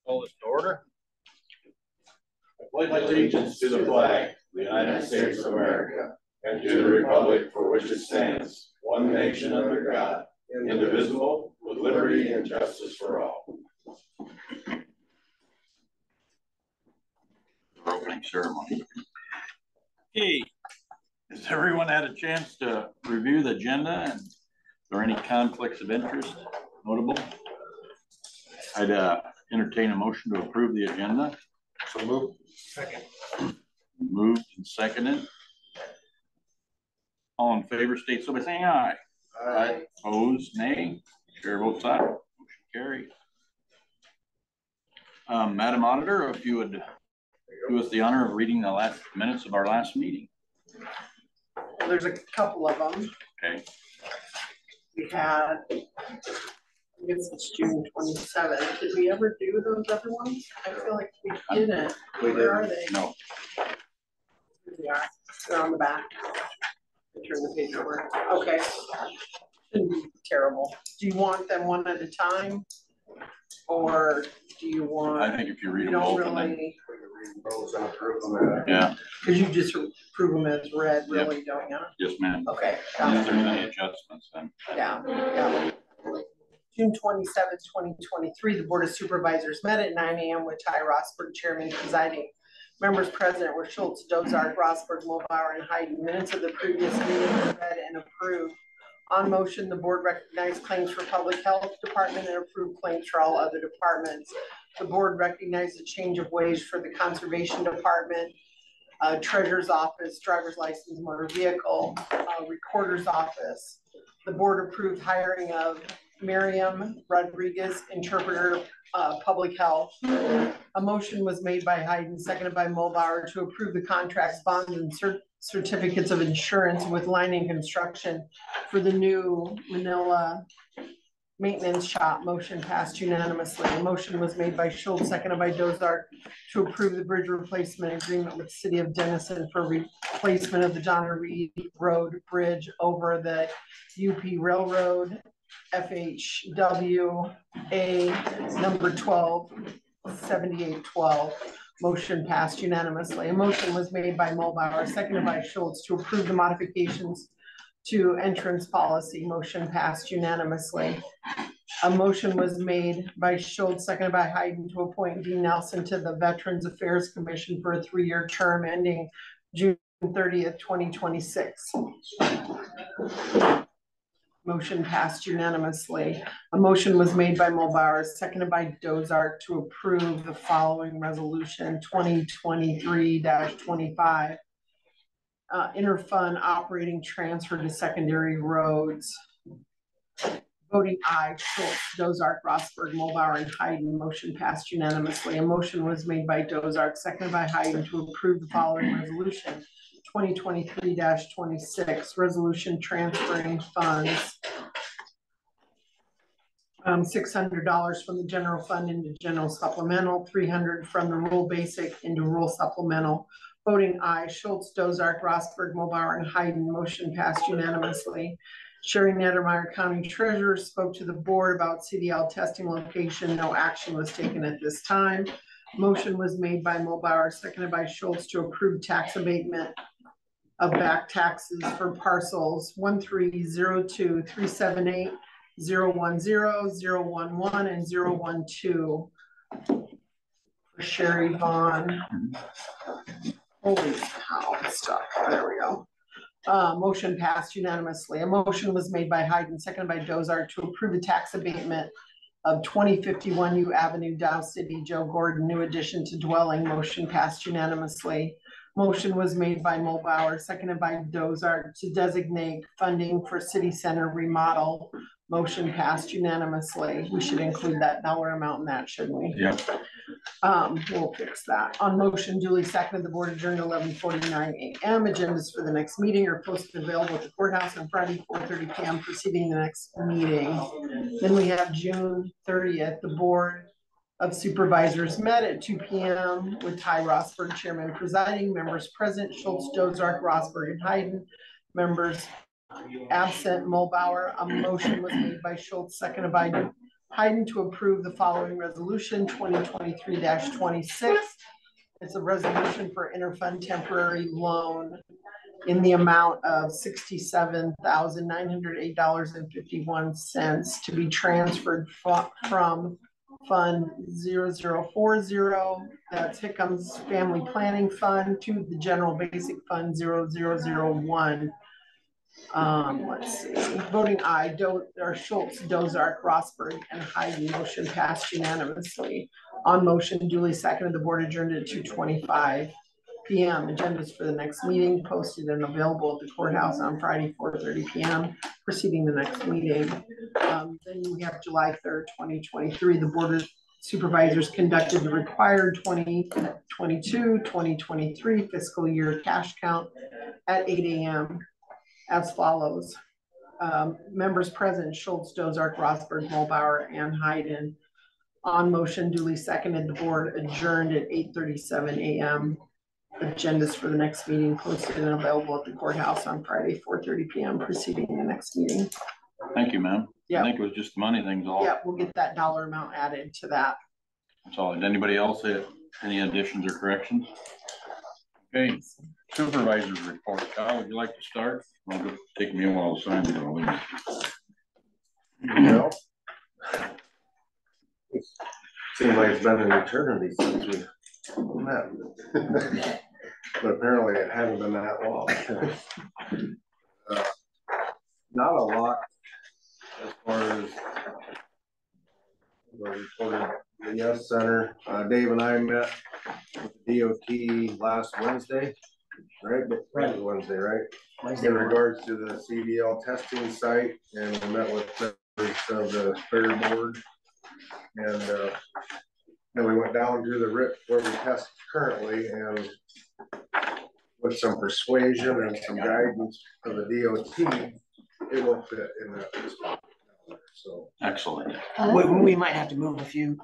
Call this to order. I pledge allegiance to the flag of the United States of America and to the republic for which it stands, one nation under God, indivisible, with liberty and justice for all. Opening ceremony. Okay, has everyone had a chance to review the agenda, and are there any conflicts of interest notable? I'd entertain a motion to approve the agenda. So moved. Second. Moved and seconded. All in favor state so by saying aye. Aye. Opposed, nay. Chair votes aye. Motion carried. Madam Auditor, if you would do us the honor of reading the last minutes of our last meeting. Well, there's a couple of them. Okay. We had, I guess it's June 27th. Did we ever do those other ones? I feel like we didn't. Where are they? No. Here they are. They're on the back. Turn the page over. Okay. Shouldn't be terrible. Do you want them one at a time? Or do you want? I think if you read them don't both, really. Yeah. Because you just approve them as read, really, yep. Don't you? Yes, ma'am. Okay. If there's any adjustments, then. Yeah. June 27th, 2023, the Board of Supervisors met at 9 a.m. with Ty Rosberg, Chairman, presiding. Members present were Schultz, Dozark, Rosberg, Mulbauer, and Hayden. Minutes of the previous meeting were read and approved. On motion, the board recognized claims for Public Health Department and approved claims for all other departments. The board recognized a change of wage for the Conservation Department, Treasurer's Office, Driver's License, Motor Vehicle, Recorder's Office. The board approved hiring of Miriam Rodriguez, Interpreter, Public Health. A motion was made by Hayden, seconded by Mulbauer, to approve the contracts, bonds, and certificates of insurance with Lining Construction for the new Manila maintenance shop. Motion passed unanimously. A motion was made by Schultz, seconded by Dozark, to approve the bridge replacement agreement with the City of Denison for replacement of the John Reed Road Bridge over the UP Railroad, FHWA number 127812. Motion passed unanimously. A motion was made by Mulbauer, seconded by Schultz, to approve the modifications to entrance policy. Motion passed unanimously. A motion was made by Schultz, seconded by Hayden, to appoint Dean Nelson to the Veterans Affairs Commission for a 3-year term ending June 30th, 2026. Motion passed unanimously. A motion was made by Mulbauer, seconded by Dozark, to approve the following resolution 2023-25. Interfund operating transfer to secondary roads. Voting aye, Schultz, Dozark, Rosberg, Mulbauer, and Hayden. Motion passed unanimously. A motion was made by Dozark, seconded by Hayden, to approve the following resolution 2023-26. Resolution transferring funds. $600 from the general fund into general supplemental, $300 from the rural basic into rural supplemental. Voting aye, Schultz, Dozark, Rosberg, Mulbauer, and Hayden. Motion passed unanimously. Sherry Nettermeyer, County Treasurer, spoke to the board about CDL testing location. No action was taken at this time. Motion was made by Mulbauer, seconded by Schultz, to approve tax abatement of back taxes for parcels 1302, 378, 010, 011, and 012 for Sherry Vaughn. Holy cow, stuff. There we go. Motion passed unanimously. A motion was made by Hayden, seconded by Dozark, to approve the tax abatement of 2051 U Avenue, Dow City, Joe Gordon, new addition to dwelling. Motion passed unanimously. Motion was made by Mulbauer, seconded by Dozark, to designate funding for city center remodel. Motion passed unanimously. We should include that dollar amount in that, shouldn't we? Yeah. We'll fix that. On motion duly seconded, the board adjourned 11:49 a.m. Agendas for the next meeting are posted and available at the courthouse on Friday, 4:30 p.m. preceding the next meeting. Then we have June 30th. The board of Supervisors met at 2 p.m. with Ty Rosberg, Chairman, presiding. Members present: Schultz, Dozark, Rosberg, and Hayden. Members absent: Mulbauer. A motion was made by Schultz, seconded by Hayden to approve the following resolution 2023-26. It's a resolution for interfund temporary loan in the amount of $67,908.51 to be transferred from Fund 0040, that's Hickham's Family Planning Fund, to the General Basic Fund 0001. Let's see, voting aye, Schultz, Dozark, Rosberg, and Hayden. Motion passed unanimously. On motion duly seconded, the board adjourned at 2:25 p.m. Agendas for the next meeting posted and available at the courthouse on Friday, 4:30 p.m. Preceding the next meeting. Then we have July 3rd, 2023. The Board of Supervisors conducted the required 2022-2023 fiscal year cash count at 8 a.m. as follows. Members present: Schultz, Dozark, Rosberg, Mulbauer, and Hayden. On motion duly seconded, the board adjourned at 8:37 a.m. Agendas for the next meeting posted and available at the courthouse on Friday, 4:30 p.m. preceding the next meeting. Thank you, ma'am. Yeah. I think it was just money things all. Yeah, we'll get that dollar amount added to that. That's all. Did anybody else have any additions or corrections? Okay, supervisors report. Kyle, would you like to start? I'll go take me a while to sign it. No. Seems like it's been an eternity since we met. But apparently it hasn't been that long. Not a lot as far as reported the Yes Center. Dave and I met with the DOT last Wednesday, right? Right. Wednesday, right? Wednesday. In regards to the CDL testing site, and we met with members of the fair board, and then we went down to the RIP where we test currently, and with some persuasion and some guidance of the DOT, it will fit in that spot. So excellent. We might have to move a few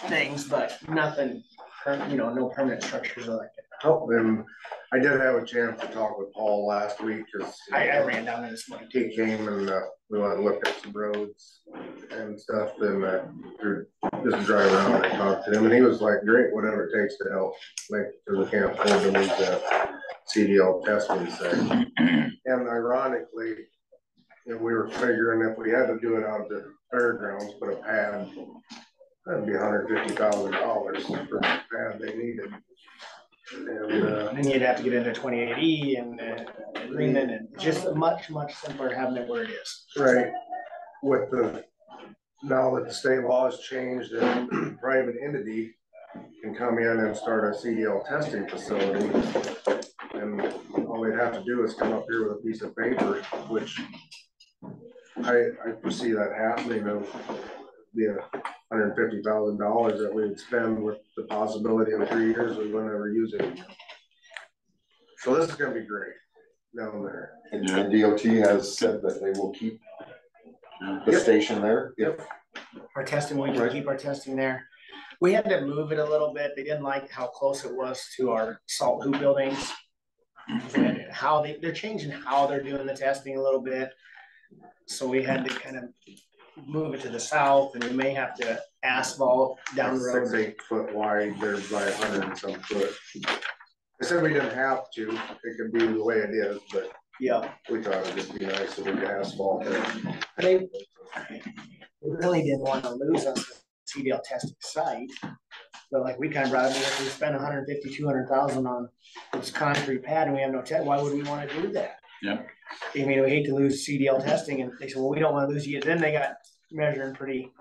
things, but nothing, no permanent structures like that. Oh, and I did have a chance to talk with Paul last week because I ran down there this morning. He came and we went and looked at some roads and stuff, and just drive around and talk to him, and he was like, "Great, whatever it takes to help, because we can't afford to lose that CDL testing site." And ironically, we were figuring if we had to do it out of the fairgrounds, put a pad, that'd be $150,000 for the pad they needed. And then you'd have to get into 28E and agreement, and just much simpler having it where it is. Right. With now that the state law has changed, and private entity can come in and start a CDL testing facility, and all they'd have to do is come up here with a piece of paper, which I foresee that happening. It'll be $150,000 that we would spend, with the possibility in 3 years we wouldn't ever use it again. So this is going to be great down there. And DOT has said that they will keep the station there. Yep. Our testing, we can keep our testing there. We had to move it a little bit. They didn't like how close it was to our salt hoop buildings. And how they're changing how they're doing the testing a little bit. So we had to kind of move it to the south, and we may have to asphalt down the road. 6-8 foot wide, there's by 100 and some foot. I said we didn't have to, it could be the way it is, but yeah, we thought it'd just be nice if we could asphalt it. They really didn't want to lose us the CDL testing site, but like we kind of brought it in, if we spend 150, 200,000 on this concrete pad and we have no test, why would we want to do that? Yeah. I mean, we hate to lose CDL testing, and they said, well, we don't want to lose you. Then they got measuring pretty.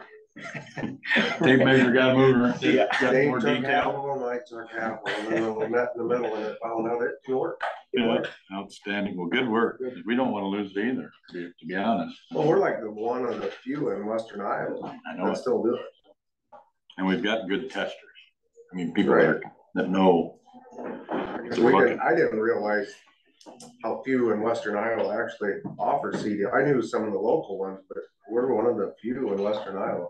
Tape measure got moving. Yeah. Got They more took detail. half of them, I took half of them, and then we met in the middle and it found out it worked. Good. Outstanding. Well, good work. We don't want to lose it either, to be honest. Well, we're like the one of the few in Western Iowa that still do it. And we've got good testers. I mean, people that know. So I didn't realize how few in Western Iowa actually offer CDL. I knew some of the local ones, but we're one of the few in Western Iowa.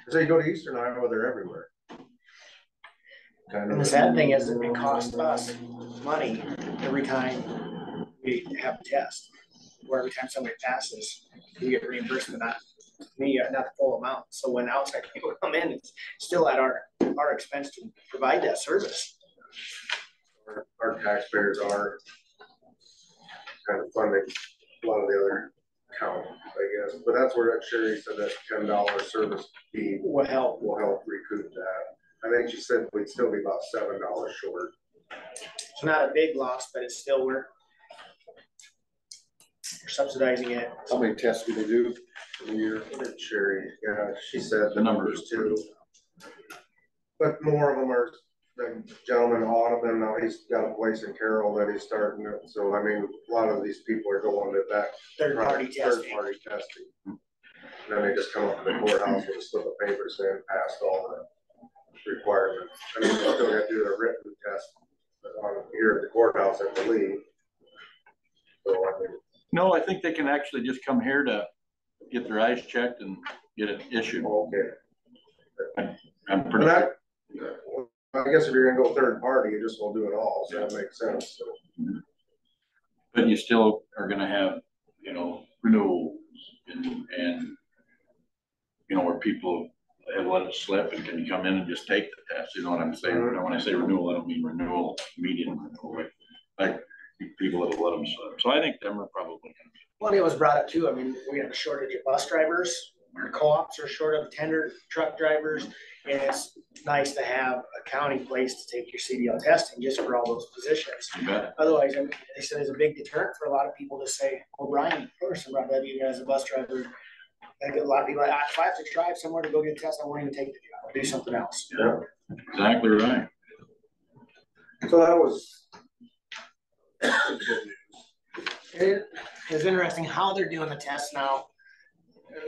So you go to Eastern Iowa, they're everywhere. And the sad thing is that it costs us money every time we have a test, or every time somebody passes, we get reimbursement on me, not the full amount. So when outside people come in, it's still at our expense to provide that service. Our taxpayers are kind of funding a lot of the other counties, I guess. But that's where Sherry said that $10 service fee Will help. recoup that. I think she said we'd still be about $7 short. It's not a big loss, but it's still we're subsidizing it. How many tests do they do a year? Sherry, yeah, she said the numbers too. But more of them are, the gentleman Audubon, now he's got a place in Carroll that he's starting it. So, I mean, a lot of these people are going to that Third-party testing. And then they just come up to the courthouse with a slip of paper saying passed all the requirements. I mean, they still got to do the written test on here at the courthouse, I believe. So, I mean. No, I think they can actually just come here to get their eyes checked and get it issued. Okay. I'm pretty sure. I guess if you're gonna go third party, you just won't do it all, so that makes sense. So. But you still are gonna have, you know, renewals and you know, where people have let it slip and can you come in and just take the test, you know what I'm saying? And when I say renewal, I don't mean renewal, immediate renewal, like people that have let them slip. So I think them are probably gonna be. Well, it was brought up too. I mean, we have a shortage of bus drivers. Our co-ops are short of tender truck drivers, and it's nice to have a county place to take your CDL testing just for all those positions. Otherwise, I mean, they said there's a big deterrent for a lot of people to say, "Oh, Brian, of course, I'm brought you guys as a bus driver." I get a lot of people like, if I have to drive somewhere to go get a test, I won't even take the job. I'll do something else. Yeah, exactly right. So that was It is interesting how they're doing the tests now.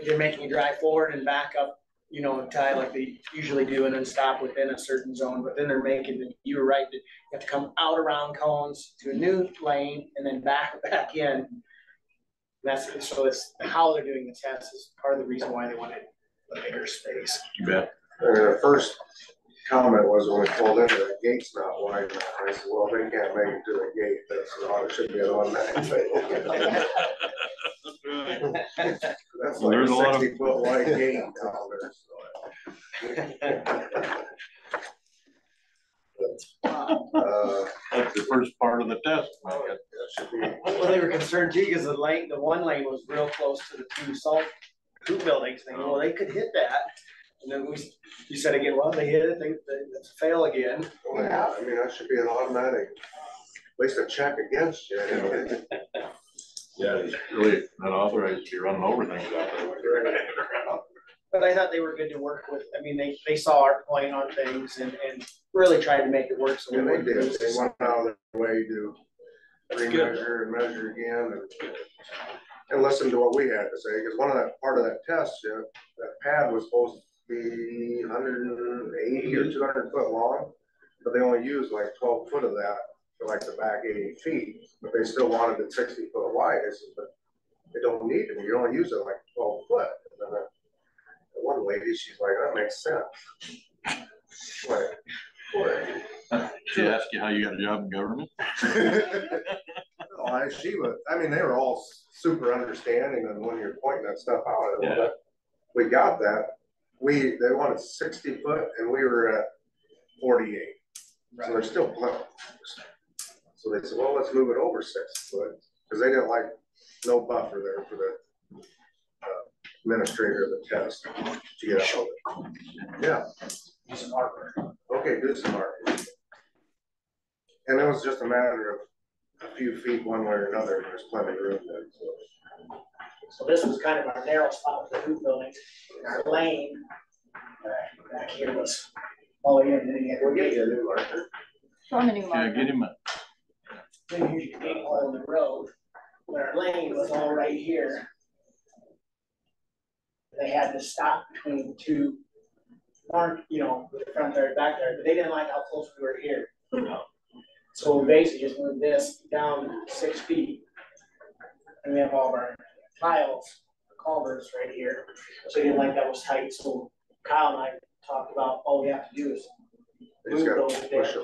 They're making you drive forward and back up, you know, tie like they usually do, and then stop within a certain zone. But then they're making, you were right, that you have to come out around cones to a new lane and then back in. So it's how they're doing the test is part of the reason why they wanted a bigger space. You bet. the first comment was when we pulled into the gate's not wide enough. I said, well, they can't make it to the gate. It should be an automatic. That's like a 60-foot wide gate down there. That's the first part of the test. Well, they were concerned too because the one lane was real close to the two buildings. They go, well, they could hit that. And then you said again, well, they hit it, it's a fail again. Well, yeah, I mean, that should be an automatic, at least a check against you. Yeah, it's really not authorized to be running over things out there. But I thought they were good to work with. I mean, they saw our point on things and really tried to make it work. So they did. They went out of their way to remeasure and measure again and listen to what we had to say. Because part of that test, that pad was supposed to be 180 or 200 foot long, but they only used like 12 foot of that for like the back 80 feet. But they still wanted it 60 foot wide. I said, but they don't need it. You only use it like 12 foot. And then one lady, she's like, that makes sense. What? She asked you how you got a job in government? They were all super understanding, and when you're pointing that stuff out, we got that. They wanted 60 foot, and we were at 48. Right. So they're still plenty. So they said, well, let's move it over 6 foot, because they didn't like no buffer there for the administrator of the test to get out. Yeah. Do some artwork. Okay, do some artwork. And it was just a matter of a few feet one way or another. There's plenty of room there. So this was kind of our narrow spot with the hoop building. Our lane back here was all in. We'll get you a new marker. Yeah, get him a. Then here's your gate hole in the road. But our lane was all right here. They had to stop between the two, the front yard, back yard, but they didn't like how close we were here. So we basically just moved this down 6 feet. And we have all of our tiles, culverts right here. So he didn't like that was tight. So Kyle and I talked about all we have to do is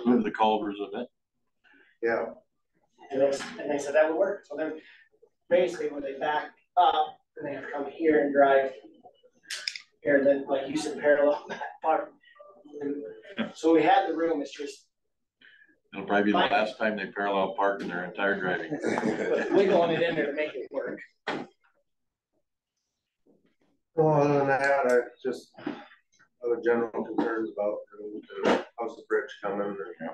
move the culverts a bit. Yeah. And they said that would work. So then basically when they back up, and they have to come here and drive Here, then, like you said, parallel park. So we had the room, it's just It'll probably be the last time they parallel park in their entire driving. wiggling it in there to make it work. Well, other than that, I just other general concerns about the house of bridge coming and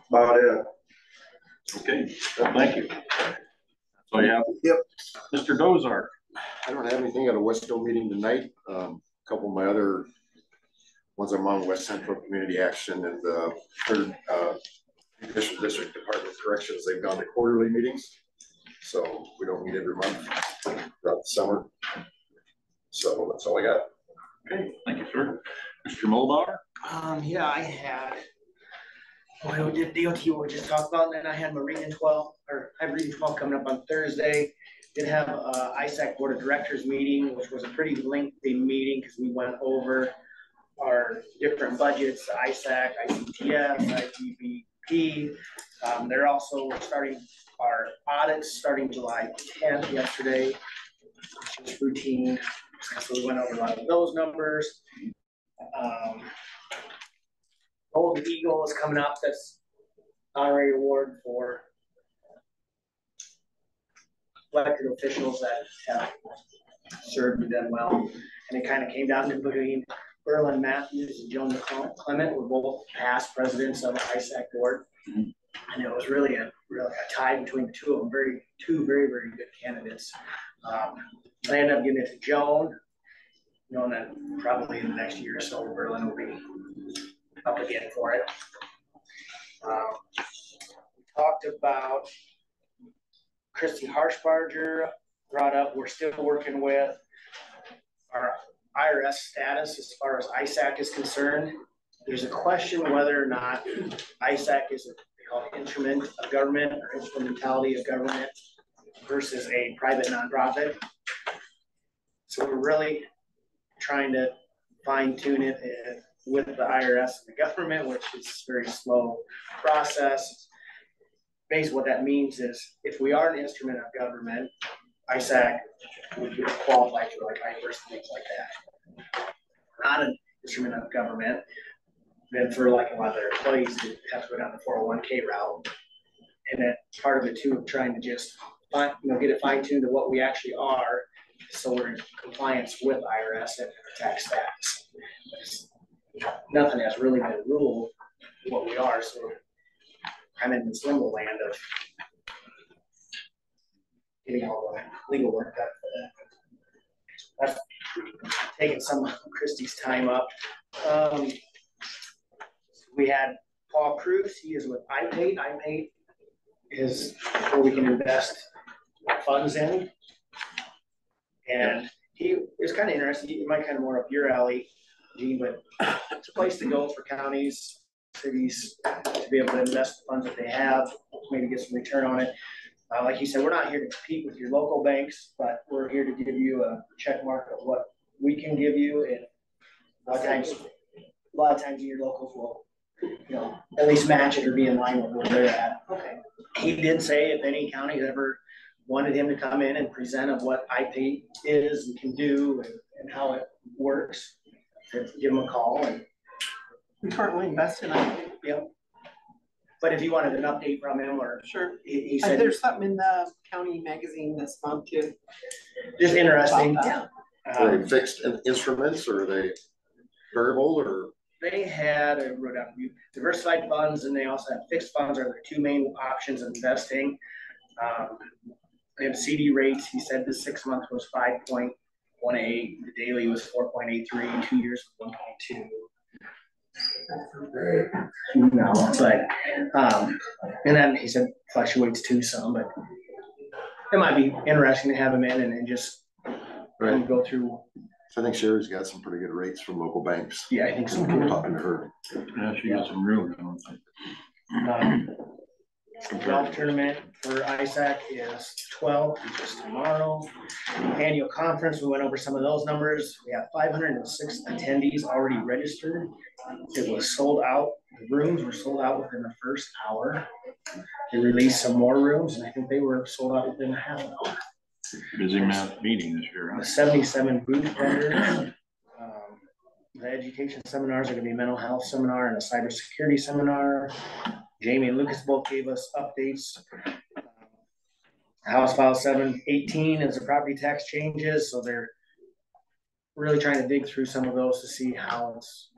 about it. Okay, thank you. That's all you have? Yep. Mr. Dozar. I don't have anything at a Wesco meeting tonight. A couple of my other ones I'm on, West Central Community Action and the third Judicial District Department of Corrections, they've gone to quarterly meetings. So we don't meet every month throughout the summer. So that's all I got. Okay, thank you, sir. Mr. Mulbauer? Yeah, I had, well, we did DOT, what we just talked about, and then I had my reading 12, or I have reading 12 coming up on Thursday. Did have a ISAC Board of Directors meeting, which was a pretty lengthy meeting because we went over our different budgets, ISAC, ICTS, IGBP. They're also starting our audits starting July 10th yesterday, which is routine. So we went over a lot of those numbers. Golden Eagle is coming up. That's honorary award for elected officials that have served and done well. And it kind of came down to between Berlin Matthews and Joan Clement were both past presidents of the ISAC board. And it was really a tie between the two of them. Two very, very good candidates. I ended up giving it to Joan, knowing that probably in the next year or so, Berlin will be up again for it. We talked about Christy Harshbarger, brought up, we're still working with our IRS status as far as ISAC is concerned. There's a question whether or not ISAC is an instrument of government or instrumentality of government versus a private nonprofit. So we're really trying to fine tune it with the IRS and the government, which is a very slow process. Basically what that means is if we are an instrument of government, ISAC would qualify for like IFRS and things like that. Not an instrument of government, then for like a lot of their employees who have to go down the 401k route. And then part of it too, of trying to just get it fine-tuned to what we actually are, so we're in compliance with IRS and tax status. Nothing has really been ruled what we are, so I'm in this limbo land of getting all the legal work done for that. That's taking some of Christie's time up. We had Paul Cruz, he is with iPay. iPay is where we can invest funds in. And he is kind of interesting. It might kind of more up your alley, Gene, but it's a place to go for counties, cities to be able to invest the funds that they have, maybe get some return on it. Like you said, we're not here to compete with your local banks, but we're here to give you a check mark of what we can give you. And a lot of times your locals will, at least match it or be in line with where they're at. Okay. He did say if any county ever wanted him to come in and present of what iPay is and can do and how it works, to give him a call. And we currently invest in iPay. Yep. But if you wanted an update from him, or sure, he said there's something in the county magazine this month too. Just interesting. Yeah. Are they fixed instruments or are they variable or? They had I wrote down diversified funds, and they also have fixed funds are their two main options of investing. They have CD rates. He said the 6 month was 5.18, the daily was 4.83, 2 years was 1.2. No, but and then he said fluctuates too some, but it might be interesting to have him in and just go through. I think Sherry's got some pretty good rates from local banks. Yeah, I think so. We're talking to her. Yeah, she got some real good ones. Golf tournament for ISAC is 12, which is tomorrow. Annual conference, we went over some of those numbers. We have 506 attendees already registered. It was sold out. The rooms were sold out within the first hour. They released some more rooms, and I think they were sold out within a half an hour. Busy meeting this year. The 77 booth vendors. The education seminars are gonna be mental health seminar and a cybersecurity seminar. Jamie and Lucas both gave us updates. House File 718 is the property tax changes, so they're really trying to dig through some of those to see how it's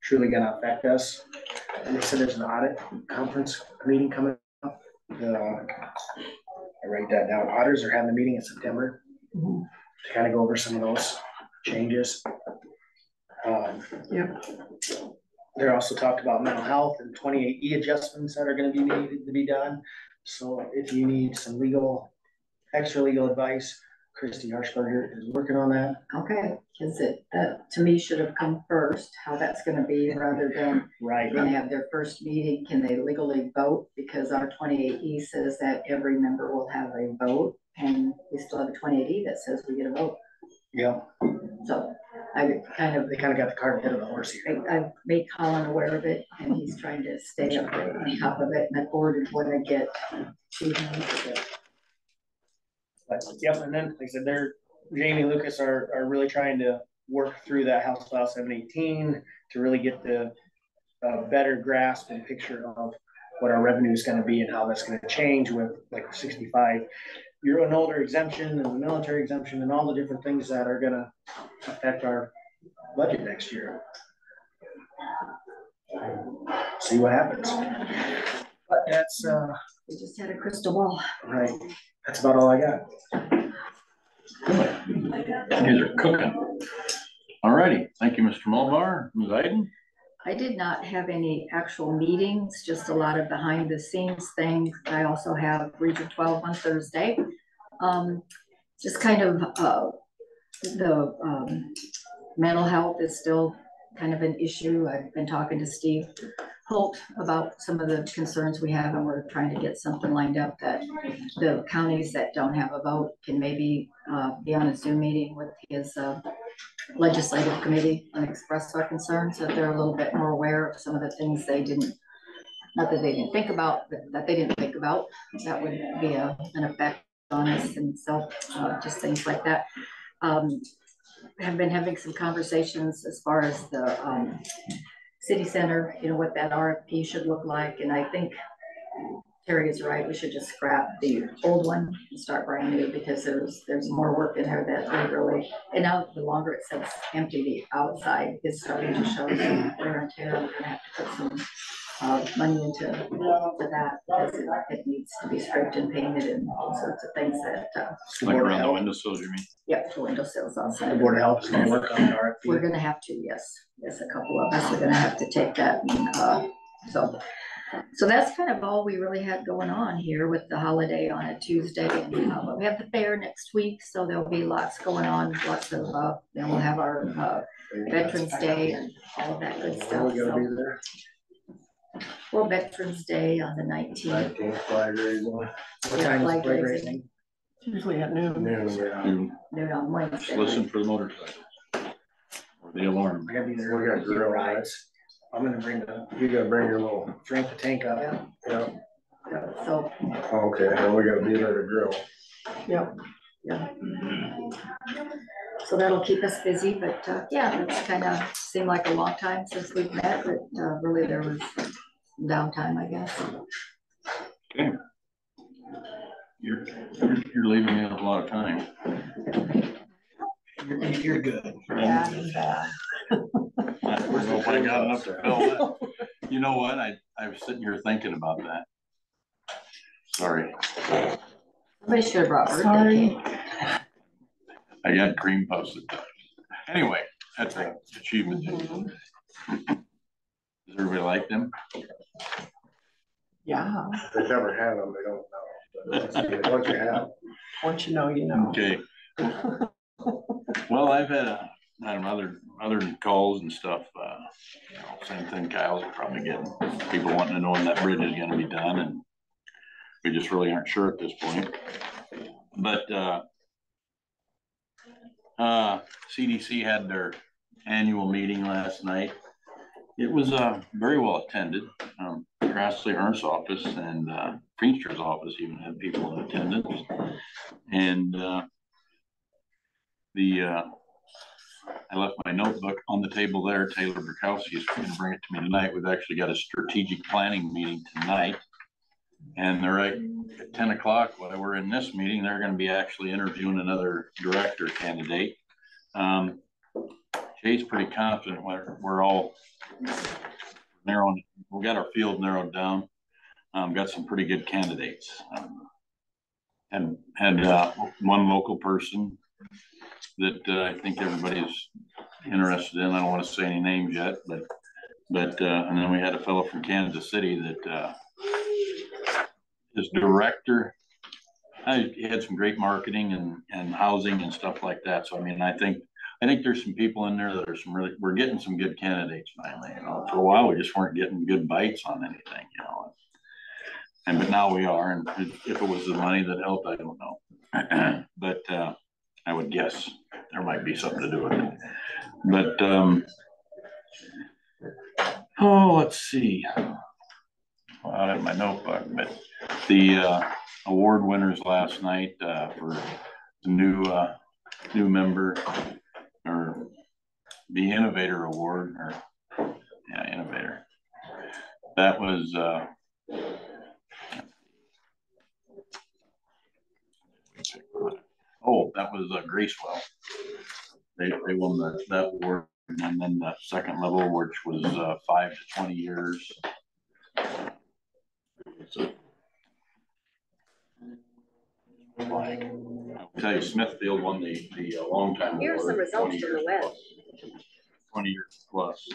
truly gonna affect us. And they said there's an audit conference meeting coming up. I write that down. Auditors are having a meeting in September to kind of go over some of those changes. They also talked about mental health and 28E adjustments that are going to be needed to be done. So if you need some extra legal advice, Christy Harshberger is working on that. Okay, because that to me should have come first, how that's going to be rather than right. When they have their first meeting, can they legally vote? Because our 28E says that every member will have a vote, and we still have a 28E that says we get a vote. Yeah. So they kind of got the cart ahead of the horse here. I've made Colin aware of it, and he's trying to stay up on top of it, and I forwarded what I get to him. But, yep, and then like I said, Jamie and Lucas are really trying to work through that House File 718 to really get the better grasp and picture of what our revenue is going to be and how that's going to change with like 65-year and older exemption and the military exemption and all the different things that are going to affect our budget next year. See what happens. But that's We just had a crystal ball. right. That's about all I got. You guys are cooking. All righty. Thank you, Mr. Mulbar. Ms. Iden? I did not have any actual meetings, just a lot of behind the scenes things. I also have Region 12 on Thursday. Just kind of the mental health is still kind of an issue. I've been talking to Steve Holt about some of the concerns we have, and we're trying to get something lined up that the counties that don't have a vote can maybe be on a Zoom meeting with his legislative committee and express our concerns, so they're a little bit more aware of some of the things they didn't, not that they didn't think about, but that they didn't think about, that would be an effect on us. And so just things like that. Have been having some conversations as far as the city center, you know, what that RFP should look like. And I think Terry is right. We should just scrap the old one and start brand new, because there's more work in there that we really, and now the longer it sits empty, the outside is starting to show some wear and tear. We're gonna have to put some money into that, because it needs to be scraped and painted and all sorts of things that Like around the windowsills, you mean? yeah, the window sills outside. The Board of Health is going to work on the RFP. We're gonna have to, yes, a couple of us are gonna have to take that, and so that's kind of all we really had going on here with the holiday on a Tuesday. And we have the fair next week, so there'll be lots going on, lots of then we'll have our Veterans Day and all of that good stuff. We're gonna be there. Well, Veterans Day on the 19th. 19th flag raising. What time is the flag raising? Usually at noon. Noon on Wednesday. Just listen for the motorcycle or the alarm. I gotta be there. We got grill rides. I'm gonna bring You gotta bring your little. drink the tank up. Yeah. So, Okay, then we gotta be there to grill. Yep. yeah. So that'll keep us busy, but yeah, it's kind of seemed like a long time since we've met, but really there was some downtime, I guess. Okay. You're leaving me a lot of time. You're good. Yeah, bad. I don't know if I got enough to fill that. You know what? I was sitting here thinking about that. Sorry. Somebody should have brought birthday Sorry. cake. I got cream puffs. Anyway, that's an achievement. Does everybody like them? Yeah, They've never had them, they don't know. But once you have. once you know, you know. Okay. Well, I've had other calls and stuff. You know, same thing Kyle's probably getting. People wanting to know when that bridge is going to be done, and we just really aren't sure at this point. But CDC had their annual meeting last night. It was very well attended. Grassley Ernst's office and Feaster's office even had people in attendance. And I left my notebook on the table there. Taylor Bukowski is going to bring it to me tonight. We've actually got a strategic planning meeting tonight. And they're right at 10 o'clock while we're in this meeting, they're going to be actually interviewing another director candidate. Jay's pretty confident we're all narrowing. We got our field narrowed down. Got some pretty good candidates. And had one local person that I think everybody's interested in. I don't want to say any names yet, but and then we had a fellow from Kansas City that his director. He had some great marketing and housing and stuff like that. So I mean, I think there's some people in there that are we're getting some good candidates finally. You know, for a while we just weren't getting good bites on anything. You know, but now we are. And if it was the money that helped, I don't know. But I would guess there might be something to do with it. But let's see. Well, I have my notebook, but the award winners last night for the new member, or the Innovator Award, or Innovator. That was that was Gracewell. They won that award, and then the second level, which was 5 to 20 years. So, like, I'll tell you, Smithfield won the long time award. Here's the results from the web. 20 years plus.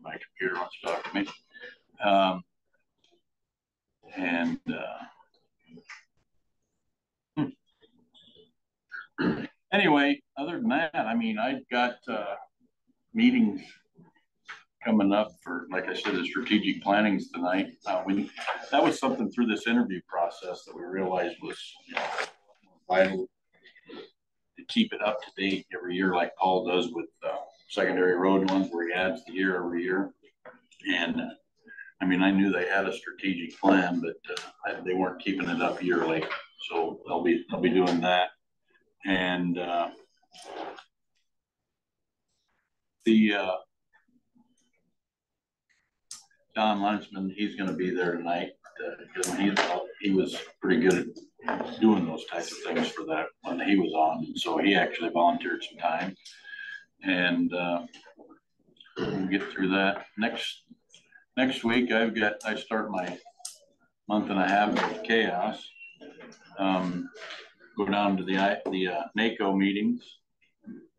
My computer wants to talk to me. Anyway, other than that, I mean, I've got meetings coming up for, like I said, the strategic plannings tonight. That was something through this interview process that we realized was vital to keep it up to date every year, like Paul does with secondary road ones, where he adds the year every year. And I mean, I knew they had a strategic plan, but they weren't keeping it up yearly. So I'll be doing that. And Don Lunchman, he's going to be there tonight because he was pretty good at doing those types of things for that when he was on. And so he actually volunteered some time. And we'll get through that. Next week, I start my month and a half of chaos. Go down to the NACO meetings,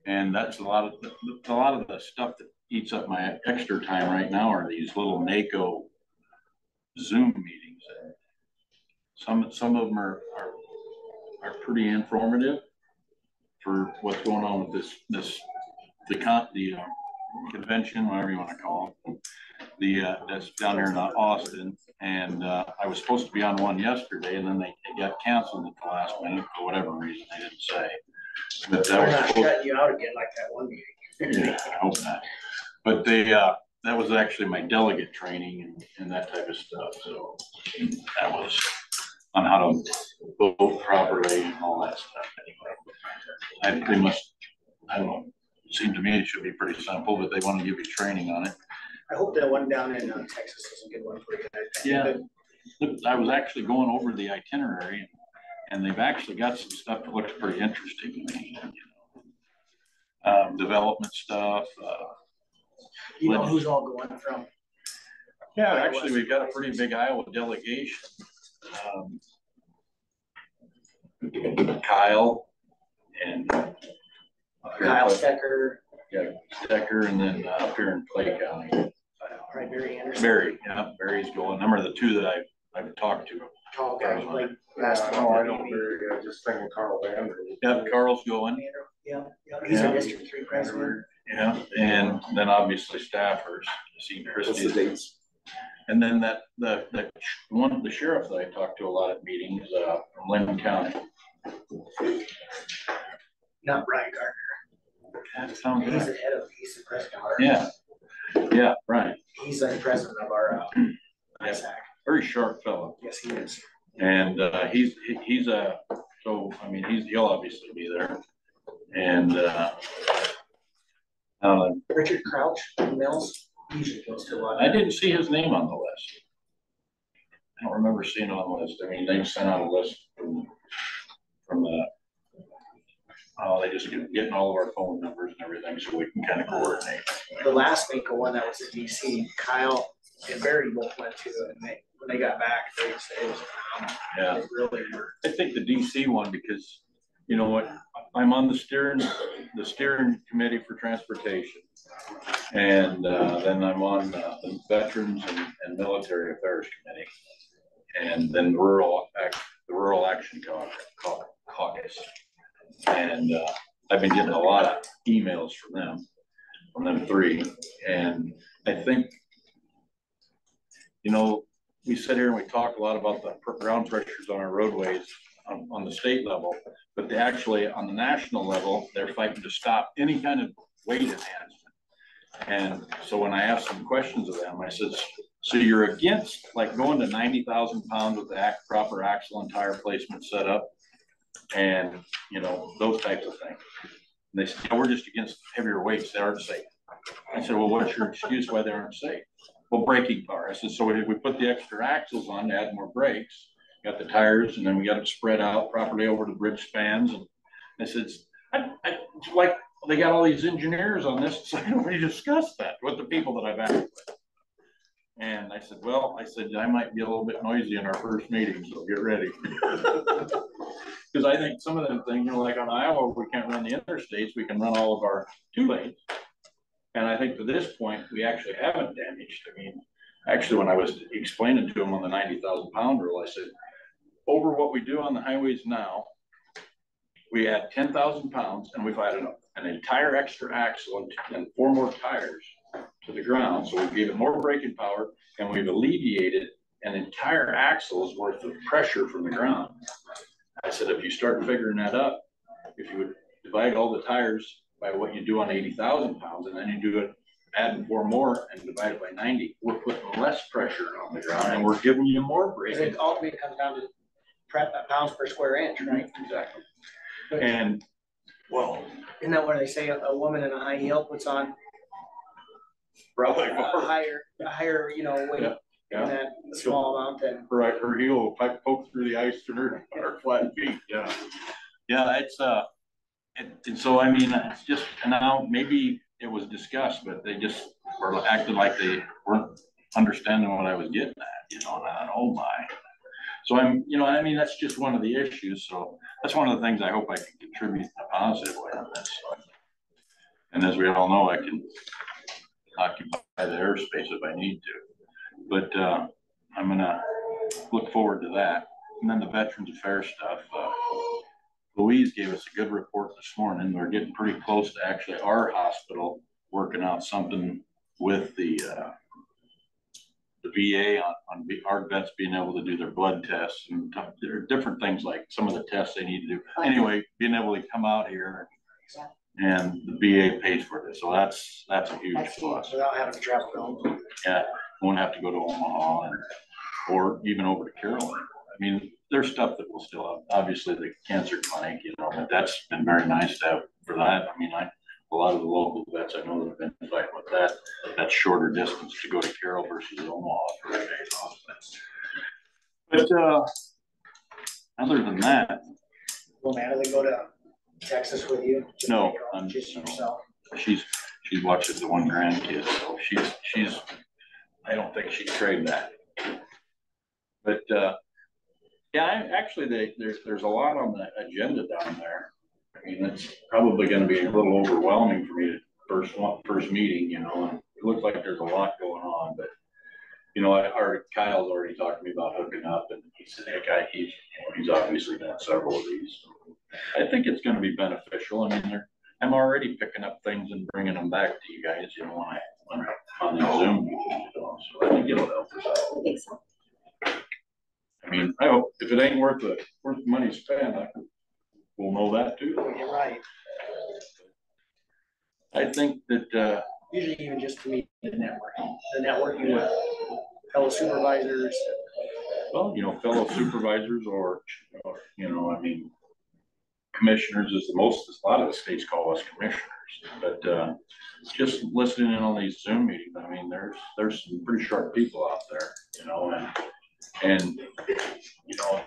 and that's a lot of the stuff that eats up my extra time right now are these little NACO Zoom meetings. Some of them are pretty informative for what's going on with the convention, whatever you want to call it. That's down there in Austin, and I was supposed to be on one yesterday, and then they got canceled at the last minute for whatever reason they didn't say. But that was not shutting you out again like that one meeting. Yeah, I hope not. But that was actually my delegate training and that type of stuff. So that was on how to vote properly and all that stuff. Anyway, I don't know. It seemed to me it should be pretty simple, but they want to give you training on it. I hope that one down in Texas is a good one for you guys. Yeah, I was actually going over the itinerary, and they've actually got some stuff that looks pretty interesting to me. Development stuff. You know who's all going from? Yeah, actually, we've got a pretty big Iowa delegation. Kyle and Kyle Stecker. Yeah, Stecker, and then up here in Clay County. Right, Barry Anderson. Barry's going. Them are the two that I've talked to. Tall guy, like no, I don't really. Just thinking Carl Vander. Yep, Carl's going. Yeah, he's a District 3 president. Yeah, and then obviously staffers. See Christie. What's the dates? And then the sheriff that I talked to a lot at meetings from Linden County. Not Brian Gardner. That sounds He's right. he's the president. Yeah, right. He's the president of our ISAC. Very sharp fellow. Yes, he is. And he's he'll obviously be there. And, Richard Crouch, Mills, usually goes to a lot. I didn't see his name on the list. I don't remember seeing it on the list. I mean, they sent out a list from the, they just getting all of our phone numbers and everything so we can kind of coordinate. The last Mako one that was in DC, Kyle and Barry both went to it, and when they got back, they said it was yeah. It really were. I think the DC one, because you know what, I'm on the steering committee for transportation, and then I'm on the Veterans and Military Affairs Committee, and then the Rural Action Caucus, and I've been getting a lot of emails from them three, and I think, you know, we sit here and we talk a lot about the ground pressures on our roadways on the state level, but they actually, on the national level, they're fighting to stop any kind of weight enhancement. And so when I asked some questions of them, I said, so you're against like going to 90,000 pounds with the proper axle and tire placement set up and, you know, those types of things. And they said, yeah, we're just against heavier weights. They aren't safe. I said, well, what's your excuse why they aren't safe? Well, braking power. I said, so we put the extra axles on to add more brakes, got the tires, and then we got it spread out properly over the bridge spans. And I said, it's like they got all these engineers on this, so nobody discussed that with the people that I've acted with. And I said, well, I might be a little bit noisy in our first meeting, so get ready. Because I think some of them things, you know, like on Iowa, we can't run the interstates, we can run all of our 2 lanes. And I think to this point, we actually haven't damaged. I mean, actually, when I was explaining to them on the 90,000 pound rule, I said, over what we do on the highways now, we add 10,000 pounds and we've added an entire extra axle and 4 more tires to the ground. So we've given more braking power and we've alleviated an entire axle's worth of pressure from the ground. I said, if you start figuring that up, if you would divide all the tires by what you do on 80,000 pounds, and then you do it, add 4 more and divide it by 90, we're putting less pressure on the ground and we're giving you more braking. It ultimately comes down to pounds per square inch, right? Exactly. And well, isn't that where they say a woman in a high heel puts on probably a higher, you know, weight in that small amount than right, her heel will poke through the ice to her flat feet. Yeah. Yeah, it's and so I mean, it's just, and now maybe it was discussed, but they just were acting like they weren't understanding what I was getting at, you know, and I, oh my. So I'm, you know, I mean, that's just one of the issues. So that's one of the things I hope I can contribute in a positive way on this. And as we all know, I can occupy the airspace if I need to. But I'm going to look forward to that. And then the Veterans Affairs stuff. Louise gave us a good report this morning. We're getting pretty close to actually our hospital working out something with the VA on our vets being able to do their blood tests, and there are different things like some of the tests they need to do. Anyway, being able to come out here and the VA pays for this, so that's a huge plus. Without having to travel home. Yeah, won't have to go to Omaha or even over to Carolina. I mean, there's stuff that we'll still have. Obviously, the cancer clinic, you know, but that's been very nice to have for that. I mean, a lot of the local vets I know that have been fighting with that. That's shorter distance to go to Carroll versus Omaha for a day off. But other than that, will Natalie go to Texas with you? No, just yourself. She's watching the one grandkid, so she's. I don't think she'd trade that. But yeah, actually, there's a lot on the agenda down there. I mean, it's probably going to be a little overwhelming for me to first meeting, you know, and it looks like there's a lot going on, but you know, Kyle's already talked to me about hooking up, and he said, hey, he's obviously done several of these. So I think it's going to be beneficial. I mean, I'm already picking up things and bringing them back to you guys, you know, when on the Zoom meetings, you know, so I think it'll help us out. I think so. I mean, I hope if it ain't worth the money spent, we'll know that too. You're right. I think that usually even just to meet the networking with fellow supervisors. Well, you know, fellow supervisors or you know, I mean, commissioners is a lot of the states call us commissioners, but, just listening in on these Zoom meetings, I mean, there's some pretty sharp people out there, you know, and, you know,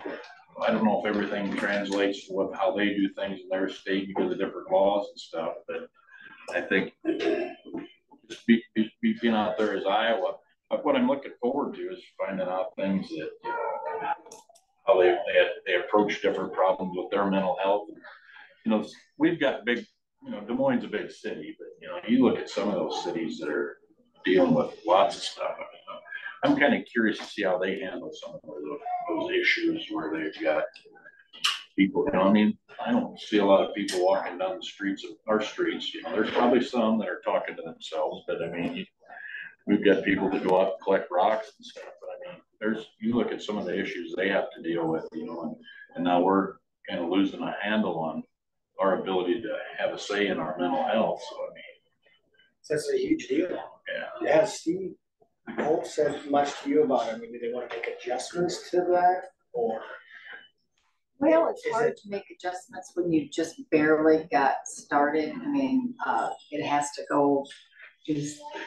I don't know if everything translates to how they do things in their state because of different laws and stuff, but I think just being out there as Iowa, what I'm looking forward to is finding out things that, you know, how they approach different problems with their mental health. You know, we've got big, you know, Des Moines is a big city, but you know, you look at some of those cities that are dealing with lots of stuff. I'm kind of curious to see how they handle some of those issues where they've got people, you know, I mean, I don't see a lot of people walking down the streets of our streets. You know, there's probably some that are talking to themselves, but I mean, we've got people that go out and collect rocks and stuff. But I mean, you look at some of the issues they have to deal with, you know, and now we're kind of losing a handle on our ability to have a say in our mental health. So I mean, that's a huge deal. Yeah. Has Steve Holt said much to you about it? I mean, do they want to make adjustments to that, or? Well, it's hard to make adjustments when you just barely got started. I mean, it has to go do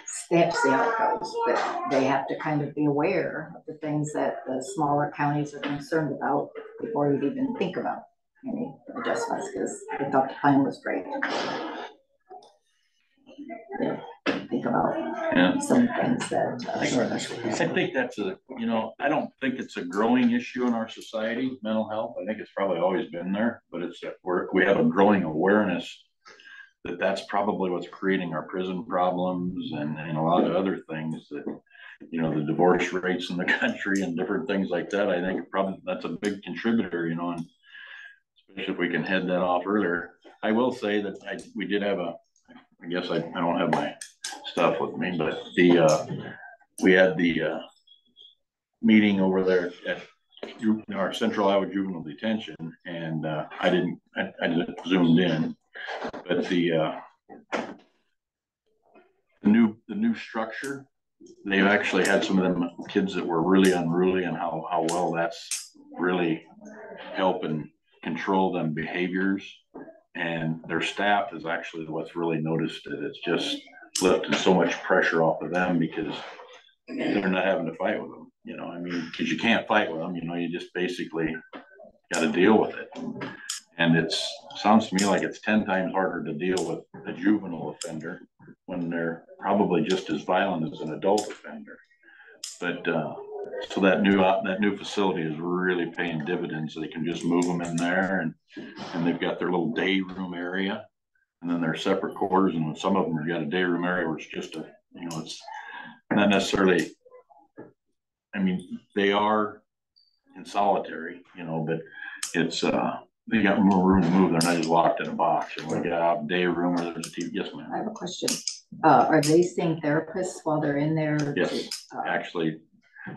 steps, see how it goes, but they have to kind of be aware of the things that the smaller counties are concerned about before you even think about any adjustments, because I thought the plan was great. Yeah, think about some things that I think that's you know, I don't think it's a growing issue in our society, mental health. I think it's probably always been there, but it's that we have a growing awareness that that's probably what's creating our prison problems and a lot of other things that, you know, the divorce rates in the country and different things like that. I think probably that's a big contributor, you know, and especially if we can head that off earlier. I will say that we did have I guess I don't have my stuff with me, but we had the meeting over there at our Central Iowa Juvenile Detention, and I didn't zoomed in, but the new structure, they've actually had some of them kids that were really unruly, and how well that's really helping control them behaviors. And their staff is actually what's really noticed it. It's just lifted so much pressure off of them because they're not having to fight with them. You know, I mean, because you can't fight with them. You know, you just basically got to deal with it. And sounds to me like it's 10 times harder to deal with a juvenile offender when they're probably just as violent as an adult offender. But so that new facility is really paying dividends. They can just move them in there, and they've got their little day room area, and then their separate quarters. And some of them have got a day room area where it's just you know, it's not necessarily. I mean, they are in solitary, you know, but it's they got more room to move. They're not just locked in a box. And we got a day room where there's a TV. Yes, ma'am. I have a question. Are they seeing therapists while they're in there? Yes, actually,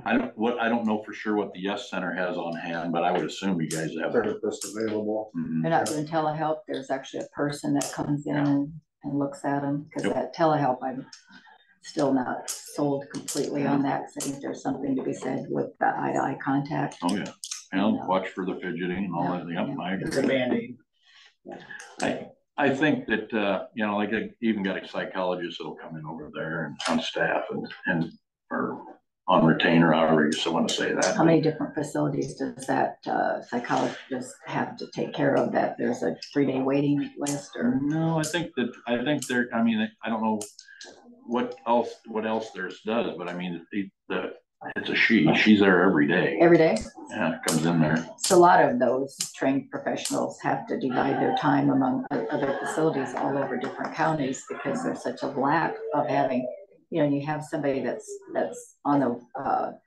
I don't know for sure what the Yes Center has on hand, but I would assume you guys have therapists available. Mm-hmm. They're not doing telehealth. There's actually a person that comes in and looks at them, because that telehealth, I'm still not sold completely on that. So I think there's something to be said with the eye-to-eye contact. Oh yeah, and watch for the fidgeting and all that. Yep, I agree. It's a Band-Aid. I think that you know, like I even got a psychologist that'll come in over there and on staff and or on retainer, however you want to say that. How many different facilities does that psychologist have to take care of? That there's a 3-day waiting list, or no? I think there. I mean, I don't know what else theirs does, but I mean it's a she's there every day. Every day? Yeah, it comes in there. So a lot of those trained professionals have to divide their time among other facilities all over different counties, because there's such a lack of having, you know, you have somebody that's on the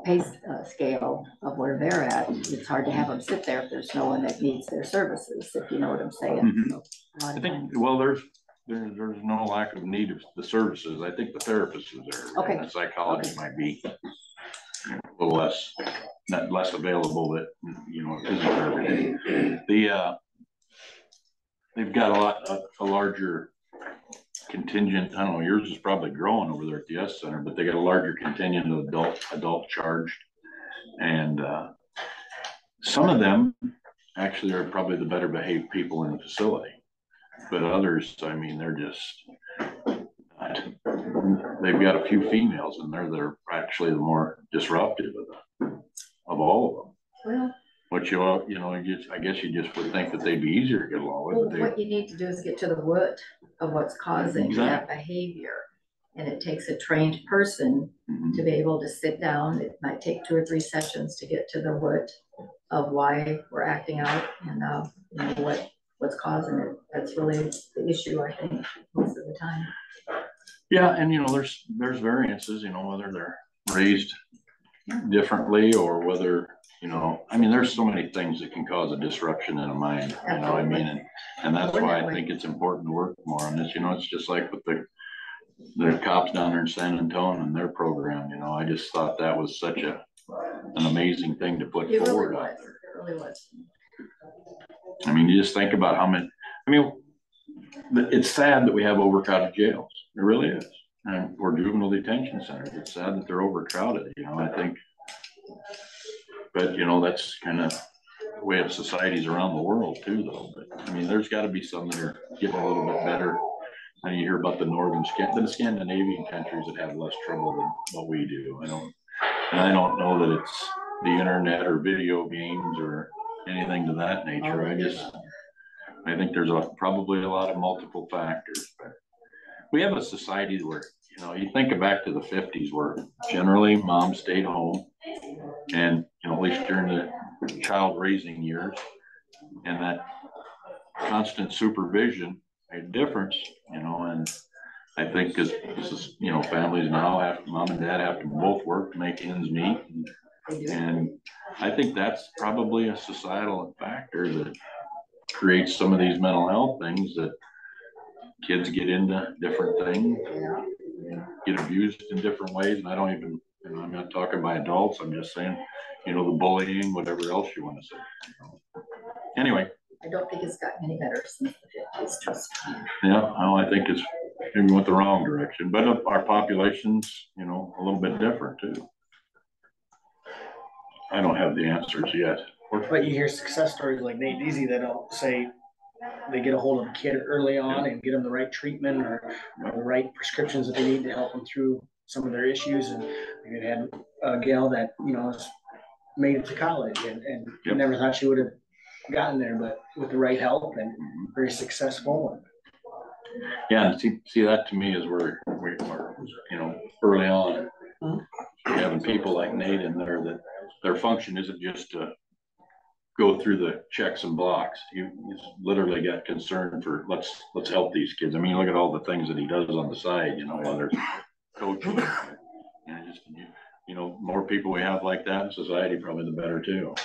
pay scale of where they're at. It's hard to have them sit there if there's no one that needs their services, if you know what I'm saying. Mm-hmm. So I think, well, there's no lack of need of the services. I think the therapist is there. Okay. And the psychologist might be a little less available, but you know, isn't there every day. They've got a larger contingent. I don't know, yours is probably growing over there at the S Center, but they got a larger contingent of adult charged, and some of them actually are probably the better behaved people in the facility. But others, I mean, they're just, they've got a few females in there that are actually the more disruptive of all of them. Well, Which I guess you just would think that they'd be easier to get along with. well, what you need to do is get to the root of what's causing that behavior. And it takes a trained person to be able to sit down. It might take 2 or 3 sessions to get to the root of why we're acting out and what's causing it. That's really the issue, I think, most of the time. Yeah, and there's variances, whether they're raised differently or whether, I mean, there's so many things that can cause a disruption in a mind, I mean, and that's why I think it's important to work more on this. It's just like with the cops down there in San Antonio and their program, I just thought that was such an amazing thing to put forward out there. It really was. I mean, you just think about how many, it's sad that we have overcrowded jails. It really is. Or juvenile detention centers. It's sad that they're overcrowded, I think. But, that's kind of the way of societies around the world too, though. But I mean, there's got to be some that are getting a little bit better. And you hear about the Scandinavian countries that have less trouble than what we do. I don't know that it's the internet or video games or anything to that nature. I think there's probably a lot of multiple factors. But we have a society where, you think back to the 50s where generally moms stayed home and, at least during the child raising years, and that constant supervision made a difference, and I think because families now mom and dad have to both work to make ends meet. And I think that's probably a societal factor that creates some of these mental health things, that kids get into different things, get abused in different ways. And I don't even, I'm not talking by adults. I'm just saying, the bullying, whatever else you want to say. Anyway. I don't think it's gotten any better since the 50s, trust me. Yeah, well, I think it's maybe went the wrong direction, but our population's, a little bit different too. I don't have the answers yet. But you hear success stories like Nate Deasy that don't say they get a hold of a kid early on and get them the right treatment or the right prescriptions that they need to help them through some of their issues. And we had a gal that, made it to college and never thought she would have gotten there, but with the right help and very successful. Yeah, and see that to me is where we are, early on, having people like Nate in there that their function isn't just to go through the checks and blocks. He's literally got concern for let's help these kids. I mean, look at all the things that he does on the side, whether it's coaching, more people we have like that in society, probably the better too.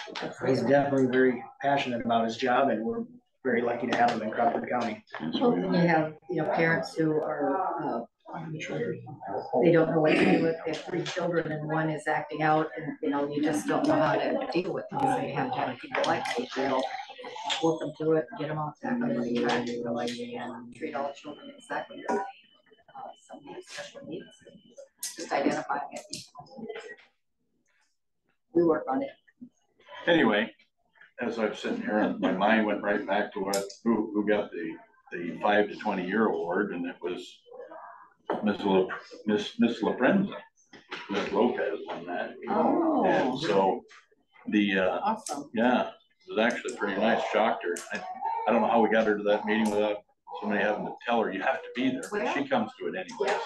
He's definitely very passionate about his job, and we're very lucky to have him in Crawford County. Well, you have, parents who are, they don't know what to do with. They have 3 children and one is acting out, and you just don't know how to deal with them. So you have to have people like me to help work them through it, get them off track on the track, and treat all children exactly the same. Some have special needs, just identifying it. We work on it. Anyway, as I'm sitting here, my mind went right back to who got the 5 to 20 year award, and it was Miss LaPrenza. Miss Lopez won that. Oh, and so awesome. Yeah, it was actually pretty nice. Shocked her. I don't know how we got her to that meeting without somebody having to tell her you have to be there, but she comes to it anyway.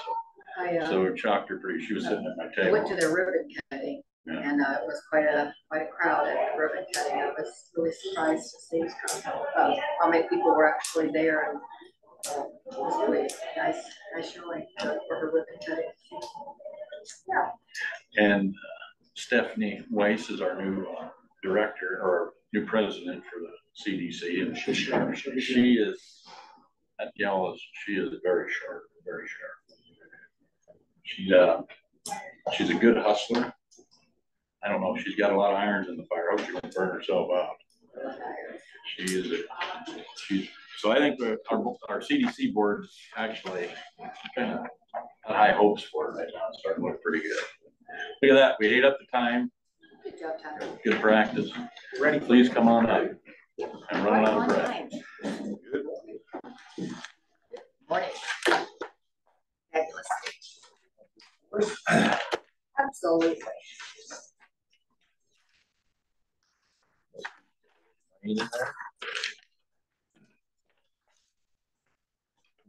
So it shocked her pretty. She was sitting at my table. I went to their ribbon cutting, and it was quite a crowd at the ribbon cutting. I was really surprised to see how many people were actually there, and it was really nice showing for her ribbon cutting. Yeah. And Stephanie Weiss is our new director or new president for the CDC, and she is that gal she is very sharp, very sharp. She's a good hustler. I don't know if she's got a lot of irons in the fire. I hope she won't burn herself out. So I think our CDC board actually kind of had high hopes for it right now. It's starting to look pretty good. Look at that. We ate up the time. Good job, Tyler. Good practice. Ready? Please come on up. I'm running out of on breath. time. Good. Morning. Fabulous. Absolutely.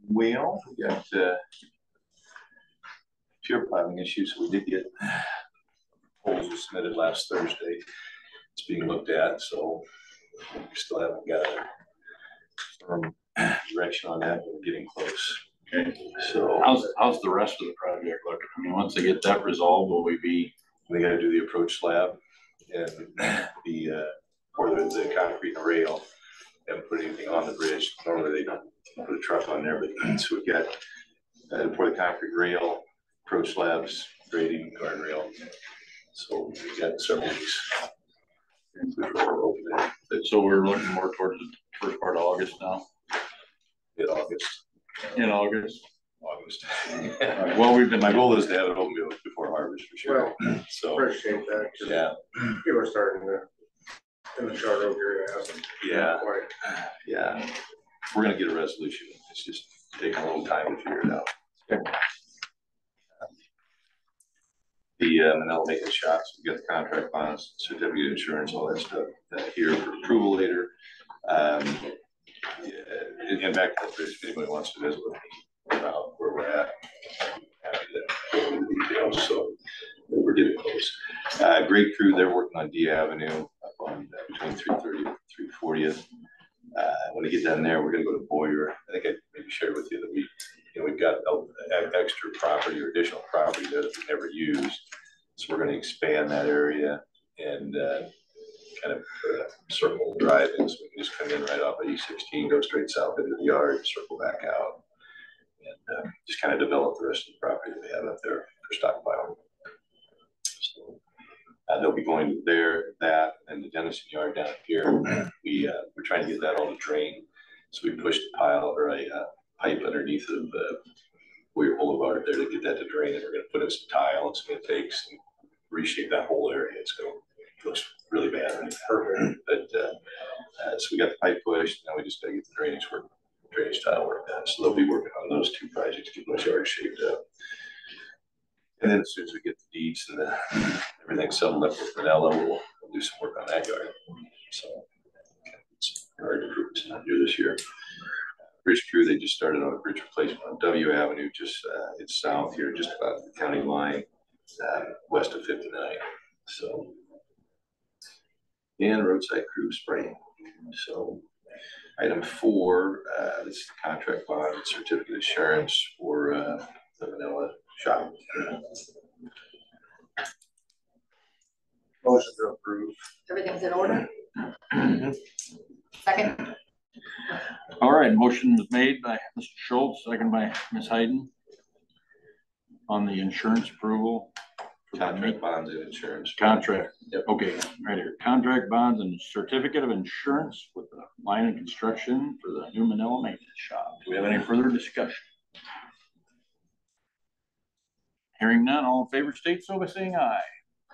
Well, we got pure piling issues. So we did get proposals submitted last Thursday. It's being looked at, so we still haven't got a firm direction on that, but we're getting close. Okay. So How's the rest of the project looking? I mean, once they get that resolved, will we be? we got to do the approach slab and the pour the concrete and rail and put anything on the bridge. Normally they don't put a truck on there, but so we got pour the concrete rail, approach slabs, grading, guardrail. So we got several weeks. So we're looking more towards the first part of August now. In August. In August. Well, my goal is to have it open before harvest for sure. Well, So appreciate that. yeah, People are starting to, in the Charter Oak area, hasn't. yeah, Quite. yeah. We're gonna get a resolution. It's just taking a little time to figure it out. The Manila maintenance shops, we got the contract bonds, certificate of insurance, all that stuff here for approval later. Yeah, and back to the bridge, if anybody wants to visit with me about where we're at, happy to go into details. So we're getting close. Great crew, they're working on D Avenue up on between 330th and 340th. When we get down there, we're gonna go to Boyer. I think I maybe shared with you that we've got extra property or additional property that we never used. So we're gonna expand that area and kind of circle drive in, so we can just come in right off of E16, go straight south into the yard, circle back out, and just kind of develop the rest of the property that we have up there for stockpile. So they'll be going there, that, and the Dennison yard down here. We're trying to get that all to drain, so we pushed a pile or a pipe underneath of Boyer Boulevard there to get that to drain, and we're going to put in some tile and some intakes and reshape that whole area. It looks really bad right now. Perfect. But so we got the pipe pushed, now we just got to get the drainage tile work done. So they'll be working on those two projects, get those yards shaped up. And then as soon as we get the deeds and everything settled up with Manila, we'll do some work on that yard. So it's hard to prove it's not due this year. Bridge crew, they just started on a bridge replacement on W Avenue, just it's south here, just about the county line, west of 59. So, and roadside crew spraying. So, item 4, this is the contract bond and certificate of insurance for the Manila shop. Motion to approve. Everything's in order? Second? All right, motion was made by Mr. Schultz, second by Ms. Hayden on the insurance approval. Contract bonds and insurance. Contract. Yep. Okay, right here. Contract bonds and certificate of insurance with the line of construction for the new Manila maintenance shop. Do we have any further discussion? Hearing none, all in favor state so by saying aye.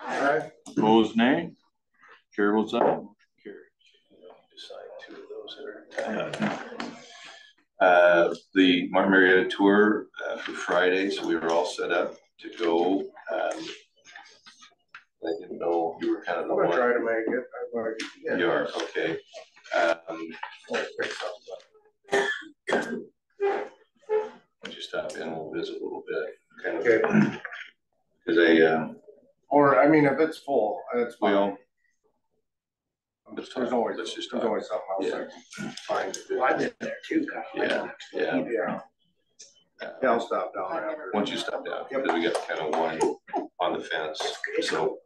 Aye. Opposed, nay. Chair votes aye. Motion carries. Decide 2 of those there. The Martin Marietta tour for Friday, so we were all set up to go. I didn't know you were kind of the I'm gonna one. try to make it. I'm going to, yeah. You are, okay. Just stop in, we'll visit a little bit. Kind of, Okay. because Or, I mean, if it's full, it's fine. well, There's talk. always, Let's just there's talk. always something else that's fine to do. Well, I've been there too, Kyle. Yeah. Yeah, I'll stop down there after. Once you stop down, because we got kind of one on the fence, so,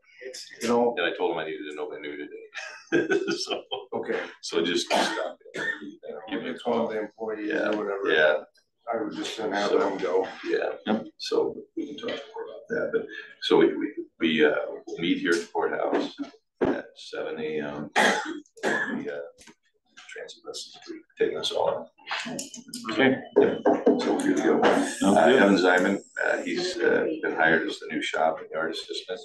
You know, and I told him I needed to know by noon today. So, okay, so just stop there. Give me a it's one of call. the employees Yeah, or whatever. yeah, I would just have them go. yeah. So we can talk more about that, but, so we we'll meet here at the courthouse at 7 a.m. The transit buses taking us all. Okay. So we're good to go. Evan Zyman, he's been hired as the new shop and yard assistant.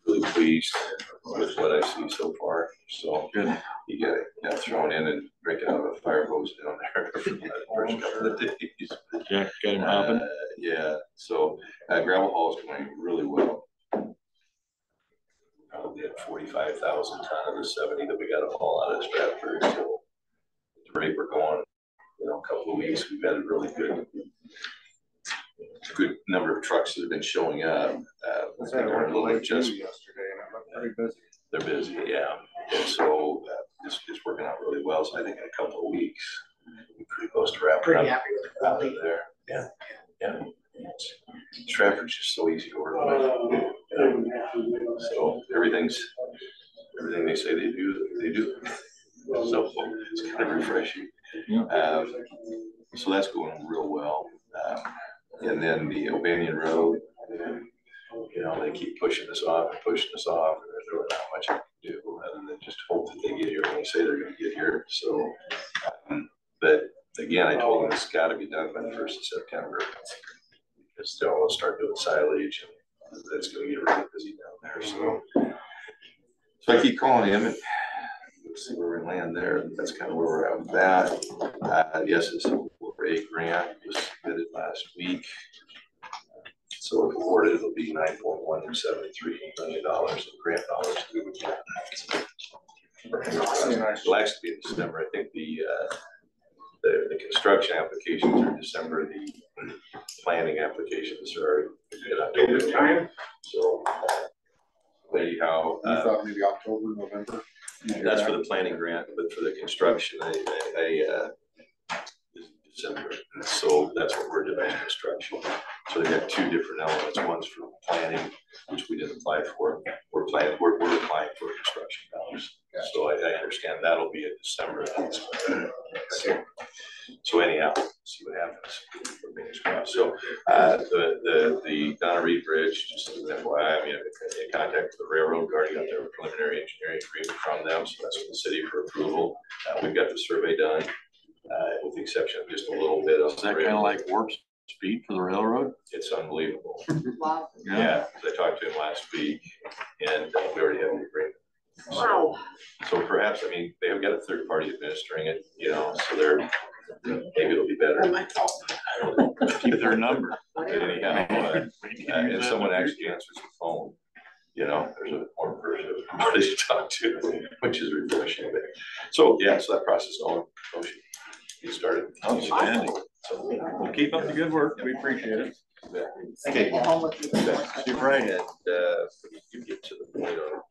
Really pleased with what I see so so far. So Good. you got thrown in and drinking out of a fire hose down there for the first couple of days. Jack got him hopping. Yeah, so gravel haul is going really well. We had 45,000 ton of the 70 that we got to haul out of Stratford. So the rate we're going, a couple of weeks, we've had a really good number of trucks that have been showing up. They're a little just yesterday, and it looked pretty busy. They're busy, yeah. And so it's working out really well. So I think in a couple of weeks, we're pretty close to wrapping Pretty up happy with the out quality. of there. Yeah. Stratford's just so easy to work with. So everything they say they do. So it's kind of refreshing. So that's going real well. And then the Albanian Road, they keep pushing us off, and there's really not much I can do other than just hope that they get here when they say they're going to get here. So, but again, I told them it's got to be done by the 1st of September because they'll start doing silage, and that's going to get really busy down there. So I keep calling him and see where we land there. That's kind of where we're at with that. Yes, it's a grant was submitted last week. So if awarded, it'll be $9.173 million in grant dollars. It'll actually be in December. I think the construction applications are December. The planning applications are in October. So anyhow, You thought maybe October, November? that's for the planning grant, but for the construction, December. So that's what we're doing, construction. So they got two different elements. One's for planning, which we didn't apply for. We're applying for construction dollars. So I understand that'll be in December. So anyhow, see what happens. Fingers crossed. So the Donna Reed Bridge, just as an FYI, I mean, I'm in contact with the railroad guarding out there, preliminary engineering agreement from them. So that's from the city for approval. We've got the survey done. With the exception of just a little bit of. Is that kind of like warp speed for the railroad? It's unbelievable. Wow. Yeah, I talked to him last week, and we already have the agreement. Wow. So perhaps, I mean, they've got a third party administering it, so maybe it'll be better. Keep their number. Anyhow, and someone actually answers the phone. There's a more person to talk to, which is refreshing. So yeah, so that process all get started. Outstanding. So we'll keep up the good work. We appreciate it. Okay. You're right. And you get to the point on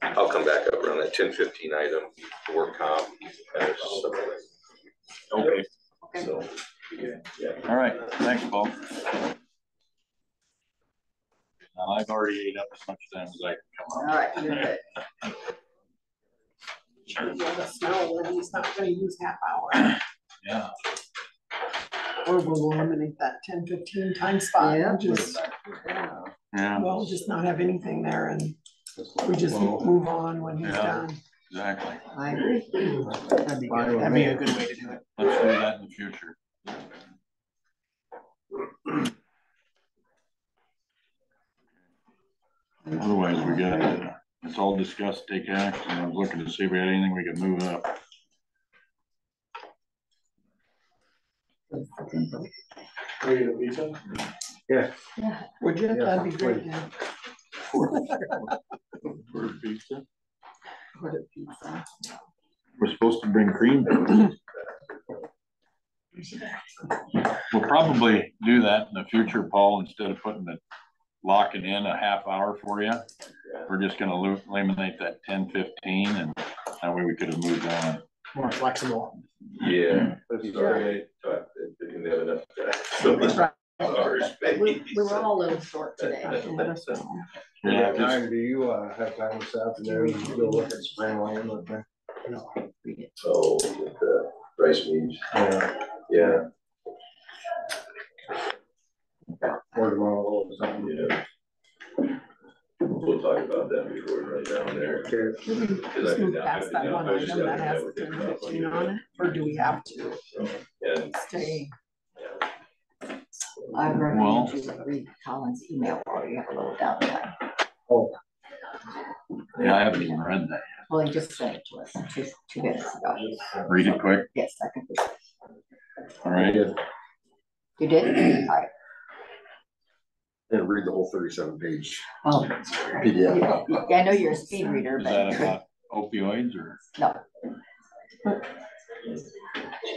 I'll come back up around that 10-15 item work comp. Okay. So yeah. All right. Thanks, Paul. Now, I've already ate up as much time as I can come on. All right, you're good. Yeah, the snow, when he's not gonna use half hour, Yeah. or we'll eliminate that 10-15 time spot Yeah. and just, Yeah, well, just not have anything there and we just move on when he's Yeah. done. exactly. I agree. That'd be good. That'd be a good way to do it. Let's do that in the future. Otherwise, we got, it's all discussed, take action. I was looking to see if we had anything we could move up. Yeah. Would you? Yeah, That'd be great, please. yeah. For pizza. Put it pizza. We're supposed to bring cream. We'll probably do that in the future, Paul, instead of locking in a half hour for you. We're just gonna eliminate that 10-15 and that way we could have moved on. More flexible. Yeah. Sorry, I didn't have enough. We were all a little short today. Yeah, just, Time, do you have time this afternoon to go look at spring lane with me? Oh, with the rice meats. Yeah. Or tomorrow or something? Yeah. We'll talk about that before we run down there. Okay. Just move past that one item that has 10-15 on it, or do we have to And stay? I recommend you read Colin's email while you have a little downtime. Oh, Yeah, I haven't even read that Well, he just sent it to us 2 minutes ago. yet. Read it quick. Yes, I can. All right. You did? All right. And read the whole 37-page Oh, PDF. I know you're a speed reader, Is but that about opioids or? no.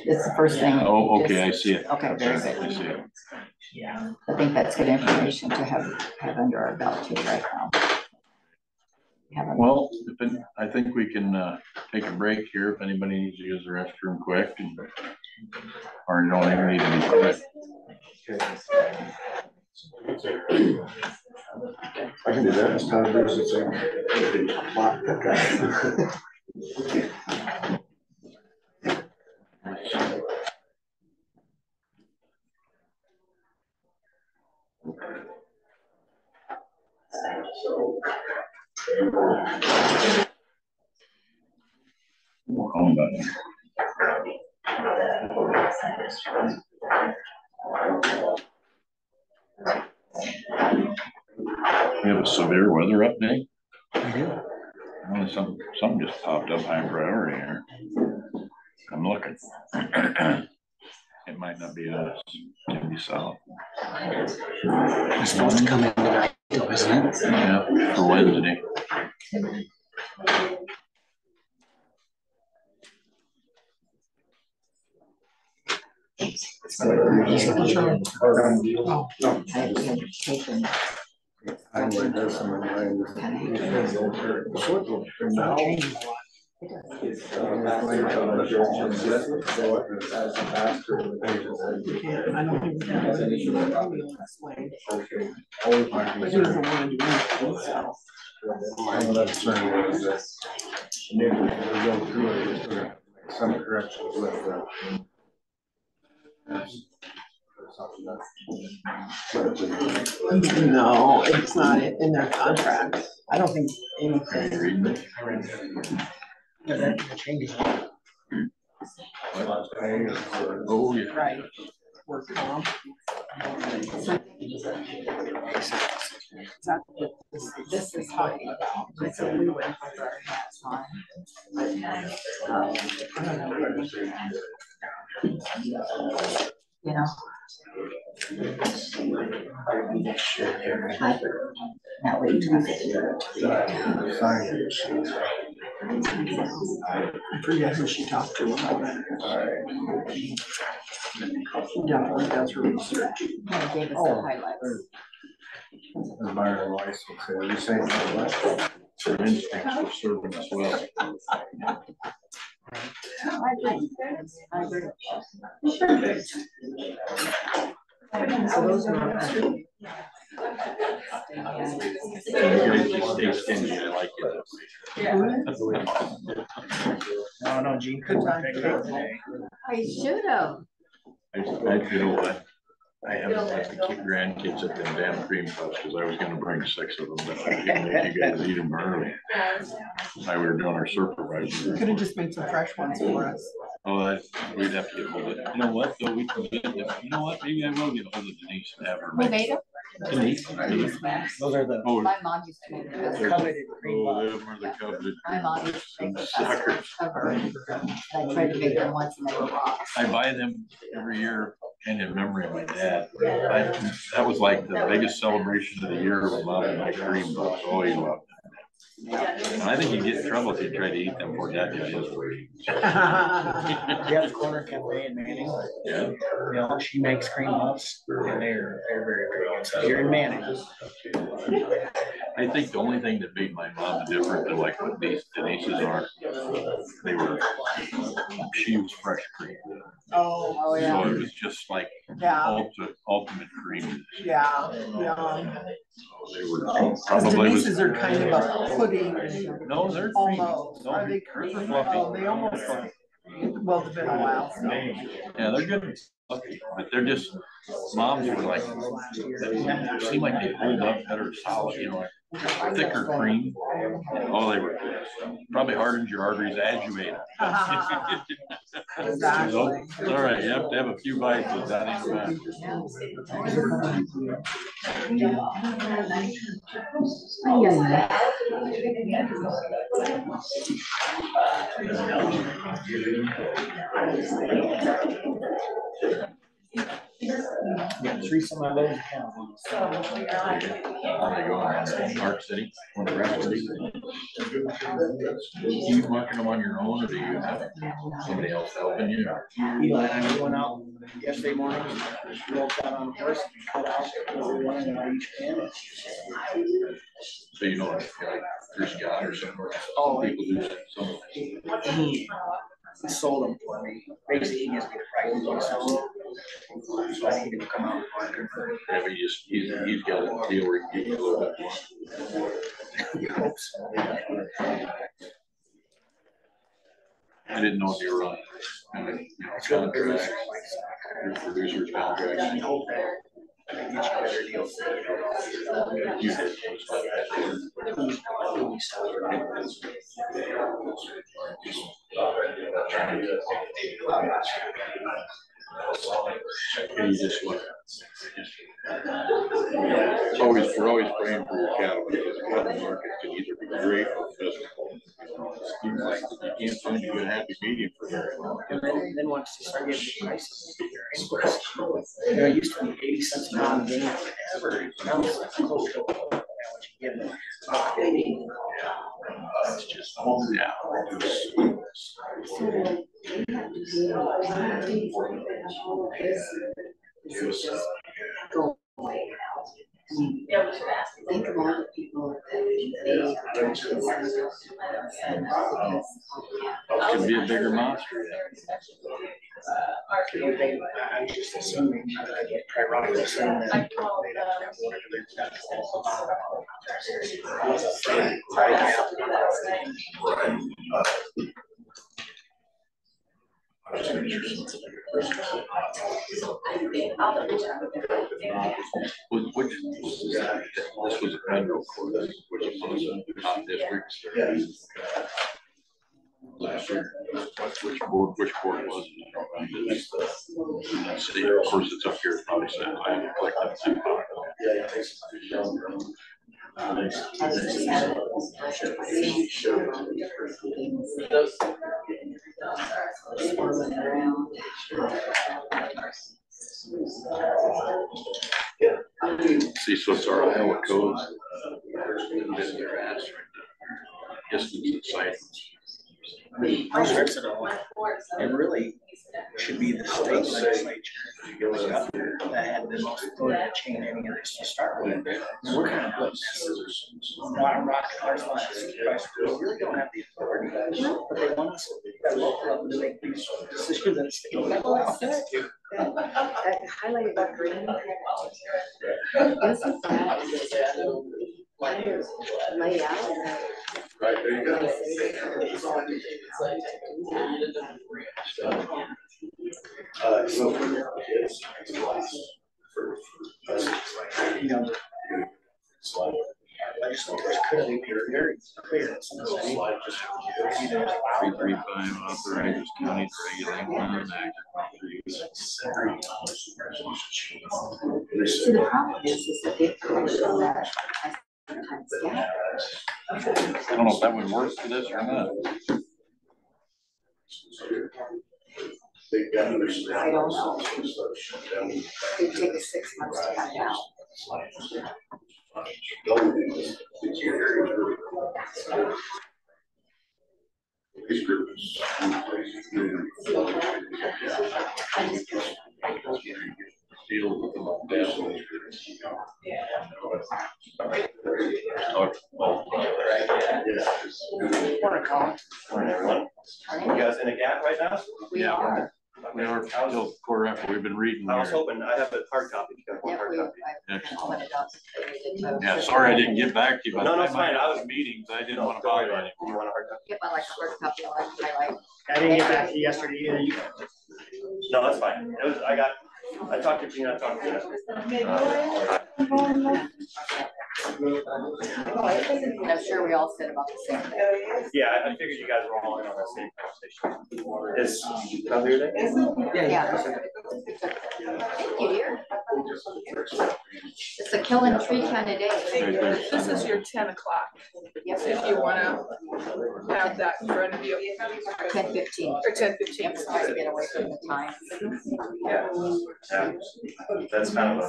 It's the first thing. Oh, okay, I see it. Okay, very I good. see it. Yeah, I think that's good information to have under our belt too right now. Well, I think we can take a break here if anybody needs to use the restroom quick, or you don't even need to be quick. I can do that. It's time to do the Home button. We have a severe weather update. Only something just popped up high priority here. I'm looking. It might not be us. It can be south. It's supposed to come in tonight, isn't it? Yeah, for Wednesday. Some corrections with No, it's not in their contract. I don't think anything. The changes. Oh, yeah. Right. Work comp. Exactly. This is talking about. I said we went with our hats on. You know. Now wait. I forget who she talked to about that. She definitely does her research. Kind of gave us the highlights. Byron Weiss will say, are you saying what? Her instincts were serving us well. I agree. So those are. You guys just stay skinny. I like it. No, Gene couldn't pick it up today. I should have. You know what? I haven't let the grandkids at them damn cream puffs because I was gonna bring 6 of them, but I was gonna make you guys eat them early. We were doing our supervisors. You could have just made some fresh ones for us. Oh, we'd have to get hold of it. You know what, though, we can get them. You know what, maybe I will get hold of Denise and have her Who make. made them? Denise. Those are the Oh, My mom used to make them. coveted cream oh, puffs. them are the coveted. My mom used to make the Suckers. best ever. And I tried to make them once and they were rocks. I buy them every year, kind of in memory of my dad. That was like the biggest celebration of the year with mom and my cream puffs. Oh, he loved it. And I think you'd get in trouble if you tried to eat them before dad got his version. Yeah, the corner cafe in Manning. Yeah. You know, she makes cream puffs and they're very good. So you're in Manning. I think the only thing that made my mom different than like what these Denise's are, she was fresh cream. Oh, So yeah. it was just like Yeah. ultimate cream. Yeah. They were Because probably Denise's are kind of a pudding. No, they're creamy. Almost. No, Are they they're creamy? fluffy. Oh, they almost. Well, it's been a while. So. Yeah, they're good. But they're just, moms were like, it seemed like they hold up better solid, you know, like thicker cream. Oh, they were good. Probably hardens your arteries as you ate them. Exactly. All right, you have to have a few bites of that ain't bad. Yeah, 3 some of those accounts. Are they going to Park City? Or the rest of these? Do you marking them on your own, or do you have somebody else helping you? Eli and I went out yesterday morning, rolled out on a horse, cut out one and out each can. So you know, like Chris Scott or something. Oh, People do some. he sold them for me. Basically, he gives me the price on some. So I need to come out and mark him. Yeah, but he's got a deal where he can get you a little bit more. He hopes so. I didn't know if you were on contract, your producer's contract. I hope that I can get you a better deal. You did. And you just look. We're always praying for your cattle, because the cattle market can either be great or physical. You can't find a good happy medium for very long. Then once you start getting the prices, it used to be 80 cents a pound gain forever. Now it's close to what you get. It's just, Think of all the people it could be a bigger monster. I was just assuming that I get ironically saying that they'd have to This was a federal court, which was a top district. Which court was it? Let's see, of course, it's up here, it's probably said, I haven't clicked on See, so it's our Iowa codes. Their ass right there. Distance and sight. It really should be the state legislature that had the most authority to change any of this to start with. We're kind of putting this rock our lives. We really don't have the authority, but they want us at local level to make these decisions at state level. that highlighted that green. Isn't that kind of laid out? Right, there you go. So legislators could be very clear. 335 authorizes county to regulate non-agricultural use. See, the problem is that they show that sometimes, yeah. I don't know if that would work for this or not. I don't know. It takes 6 months to find out. You guys in a gap right now? We are. We are still quarter after. We've been reading. I was hoping I have a hard copy. You got one hard copy. Yeah, sorry I didn't get back to you, but No, it's fine. I was meetings. I didn't want to bother you. You want a hard copy? Get my like a hard copy on highlight. I didn't get back to you yesterday either. No, that's fine. It was, I talked to Gina, I talked to And I'm sure we all said about the same thing. Yeah, I figured you guys were all in on that same conversation. Is, not here today? Yeah. Thank you, dear. It's a killing tree kind of day. This is your 10 o'clock. Yep. If you wanna have that in front of you. 10:15. Or 10:15. Yep, so I can get away from the time. Yeah. That's kind of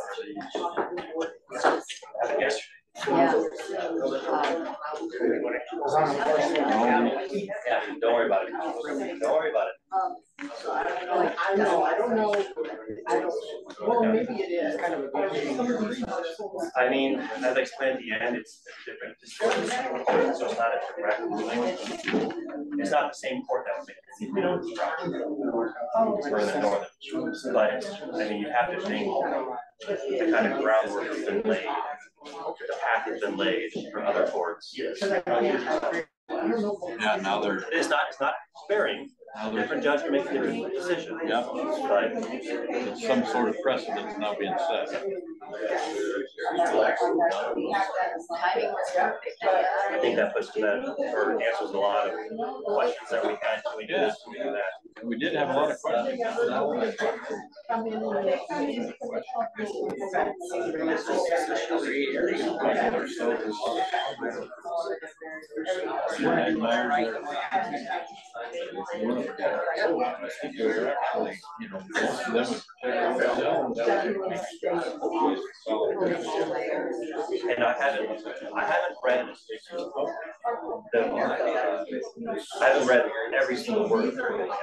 a guess. Yeah. Yeah, don't worry about it. Don't worry about it. I know, I don't know. Well, maybe it is kind of. I mean, as I explained at the end, it's different. So it's not a direct. It's not the same court that was in the northern. But I mean, you have to think the kind of groundwork has been laid, the path has been laid for other courts. Yes. Yeah, now they're. It's not sparing. Different judge can make a different decision. Yeah. But It's some sort of precedent now being set. I think that puts to that, or answers a lot of questions that we had. Can we do this? Can we do that? We did have a lot of questions. And I haven't read I haven't read every single word of it. I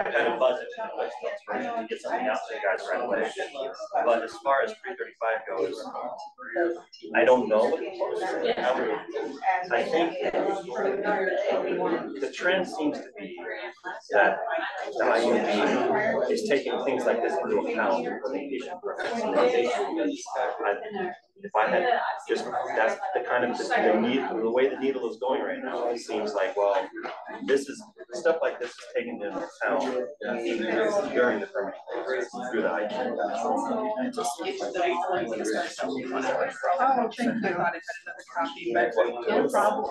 kind of buzz it to get something out to you guys right away. But as far as 335 goes, I don't know. I think the trend seems to be that the IUB is taking things like this into account for the patient preference. If I had just, that's the kind of the way the needle is going right now. It seems like, well, this is stuff like this is taken into account during the permitting process through the IUB. Oh, thank you. I thought I had another copy, but no problem.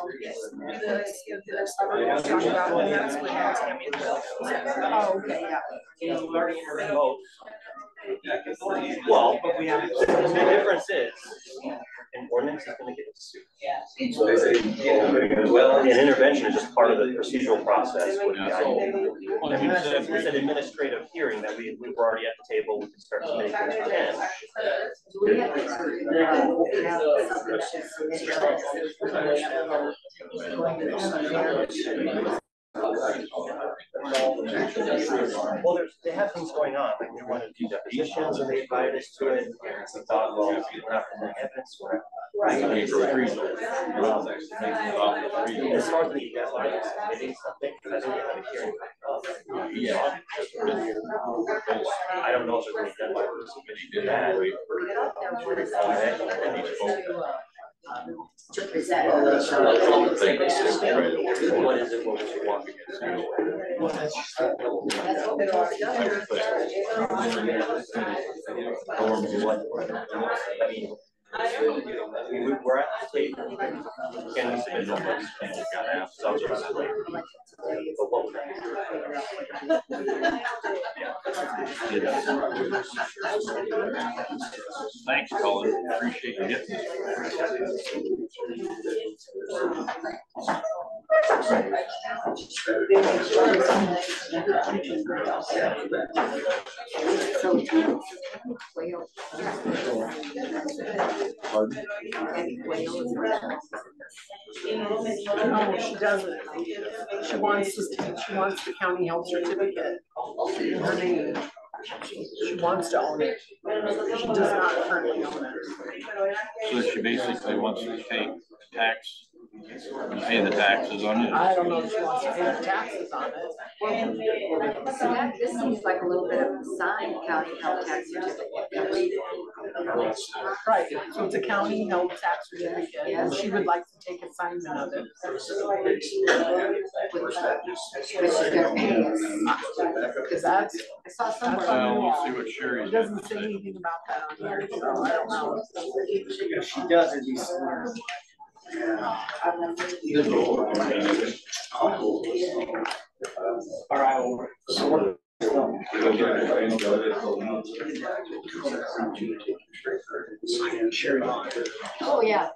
Talking about when that's when Tammy and Bill. Oh, okay, yeah. Well, but we have, the difference is, an ordinance is going to get sued. Well, an intervention is just part of the procedural process with the IUB. It's an administrative hearing that we're already at the table, we can start submitting things for 10. Do we have Well, they have things going on, like we want to do depositions and they invited us to it. We thought, well, we're not going to evidence for it. Right. As far as the guys are submitting something, I think we have a hearing. Yeah. I don't know if there's any deadline for submitting that. to present? What is it, what was you walking against? That's what we already done. I mean, we're at the table. Can we submit something? So I was just like, but what would that Thanks, Colin. Appreciate you getting this. No, she doesn't. She wants the county health certificate in her name. She wants to own it. She does not currently own it. So she basically wants to pay tax, pay the taxes on it. I don't know if she wants to pay the taxes on it. This seems like a little bit of a signed county health tax certificate. Right, so it's a county health tax certificate, and she would like to take assignment of it. Which is gonna pay us. Because that's, I saw somewhere. Well, we'll see what Sherry's. it doesn't say anything about that on here, so I don't know. If she does, it'd be similar. All right. So Oh, yeah.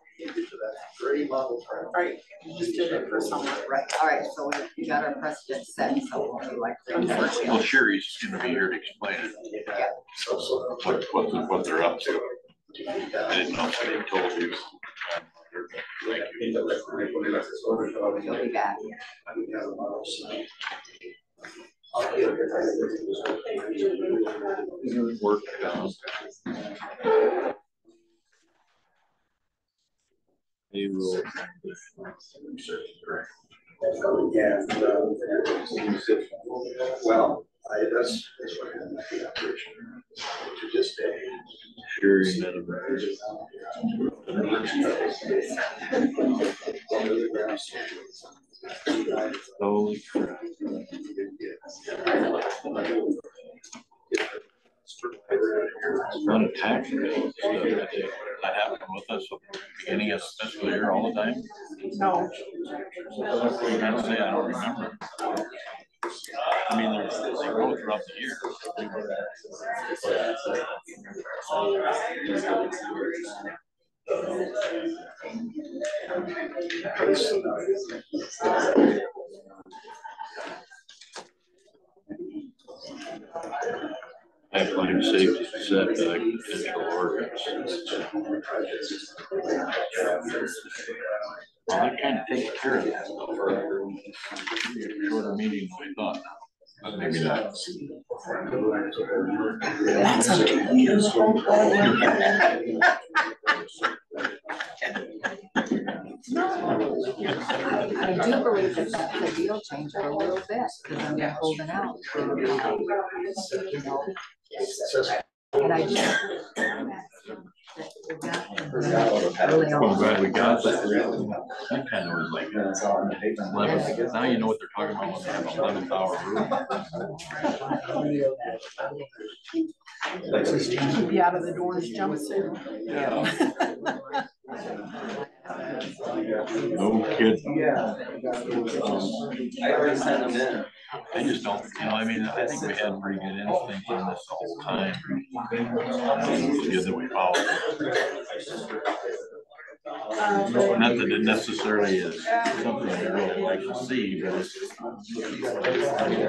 Right, you just did it for someone, right? All right, so we got our precedent set, so we'll be like. Well, Sherry's gonna be here to explain it. What they're up to. I didn't know if they told you. Thank you. We'll be back. Work. He will. Yeah. Well, that's what I operation to this day. Sure. Holy crap. Run a tax bill. That happened with us at the beginning of fiscal year all the time. No. You can't say I don't remember. I mean, they go throughout the year. Pipeline safety setback potential ordinance. Well, that kind of takes care of that stuff. Shorter meeting than we thought. But maybe not. That's up to you. I do believe that that's a deal changer a little bit, because I'm holding out for, and I just. I'm glad we got that. That kind of was like 11. Now you know what they're talking about when they have 11th hour rule. Keep you out of the orange jumpsuit. Yeah. No kidding. I already sent them in. I just don't, I mean, I think we had pretty good instinct on this the whole time. It's good that we followed it. Not that it necessarily is something we really like to see, but it's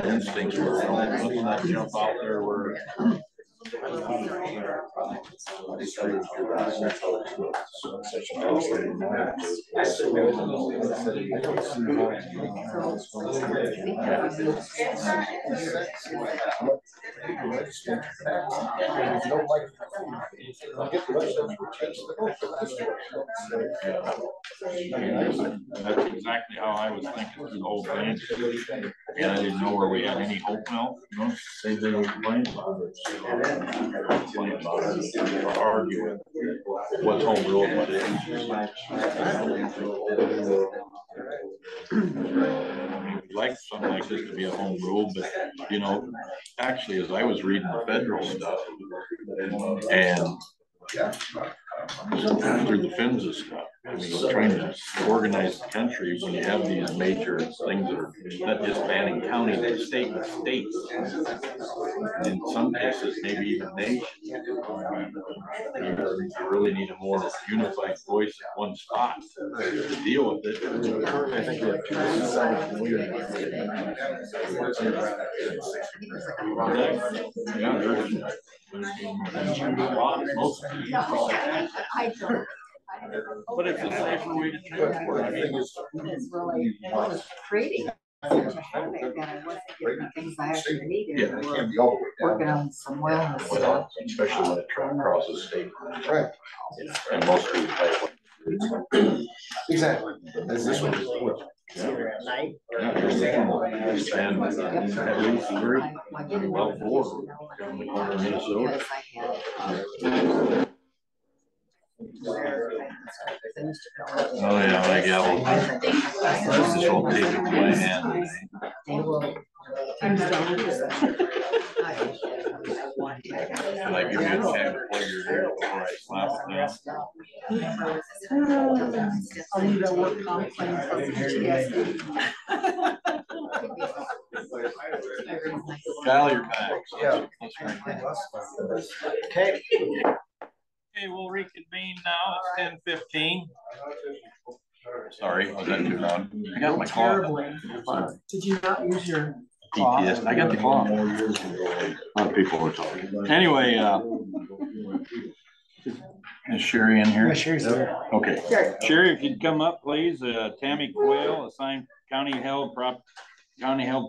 instincts were letting that jump out there where that's exactly how I was thinking through the whole thing. And I didn't know where we had any hope now. You know, same thing we complained about. Complain about it, or argue what's home rule and what isn't. We'd like something like this to be a home rule, but you know, actually, as I was reading the federal stuff and through the PHMSA stuff, I mean, trying to organize the country when you have these major things that are not just banning counties, but state and states, and in some cases, maybe even nations. You really need a more unified voice at one spot to deal with it. I think we have 2 but it's a safer way to transport. I mean, it's really, it was creating such a havoc that I wasn't getting the things I actually needed. Yeah, it can't be all the way down. Working on some wellness stuff. Especially when it crosses state. Right. And most of the Exactly. That's this one. Either at night or. and at least 3, well, 4 in the corner of Minnesota. Oh yeah, like yeah, this won't take it from my hand. They will. Can I give you a chance to plug your ear before I slap it down? I'll leave that work comp claim for PTSD. Kyle, you're back. Yeah. Okay. Okay, we'll reconvene now. It's 10:15. Sorry, was that too loud? I got my claw. Terribly. Did you not use your PTS. I got the claw. A lot of people were talking. Anyway, is Sherry in here? Yeah, Sherry's there. Okay. Sherry, if you'd come up, please. Tammy Quayle assigned county held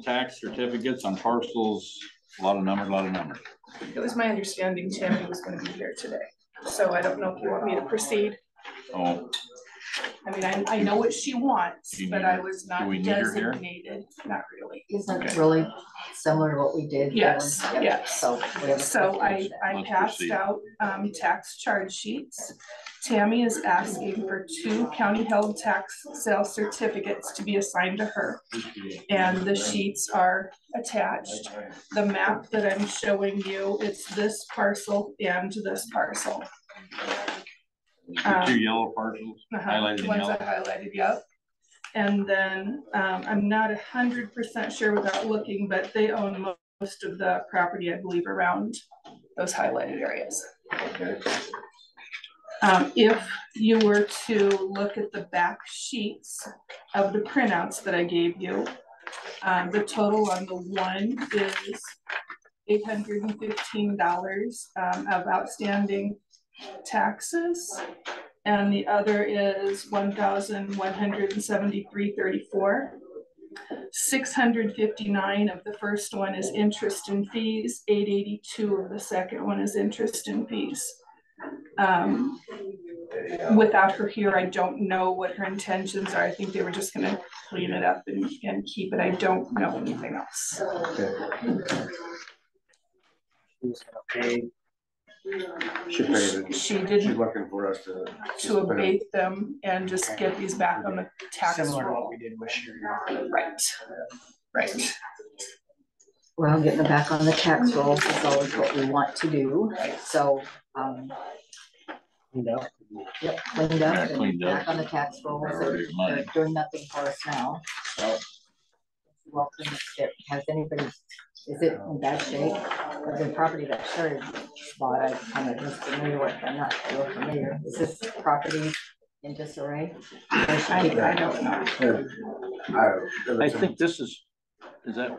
tax certificates on parcels. A lot of numbers. It was my understanding Tammy was gonna be here today, so I don't know if you want me to proceed. Oh, I mean, I know what she wants, Do you but need I her- was do not we need her here? designated, not really. Isn't Okay. really similar to what we did. Yes, Yep. yes. So. we have a So I Let's passed proceed. out tax charge sheets. Tammy is asking for 2 county held tax sale certificates to be assigned to her. And the sheets are attached. The map that I'm showing you, it's this parcel and this parcel. The 2 yellow parcels highlighted in Ones yellow. I highlighted, yep. And then I'm not 100% sure without looking, but they own most of the property, I believe, around those highlighted areas. Okay. If you were to look at the back sheets of the printouts that I gave you, the total on the one is $815 of outstanding taxes, and the other is $1,173.34. $659 of the first one is interest and fees. $882 of the second one is interest and fees. Without her here, I don't know what her intentions are. I think they were just gonna clean it up and keep it. I don't know anything else. Okay. She paid it. She She's didn't, looking for us to abate them and just get these back on the tax Similar to what roll. we did with Sherry. Right, right. Well, getting them back on the tax rolls is always what we want to do. So, No. yep, cleaned up Yeah, and cleaned up. back on the tax rolls. Priority of money. They're doing nothing for us now. So, welcome. Has anybody, is it in bad shape? The property that Sherry bought, I kind of just familiar with. I'm not real familiar. Is this property in disarray? I don't know. I think this is that,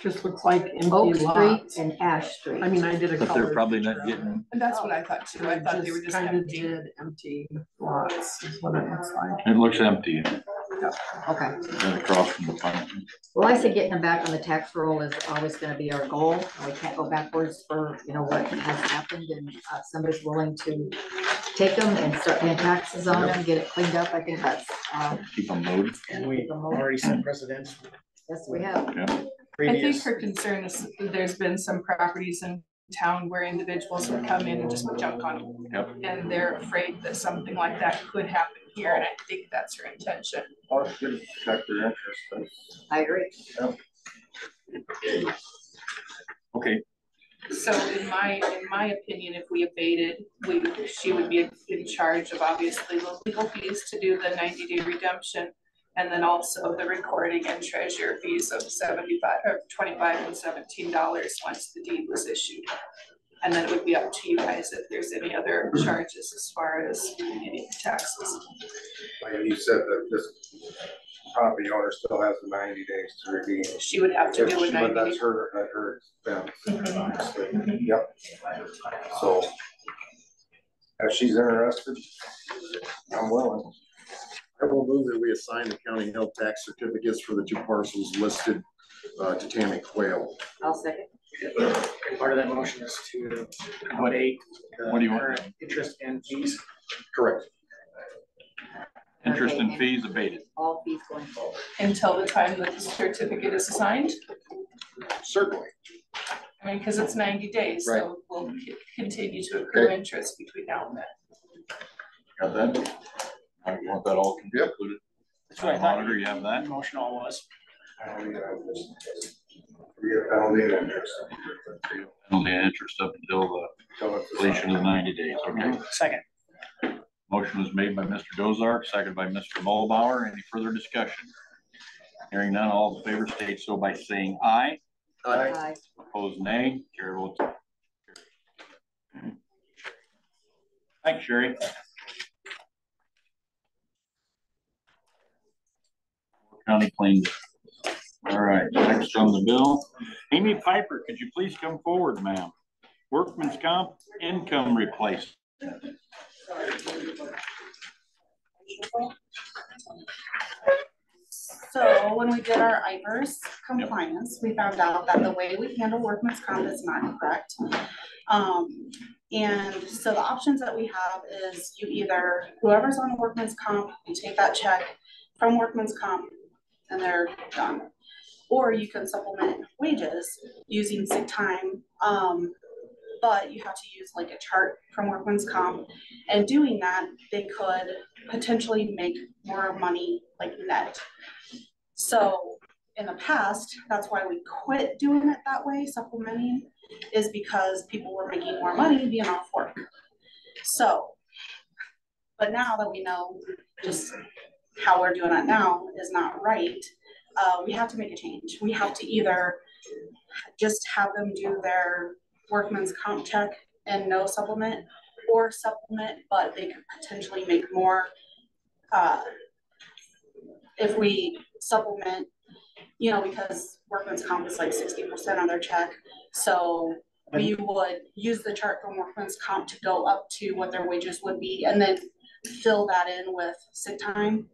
just looks like Oak empty Street lots? and Ash Street. I mean, I did a but they're color probably not picture. getting, And that's what I thought too. I thought they were just kind of empty. did empty lots is what it looks like. it looks empty. Okay. Right across from the front. Well, I say getting them back on the tax roll is always gonna be our goal. We can't go backwards for, what has happened, and somebody's willing to take them and start paying taxes on them, get it cleaned up. I think that's, Keep them loaded. And we already set precedents. yes, we have. Yeah. I think Previous. her concern is that there's been some properties in town where individuals would come in and just put junk on them. Yep. And they're afraid that something like that could happen here, and I think that's her intention. Or it's good to protect their interests. I agree. Okay, So in my opinion, if we abated, she would be in charge of obviously the legal fees to do the 90-day redemption. And then also the recording and treasurer fees of $25 and $17 once the deed was issued. And then it would be up to you guys if there's any other charges as far as any taxes. Like you said, that this property owner still has the 90 days to redeem. She would have to do a But 90 that's day. her expense, Mhm. obviously. Yep. So if she's interested, I'm willing. I will move that we assign the county held tax certificates for the 2 parcels listed to Tammy Quayle. I'll second. And part of that motion is to abate What do you want? current interest and fees. Correct. interest and fees abated. All fees going forward. Until the time that the certificate is assigned. Certainly. I mean, because it's 90 days, Right. so we'll continue to accrue interest between now and then. Got that? You want that all concluded? That's what I thought. Monitor, you have that? Motion all was. We get penalty and interest. Penalty and interest up until the completion of the 90 days, okay? Second. Motion was made by Mr. Dozark, seconded by Mr. Mulbauer. Any further discussion? Hearing none, all in favor state so by saying aye. Aye. Opposed, nay. Chair votes. Thanks, Sherry. County claims. All right, next on the bill. Amy Piper, could you please come forward, ma'am? Workman's comp income replacement. So when we did our IVERS compliance, we found out that the way we handle workman's comp is not correct. And so the options that we have is you either, whoever's on workman's comp, you take that check from workman's comp and they're done. Or you can supplement wages using sick time. But you have to use like a chart from workman's comp, and doing that, they could potentially make more money like net. So in the past, that's why we quit doing it that way, supplementing, is because people were making more money being off work. So, but now that we know just how we're doing it now is not right, we have to make a change. We have to either just have them do their workman's comp check and no supplement, or supplement, but they could potentially make more if we supplement, you know, because workman's comp is like 60% of their check. So we would use the chart from workman's comp to go up to what their wages would be and then fill that in with sick time.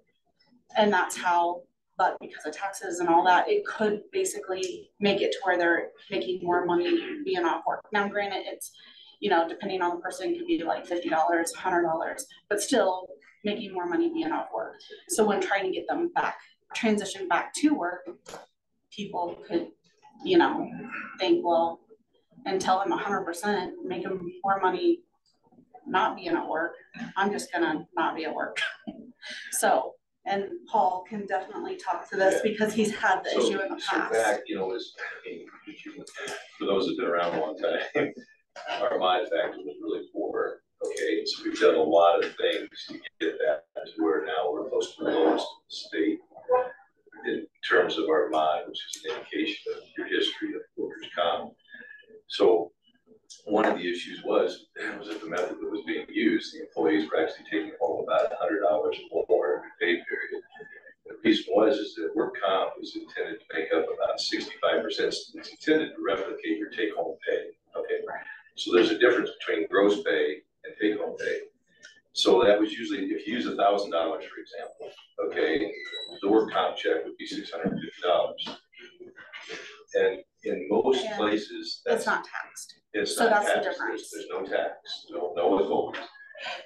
And that's how, but because of taxes and all that, it could basically make it to where they're making more money being off work. Now, granted, it's, you know, depending on the person, it could be like $50, $100, but still making more money being off work. So when trying to get them back, transition back to work, people could, you know, think, well, and tell them 100%, make them more money not being at work. I'm just gonna not be at work. So, and Paul can definitely talk to this because he's had the issue in the past. Fact, you know, is, for those who've been around a long time, our mind factor was really poor. Okay, so we've done a lot of things to get that to where now we're close to the lowest state in terms of our mind, which is an indication of your history of workers' comp. So one of the issues was that the method that was being used, the employees were actually taking home about $100 more every pay period. The reason is that work comp is intended to make up about 65%. It's intended to replicate your take-home pay. Okay, so there's a difference between gross pay and take-home pay. So that was usually, if you use $1,000, for example, okay, the work comp check would be $650. And in most places, it's not taxed. It's so not that's taxed. The difference. There's no tax, no withholdings.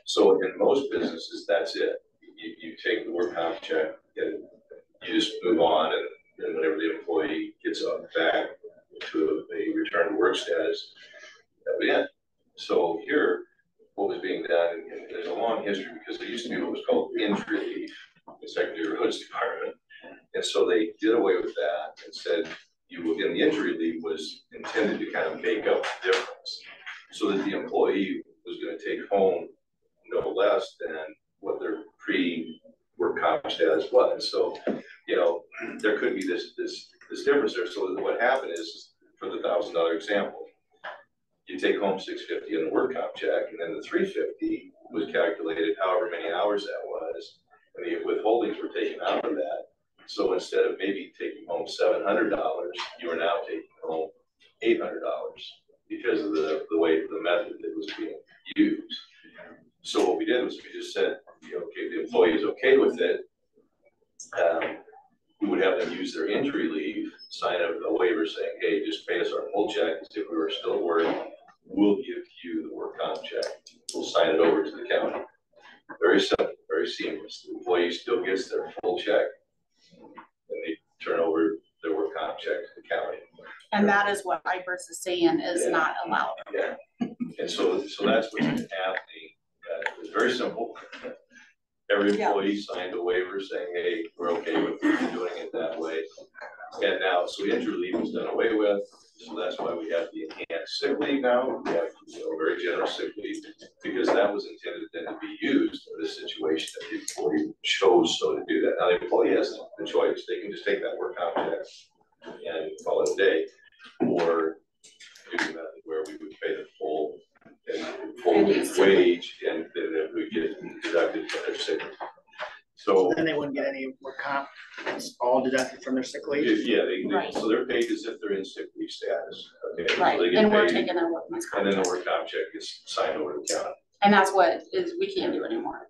So in most businesses, that's it. You take the work comp check and you just move on, and whenever the employee gets back to a return to work status, that'll be it. So here, what was being done, and there's a long history because there used to be what was called injury leave in the Secretary of Roads Department. And so they did away with that and said, in the injury leave was intended to kind of make up the difference so that the employee was going to take home no less than what their pre-work comp status was. So, you know, there could be this difference there. So what happened is, for the $1,000 example, you take home $650 in the work comp check, and then the $350 was calculated however many hours that was, and the withholdings were taken out of that. So instead of maybe taking home $700, you are now taking home $800 because of the way, the method that was being used. So what we did was we just said, okay, the employee is okay with it. We would have them use their injury leave, sign a waiver saying, hey, just pay us our full check as if we were still at work. We'll give you the work comp check. We'll sign it over to the county. Very simple, very seamless. The employee still gets their full check, and they turn over their work comp check to the county. And that is what IVERS is saying is not allowed. Yeah. And so that's what's been happening. It's very simple. Every employee signed a waiver saying, hey, we're okay with doing it that way. And now, so injury leave was done away with. So that's why we have the enhanced sick leave now. We have very generous sick leave, because that was intended then to be used in this situation that the employee chose so to do that. Now the employee has the choice. They can just take that work contract and call it a day, or do the method where we would pay the full wage and then it would get deducted from their sick leave. So then they wouldn't get any work comp. It's all deducted from their sick leave. Yeah, Right. so they're paid as if they're in sick leave status. Okay, so Right, they get and we're paid, taking their workman's comp. and then the work comp check gets signed over to the county. And that's what is, we can't do anymore.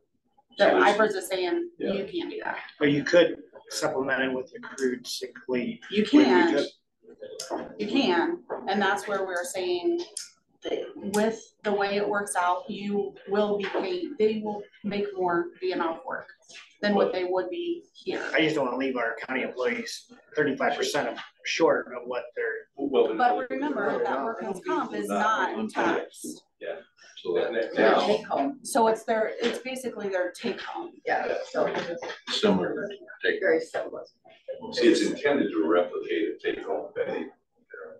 The So there's- IFRS is saying, Yeah. you can't do that. But you could supplement it with accrued sick leave. You can, and that's where we're saying that with the way it works out, you will be paid, they will make more being off work than what they would be here. I just don't want to leave our county employees 35% short of what they're. But remember, that workman's comp is not taxed. Yeah, so that Their now, take home, So it's basically their take home. yeah, so Similar to take. very similar. see, it's intended to replicate a take home pay.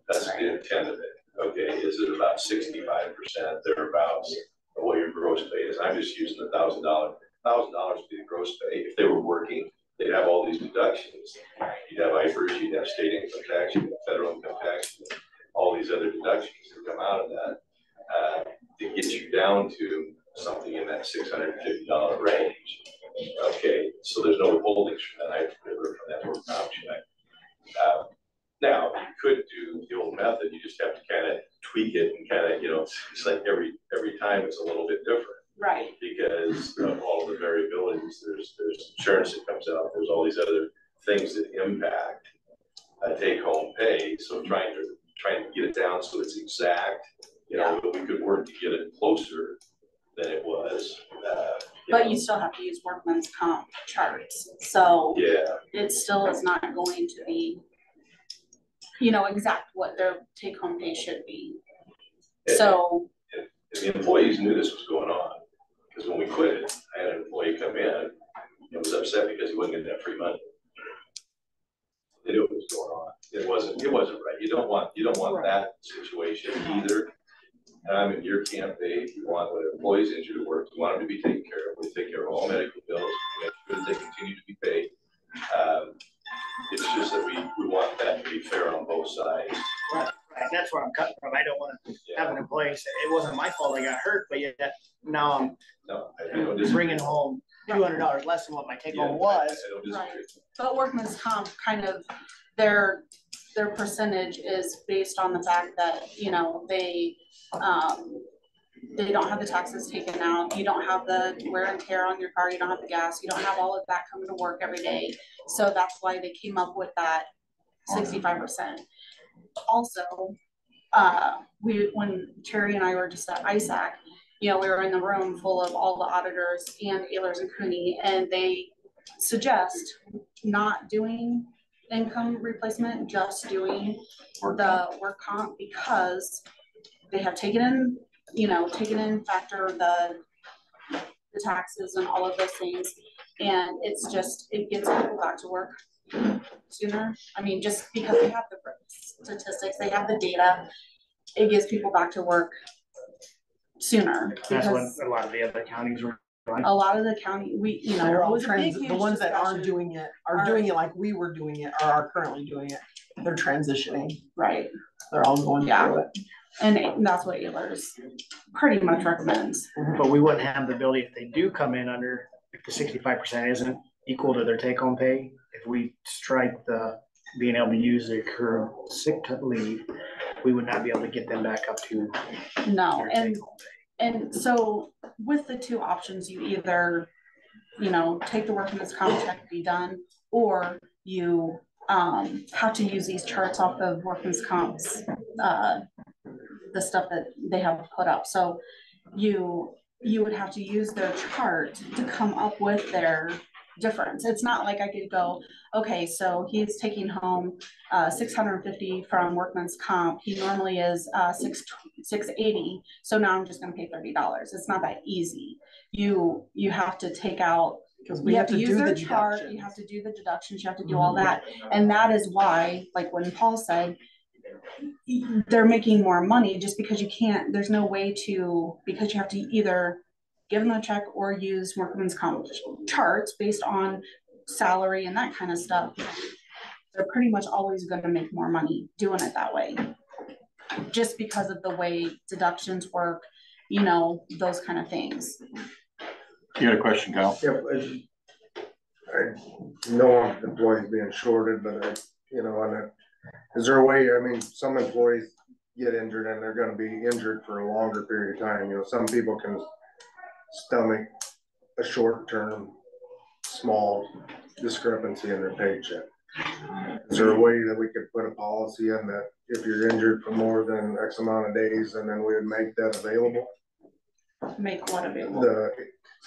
That's the intent of it. Okay, is it about 65% thereabouts of what your gross pay is? I'm just using $1,000. $1,000 would be the gross pay. If they were working, they'd have all these deductions. You'd have IFRS, you'd have state income tax, you'd have federal income tax, all these other deductions that come out of that. To get you down to something in that $650 range. Okay, so there's no withholdings from that work comp check. Now, you could do the old method, you just have to kind of tweak it and kind of, it's like every time it's a little bit different. Right. Because of all of the variabilities, there's insurance that comes out, there's all these other things that impact take home pay. So trying to get it down so it's exact, but we could work to get it closer than it was. But you still have to use workman's comp charts, so Yeah, it still is not going to be, exact what their take home pay should be. So. and the employees knew this was going on, because when we quit it, I had an employee come in and was upset because he wasn't getting that free money. They knew what was going on. It wasn't right. You don't want that situation either. And I'm in your camp, Dave. You want when employees injured at work, you want them to be taken care of. We take care of all medical bills, make sure that they continue to be paid. It's just that we want that to be fair on both sides. Right, that's where I'm cutting from. I don't want to have an employee say, it wasn't my fault I got hurt, but yet now I'm bringing home $200 less than what my take home was. I don't disagree. But workman's comp kind of, their percentage is based on the fact that, they don't have the taxes taken out. You don't have the wear and tear on your car. You don't have the gas. You don't have all of that coming to work every day. So that's why they came up with that 65%. Also, when Terry and I were just at ISAC, we were in the room full of all the auditors and Ehlers and Cooney, and they suggest not doing income replacement, just doing the work comp, because they have taken in factor the taxes and all of those things. And it gets people back to work sooner. I mean, just because they have the statistics, they have the data, it gets people back to work sooner. That's what a lot of the other counties were doing. A lot of the county, They're all huge the ones that aren't discussion. doing it are doing it like we were doing it, or are currently doing it. They're transitioning. Right. They're all going through it. And that's what Ehlers pretty much recommends. But we wouldn't have the ability if they do come in under, if the 65% isn't equal to their take home pay, if we strike the being able to use their current sick leave, we would not be able to get them back up to No, their and take home pay. And so with the two options, you either, take the workman's comp check, be done, or you have to use these charts off of workman's comps, the stuff that they have put up. So you would have to use their chart to come up with their difference. It's not like I could go, okay, so he's taking home 650 from workman's comp. He normally is 680. So now I'm just going to pay $30. It's not that easy. You have to take out, Because we you have to use do their the chart, deductions. you have to do the deductions, you have to do all that. And that is why, like when Paul said, they're making more money just because you can't, there's no way to, because you have to either give them a check or use workman's comp charts based on salary and that kind of stuff. They're pretty much always going to make more money doing it that way, just because of the way deductions work, you know, those kind of things. You got a question, Kyle? Yep. I know employees being shorted, but you know, and is there a way, I mean, some employees get injured and they're gonna be injured for a longer period of time. You know, some people can stomach a short-term, small discrepancy in their paycheck. Is there a way that we could put a policy in that if you're injured for more than X amount of days, and then we would make that available? Make what available? The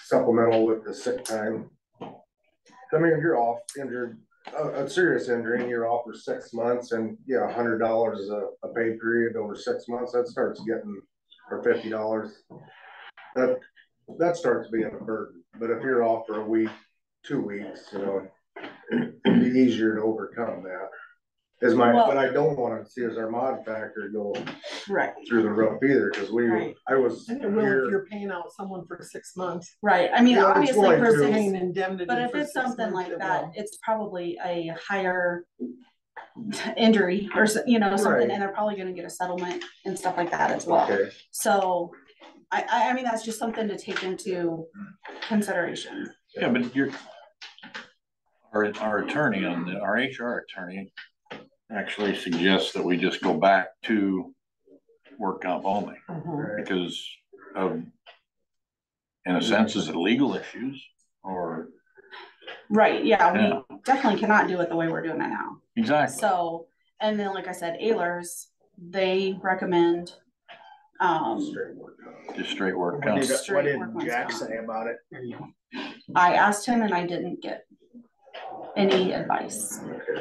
supplemental with the sick time. I mean, if you're off injured, a serious injury, and you're off for 6 months, and yeah, $100 is a pay period over 6 months, that starts getting, or $50. That starts being a burden. But if you're off for a week, 2 weeks, you know, it'd be easier to overcome that. But I don't want to see as our mod factor go right through the roof either, because I was And it will if you're paying out someone for 6 months. right. I mean, Yeah, obviously for paying indemnity. but if it's something like that, it's probably a higher injury or, you know, something, Right. and they're probably going to get a settlement and stuff like that as well. Okay. So I mean, that's just something to take into consideration. Yeah, but our attorney our HR attorney actually suggests that we just go back to work comp only, because of, in a sense, is it legal issues or? Right. Yeah. We definitely cannot do it the way we're doing it now. Exactly. So, and then, like I said, Ehlers, they recommend, just straight work What comp. did Jack say about it? I asked him and I didn't get any advice.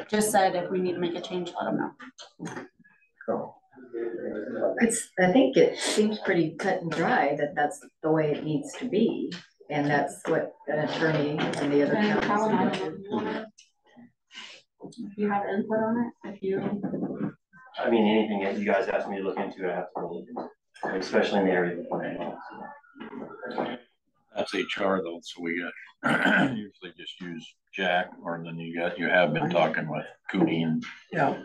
Just said if we need to make a change, let him know. Oh. I think it seems pretty cut and dry that that's the way it needs to be. And that's what an attorney and the other counties do. If you have input on it, I mean, anything that you guys ask me to look into, I have to look into, especially in the area of the plan. That's HR though, so we got usually just use Jack, or then you have been talking with Cooney and. Yeah.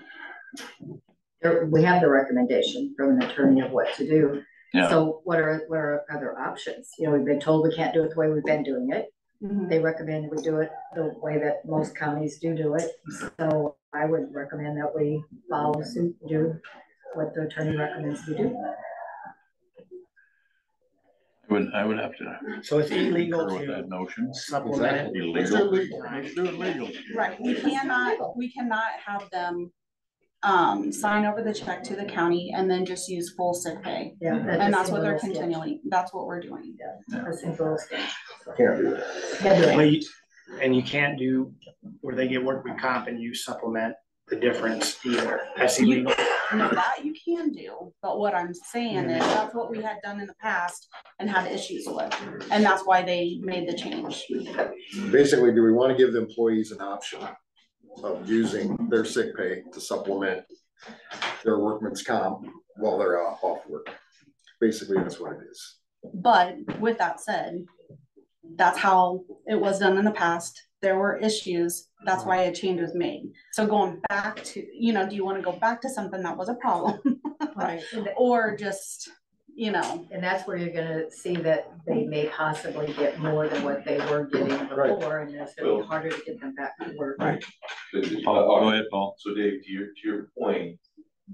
We have the recommendation from an attorney of what to do. Yeah. So what are other options? You know, we've been told we can't do it the way we've been doing it. Mm-hmm. They recommend we do it the way that most counties do it. So I would recommend that we follow suit, do what the attorney recommends we do. I would have to. So it's illegal with that notion. Supplement it. Illegal. Let's do it legal. right, we cannot have them sign over the check to the county and then just use full sick pay. Yeah. And that's what they're continually, that's what we're doing. Yeah. That seems a little sketchy. Can't do that. And you can't do where they get workman comp and you supplement the difference either. That's illegal. No, that you can do, but what I'm saying is that's what we had done in the past and had issues with. And that's why they made the change. Basically, do we want to give the employees an option of using their sick pay to supplement their workman's comp while they're off work? Basically, that's what it is. But with that said, that's how it was done in the past. There were issues. That's why a change was made. So going back to, you know, do you want to go back to something that was a problem? Right. Or just, you know. And that's where you're gonna see that they may possibly get more than what they were getting before, and it's gonna be harder to get them back to work. Right. Go ahead, Paul. So Dave, to your point,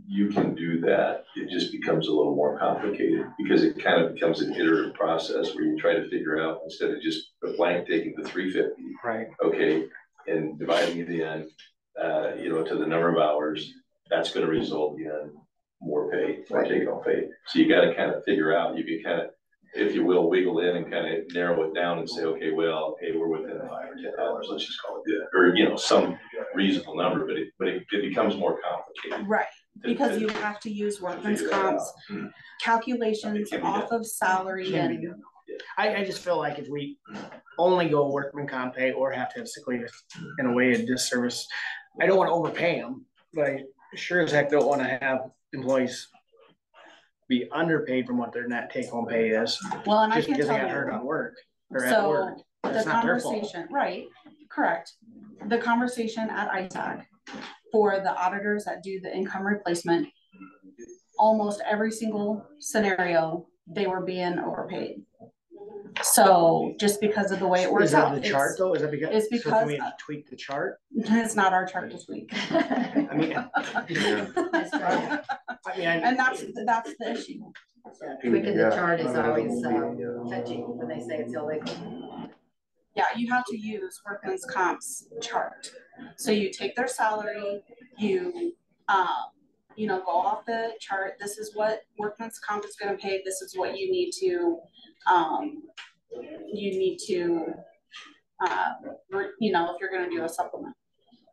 you can do that. It just becomes a little more complicated because it kind of becomes an iterative process where you try to figure out, instead of just a blank taking the 350, Right. okay, and dividing it in, you know, to the number of hours, that's going to result in more pay or take home pay. So you got to kind of figure out, you can kind of, if you will, wiggle in and kind of narrow it down and say, okay, well, hey, we're within $5 or $10. Let's just call it good, or, you know, some reasonable number, but it becomes more complicated. Right. Because you have to use workman's comps calculations off of salary and. I just feel like if we only go workman comp pay or have to have sick leave, in a way, a disservice. I don't want to overpay them, but sure as heck don't wanna have employees be underpaid from what their net take home pay is, Well, and I just can because they tell got hurt you, on work or at work. so That's the not their fault. conversation, right, correct. The conversation at ITAC for the auditors that do the income replacement, almost every single scenario, they were being overpaid. So just because of the way it works Is that out, the chart though? Is that because? it's So because- can we tweak the chart? it's not our chart this week. I mean. That's right. I mean, And that's the issue. Tweaking the Yeah. chart is always touchy when they say it's illegal. Yeah, you have to use workman's comp's chart. So you take their salary, you know, go off the chart, this is what workman's comp is gonna pay, this is what you need to, you know, if you're gonna do a supplement.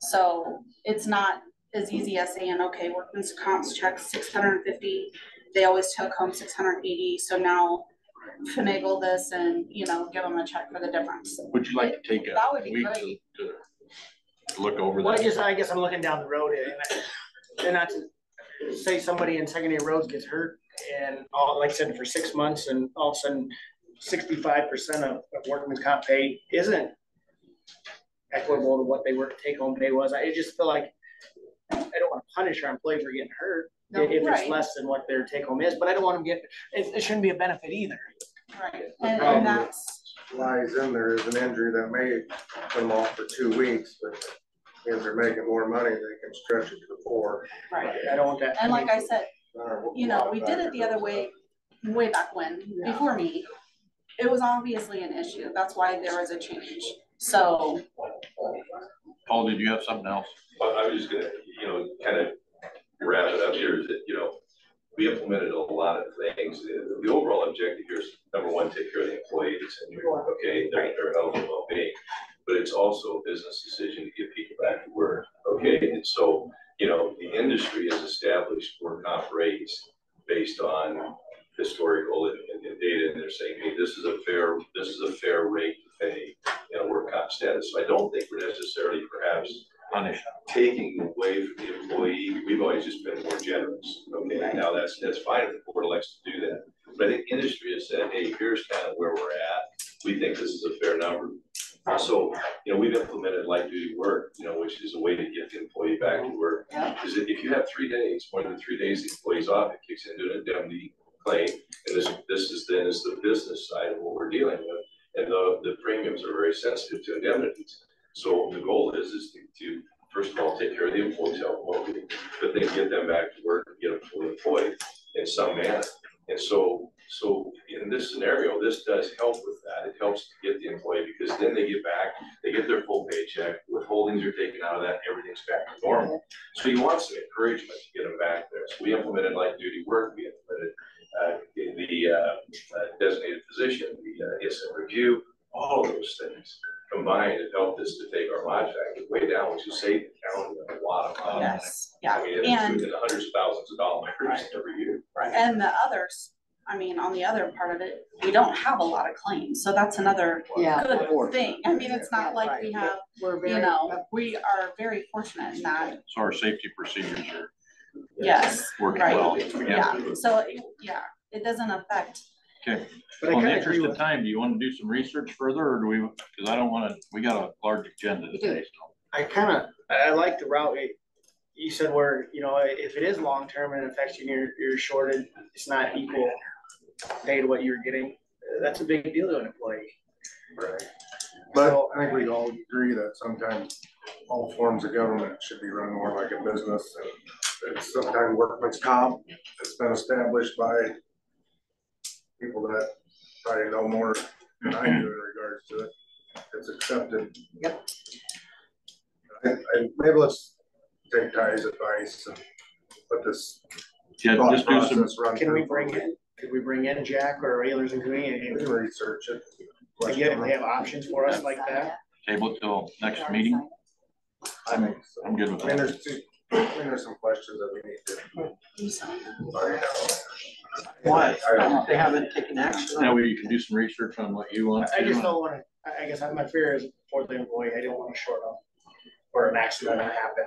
So it's not as easy as saying, okay, workman's comp's check 650, they always took home 680, so now finagle this and, you know, give them a check for the difference. Would you like to take a That would be week great. to look over well, that? I guess I'm looking down the road and not to say somebody in secondary roads gets hurt and like I said, for 6 months and all of a sudden 65% of workman's comp pay isn't equitable to what they were take home pay was. I just feel like I don't want to punish our employees for getting hurt if it's Right. less than what their take home is, but I don't want them to get, it shouldn't be a benefit either. Right, The and problem that's, lies in there is an injury that may come off for 2 weeks, but if they're making more money, they can stretch it to 4. right. I don't want that. And like I said, you know, we did it the other way back when, before me. It was obviously an issue. That's why there was a change. So, Paul, did you have something else? I was just gonna, kind of wrap it up here, is that, we implemented a lot of things. The overall objective here is, number one, take care of the employees and, okay, their health and well-being. But it's also a business decision to get people back to work, okay? And so, the industry has established work comp rates based on historical and data, and they're saying, hey, this is a fair rate to pay in a work comp status. So I don't think we're necessarily perhaps Punish. taking away from the employee. We've always just been more generous. Okay, now that's fine if the board elects to do that. But I think industry has said, hey, here's kind of where we're at. We think this is a fair number. So, we've implemented light duty work, which is a way to get the employee back to work. Because if you have 3 days, more than 3 days, the employee's off, it kicks into an indemnity claim. And this is the business side of what we're dealing with. And the premiums are very sensitive to indemnities. So the goal is to first of all, take care of the employees' health and well-being, but then get them back to work and get them fully employed in some manner. And so in this scenario, this does help with that. It helps to get the employee, because then they get back, they get their full paycheck, withholdings are taken out of that, everything's back to normal. So you want some encouragement to get them back there. So we implemented light duty work, we implemented the designated physician, the instant review, all of those things combined have helped us to take our mod factor way down, which has saved the county a lot of money. yes, yeah. I mean, And it's in the hundreds of thousands of dollars every year. right. And the others, I mean, on the other part of it, we don't have a lot claims. So that's another good thing. I mean, it's not like we have, we are very fortunate in that. So our safety procedures are Yes, working right. well. Yeah, so, it doesn't affect. Okay. But Well, in the I kind of interest agree of with, time, do you want to do some research further, or do we, because I don't want to, we got a large agenda today, so. I like the route you said where, if it is long-term and it affects you and you're shorted, it's not equal pay to what you're getting. That's a big deal to an employee. Right. But I think we all agree that sometimes all forms of government should be run more like a business. And it's sometimes workman's comp. It's been established by people that probably know more than I do in regards to it. It's accepted. Yep. And maybe let's take Ty's advice and put this Yeah, thought just do some, process run Could we through. bring in Jack or Ehlers and Community? We can research it. Again, if they have options for us like that. table it till next meeting. I think so. I'm good with I mean, that. there's some questions that we need to find out. Why? They haven't taken action. That way you can do some research on what you want I just to. don't want to, I guess my fear is for the employee, I don't want to short them or an accident to happen.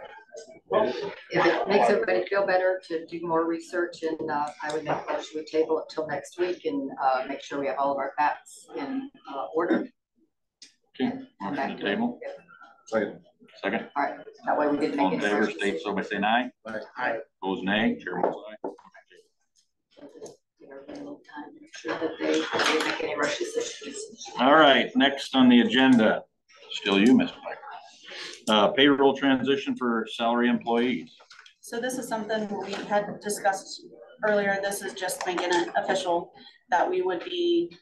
If it makes everybody feel better to do more research, and I would make a motion we table it till next week and make sure we have all of our facts in order. Okay, motion to table. Second. Second. All right, that way we didn't All make in it. favor, state so by saying aye. Aye. Opposed, nay. Chair votes aye. Give everybody a little time to make sure that they didn't make any rush decisions. All right, next on the agenda, still you, Ms. Piper. Payroll transition for salary employees. So this is something we had discussed earlier. This is just making it official that we would be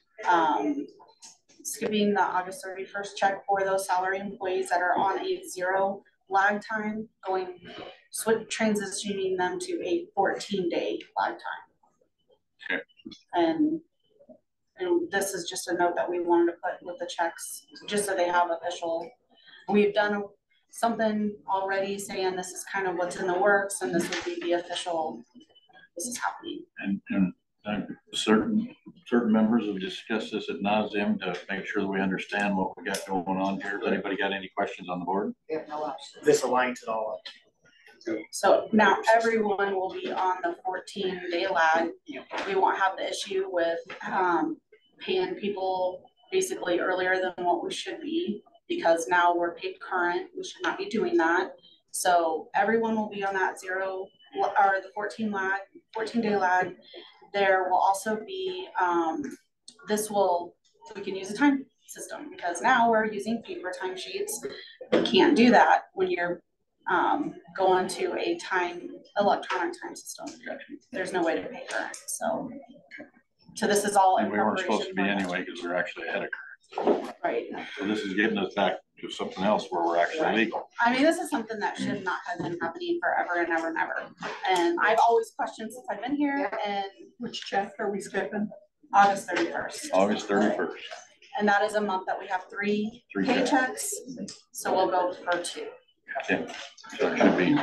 skipping the August 31st check for those salary employees that are on a 0 lag time, transitioning them to a 14-day lag time. Okay. And this is just a note that we wanted to put with the checks, just so they have official. We've done something already saying this is kind of what's in the works, and this would be the official, this is happening. And certain members have discussed this ad nauseum to make sure that we understand what we got going on here. Has anybody got any questions on the board? We have no options. This aligns it all up. So now everyone will be on the 14-day lag. We won't have the issue with paying people basically earlier than what we should be, because now we're paid current. We should not be doing that. So everyone will be on that 0 or the 14-day lag. There will also be, we can use a time system, because now we're using paper timesheets. We can't do that when you're going to a electronic time system. There's no way to pay current. So this is all in And we weren't preparation supposed to be for anyway, because we're actually ahead of current. Right. So this is getting us back to something else where we're actually legal. I mean, this is something that should not have been happening forever and ever and ever. And I've always questioned since I've been here. And Which check are we skipping? August 31st. August 31st. And that is a month that we have three paychecks. So we'll go for 2. Okay, so it should be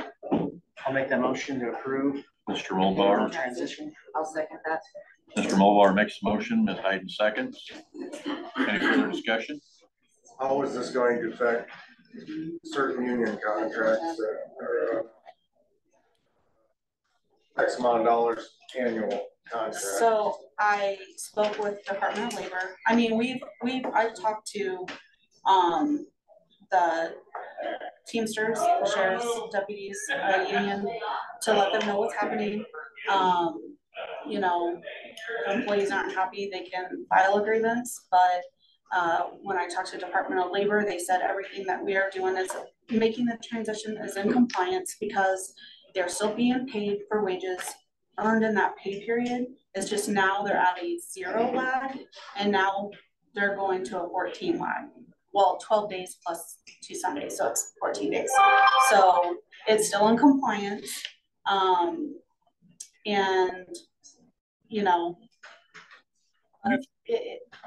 I'll make that motion to approve Mr. Mulbauer. transition. I'll second that. Mr. Mulbauer makes the motion, Ms. Hayden seconds. Any further discussion? How is this going to affect certain union contracts that are X amount of dollars annual contract? So I spoke with Department of Labor. I mean, I've talked to the Teamsters, the sheriff's deputies, union, to let them know what's happening. You know, if employees aren't happy, they can file a grievance, but when I talked to Department of Labor, they said everything that we are doing is making the transition is in compliance, because they're still being paid for wages earned in that pay period. It's just now they're at a 0 lag, and now they're going to a 14 lag. Well, 12 days plus 2 Sundays, so it's 14 days. So it's still in compliance. And, you know,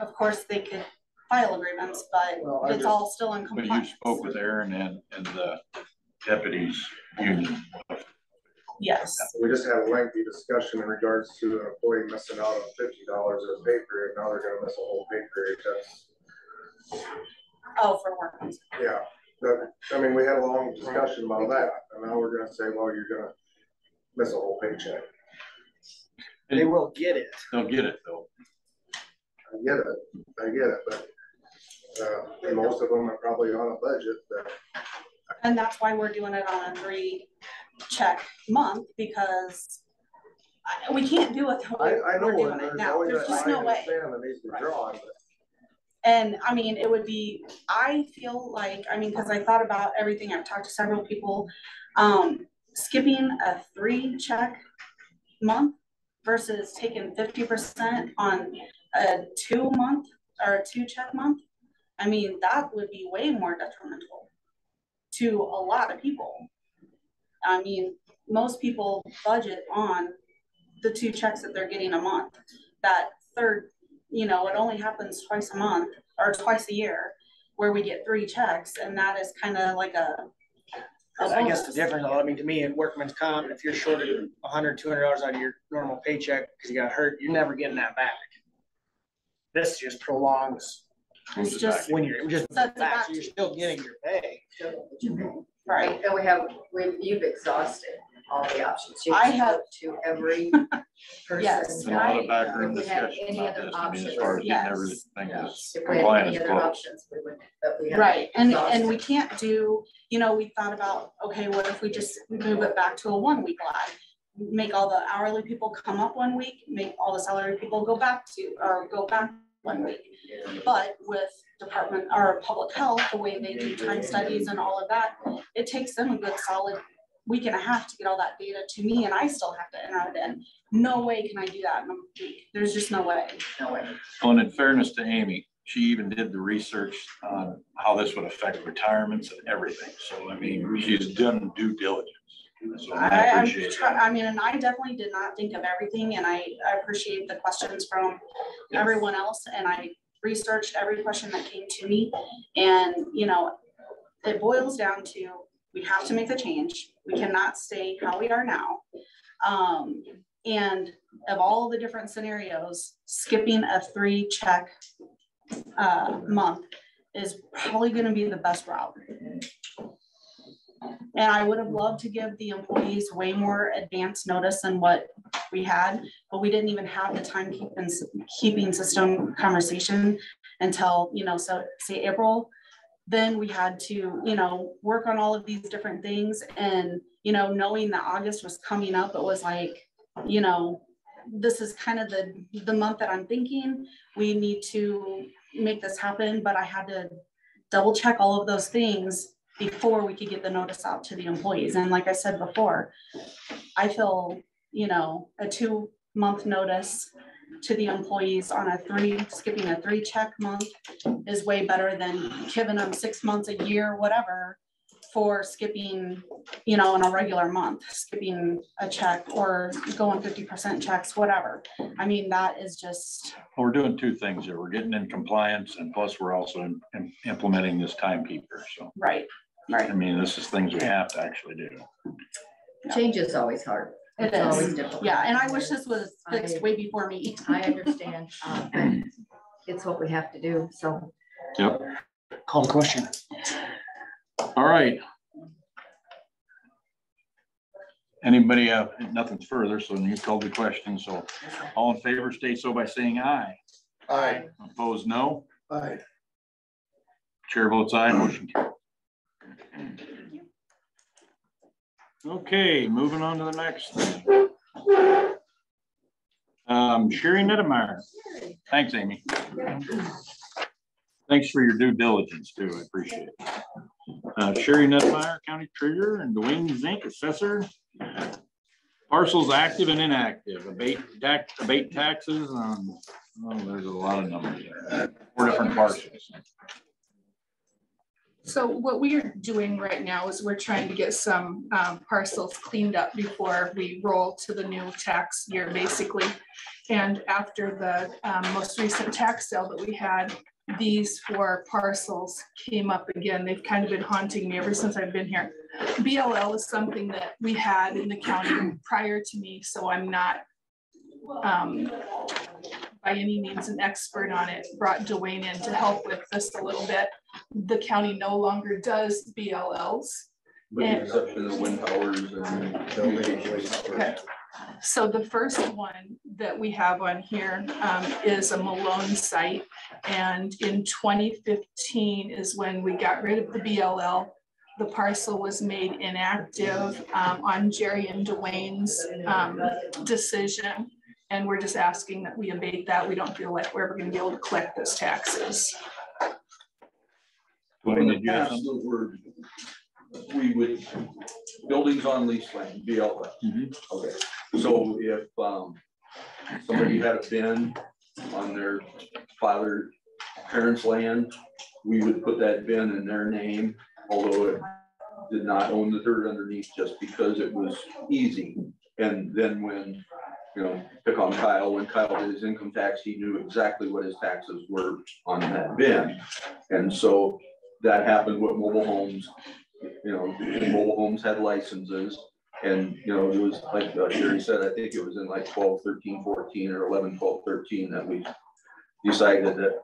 of course they could file agreements, but it's all still in But compliance. you spoke with Aaron and the deputies union. Yes. We just had a lengthy discussion in regards to an employee missing out on $50 of pay period. Now they're gonna miss a whole pay period. That's, Oh, for workers. yeah. I mean, we had a long discussion about that, and now we're gonna say, well, you're gonna miss a whole paycheck. They will get it. They'll get it though. I get it, but and most of them are probably on a budget that. And that's why we're doing it on a 3-check month, because we can't do it the way I know, we're doing and it there's now. always There's that just line no in way. the sand that needs to be drawn, but. And I mean, it would be, I feel like, I mean, because I thought about everything, I've talked to several people, skipping a 3-check month versus taking 50% on a 2-month or a 2-check month. I mean, that would be way more detrimental to a lot of people. I mean, most people budget on the 2 checks that they're getting a month. That third, you know, it only happens twice a month or twice a year where we get 3 checks, and that is kind of like a I guess the difference, I mean, to me, in workman's comp, if you're shorted $100, $200 out of your normal paycheck because you got hurt, you're never getting that back. This just prolongs It's just, When you're just Sets it back, back so you're still getting your pay. right, And you've exhausted all the options. You've I have- spoke to every person. Yes. And a lot of backroom If we had discussion any about other this, I mean, as options, far as getting yes. everything is If we had compliant any as other close. options, we would, but we have. right, and exhausted. we can't do, we thought about, okay, what if we just move it back to a 1 week lag? Make all the hourly people come up 1 week, make all the salary people go back 1 week. But with department or public health, the way they do time studies and all of that, it takes them a good solid week and a half to get all that data to me, and I still have to enter it in. No way can I do that in a week. There's just no way. No way. Well, and in fairness to Amy, she even did the research on how this would affect retirements and everything. So, I mean, she's done due diligence. So I appreciate that. And I definitely did not think of everything, and I appreciate the questions from everyone else, and I researched every question that came to me, and it boils down to, we have to make the change. We cannot stay how we are now. And of all the different scenarios, skipping a 3-check month is probably going to be the best route. And I would have loved to give the employees way more advance notice than what we had, but we didn't even have the timekeeping system conversation until, so say April. Then we had to, work on all of these different things, and, knowing that August was coming up, it was like, this is kind of the month that I'm thinking we need to make this happen, but I had to double check all of those things before we could get the notice out to the employees. And like I said before, I feel, a 2-month notice to the employees on skipping a 3-check month is way better than giving them 6 months, a year, whatever, for skipping, in a regular month, skipping a check or going 50% checks, whatever. I mean, that is just. Well, we're doing 2 things here. We're getting in compliance, and plus we're also implementing this timekeeper. So. Right. I mean, this is things we have to actually do. Change is always hard. It's always difficult. Yeah, and I wish this was fixed way before me. I understand. But it's what we have to do. So. Yep. Call the question. All right. Anybody have nothing further? So you called the question. So all in favor, state so by saying aye. Aye. Opposed, no. Aye. Chair votes aye. Motion carried. Okay, moving on to the next thing. Sherry Nettemeyer. Thanks, Amy. Thanks for your due diligence too. I appreciate it. Sherry Nettemeyer, County Treasurer, and Dwayne Zink, Assessor. Parcels active and inactive. Abate taxes on. Oh, there's a lot of numbers there. 4 different parcels. So what we are doing right now is we're trying to get some parcels cleaned up before we roll to the new tax year, basically. And after the most recent tax sale that we had, these 4 parcels came up again. They've kind of been haunting me ever since I've been here. BLL is something that we had in the county prior to me, so I'm not by any means an expert on it. Brought Dwayne in to help with this a little bit. The county no longer does BLLs. With the exception of wind towers and building. Okay. So the first one that we have on here is a Malone site. And in 2015 is when we got rid of the BLL. The parcel was made inactive on Jerry and Dwayne's decision. And we're just asking that we abate that. We don't feel like we're ever going to be able to collect those taxes. In the past, those were, we would, buildings on lease land, BLL. Okay, so if somebody had a bin on their parents' land, we would put that bin in their name, although it did not own the dirt underneath, just because it was easy. And then when, pick on Kyle, when Kyle did his income tax, he knew exactly what his taxes were on that bin. And so that happened with mobile homes. Mobile homes had licenses, and it was like Sherry said, I think it was in like 12, 13, 14 or 11, 12, 13 that we decided that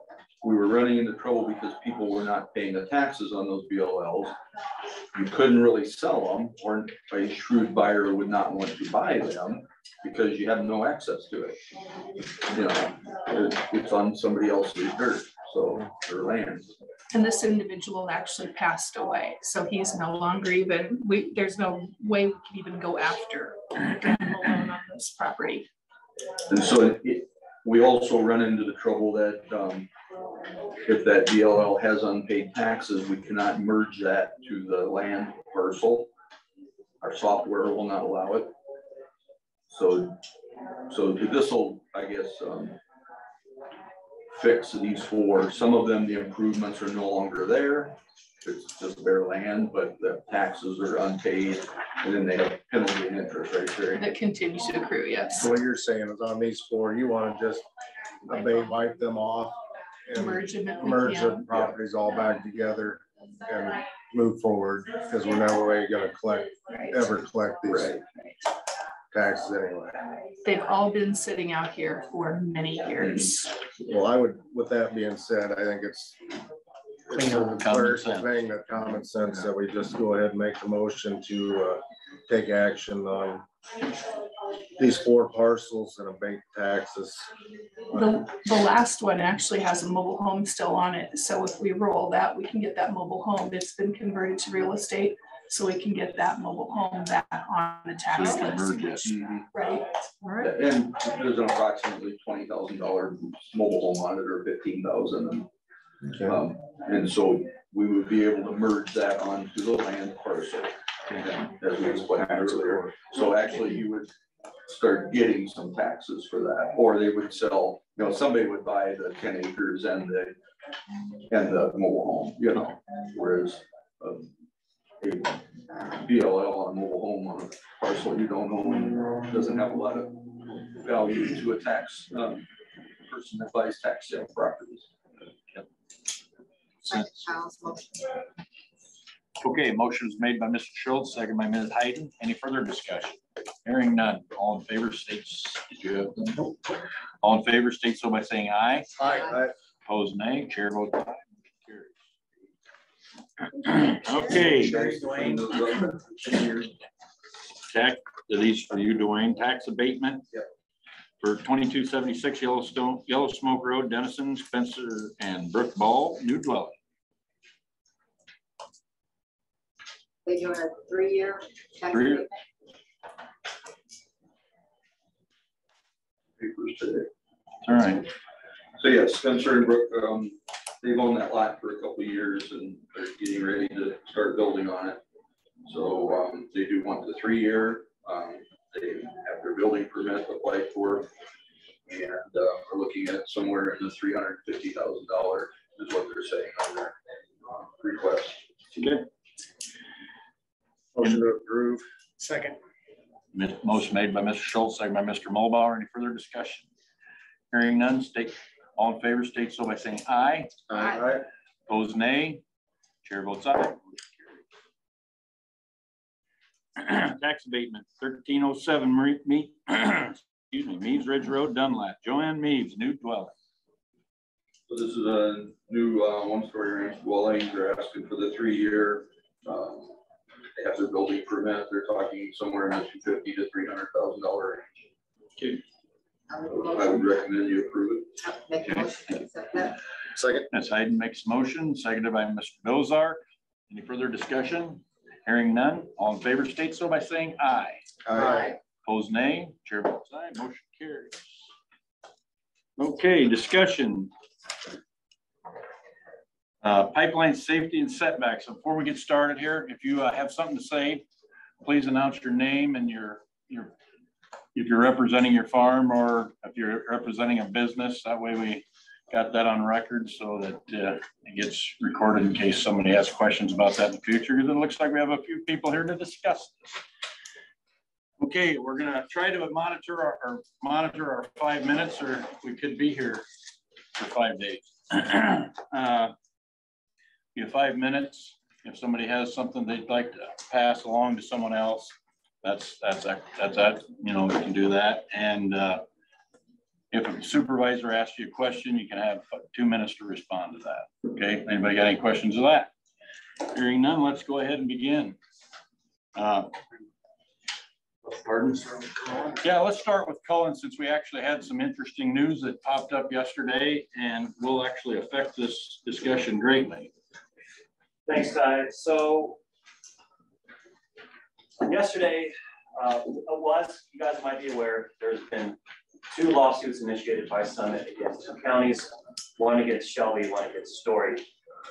we were running into trouble because people were not paying the taxes on those BLLs. You couldn't really sell them, or a shrewd buyer would not want to buy them because you have no access to it. You know, it's on somebody else's dirt, so, or land. And this individual actually passed away, so he's no longer even, there's no way we can even go after him alone on this property. And so we also run into the trouble that if that DLL has unpaid taxes, we cannot merge that to the land parcel. Our software will not allow it. So this will, I guess, fix these four. Some of them, the improvements are no longer there. It's just bare land, but the taxes are unpaid, and then they have penalty and interest right there. That continues to accrue, yes. So what you're saying is on these four, you want to just wipe them off and Merge them if we merge the can. properties all back together and move forward, because we're never really gonna ever collect these taxes anyway. They've all been sitting out here for many years. Well, I would, with that being said, I think it's a clear thing, that common sense, that we just go ahead and make the motion to take action on these four parcels and abate taxes. The last one actually has a mobile home still on it. So if we roll that, we can get that mobile home that's been converted to real estate. So we can get that mobile home back on the tax list. Right. All right. And there's an approximately $20,000 mobile home on it, or $15,000. Okay. And so we would be able to merge that onto the land parcel, as we explained earlier. So actually you would start getting some taxes for that, or they would sell, you know, somebody would buy the 10 acres and the mobile home, you know, whereas a BLL on mobile home on a parcel you don't own doesn't have a lot of value to a tax person that buys tax sale properties. Okay, motion is made by Mr. Schultz, second by Ms. Hayden. Any further discussion? Hearing none. All in favor states, did you have them? All in favor states so by saying aye. Aye. Opposed, nay. Chair votes aye. Okay. Tax, these for you, Dwayne. Tax abatement. Yep. For 2276 Yellow Smoke Road, Dennison, Spencer, and Brook Ball, new dwelling. They doing a 3-year tax 3 year. abatement? Papers today. All right. So yeah, Spencer and Brook, they've owned that lot for a couple of years and they're getting ready to start building on it. So they do want the 3-year. They have their building permit applied for, and are looking at somewhere in the $350,000 is what they're saying on their request. Okay. Motion to approve. Second. Motion made by Mr. Schultz, second by Mr. Mulbauer. Any further discussion? Hearing none, state all in favor, state so by saying aye. Aye. Opposed, nay. Chair votes aye. Tax abatement 1307 Meads Ridge Road, Dunlap. Joanne Meads, new dwelling. So this is a new one-story ranch dwelling. They're asking for the 3-year. They have their building permit. They're talking somewhere in the $250,000 to $300,000 range. Okay. I would recommend you approve it. Make a motion to accept that. Second. Ms. Hayden makes a motion, seconded by Mr. Dozark. Any further discussion? Hearing none, all in favor state so by saying aye. Aye. Opposed, nay. Chair votes aye. Motion carries. Okay, discussion. Pipeline safety and setbacks. Before we get started here, if you have something to say, please announce your name and if you're representing your farm or if you're representing a business. That way we got that on record so that it gets recorded in case somebody has questions about that in the future, because it looks like we have a few people here to discuss this. Okay, we're gonna try to monitor our 5 minutes, or we could be here for 5 days. You have 5 minutes. If somebody has something they'd like to pass along to someone else, that's that. You know, we can do that. And If a supervisor asks you a question, you can have 2 minutes to respond to that. Okay, anybody got any questions of that? Hearing none, let's go ahead and begin. Pardon? Yeah, let's start with Cullen, since we actually had some interesting news that popped up yesterday and will actually affect this discussion greatly. Thanks, Ty. So yesterday, as you guys might be aware, there's been 2 lawsuits initiated by Summit against 2 counties, one against Shelby, one against Story.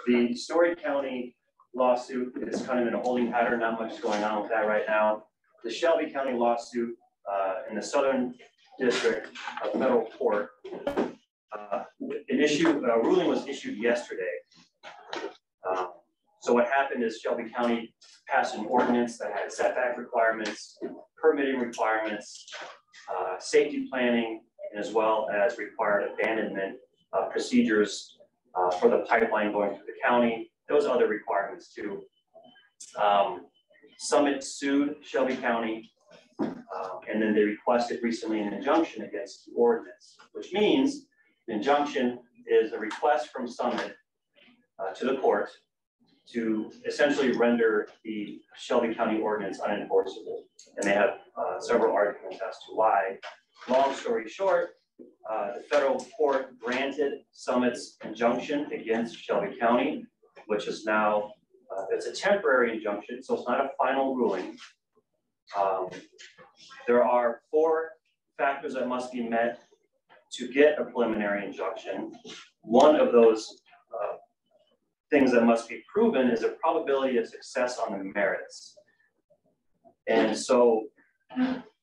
The Story County lawsuit is kind of in a holding pattern, not much going on with that right now. The Shelby County lawsuit in the Southern District of Federal Court, a ruling was issued yesterday. So what happened is Shelby County passed an ordinance that had setback requirements, permitting requirements, safety planning, as well as required abandonment procedures for the pipeline going through the county. Those other requirements too. Summit sued Shelby County, and then they requested recently an injunction against the ordinance, which means the injunction is a request from Summit to the court to essentially render the Shelby County ordinance unenforceable. And they have several arguments as to why. Long story short, the federal court granted Summit's injunction against Shelby County, which is now, it's a temporary injunction, so it's not a final ruling. There are 4 factors that must be met to get a preliminary injunction. One of those things that must be proven is a probability of success on the merits. And so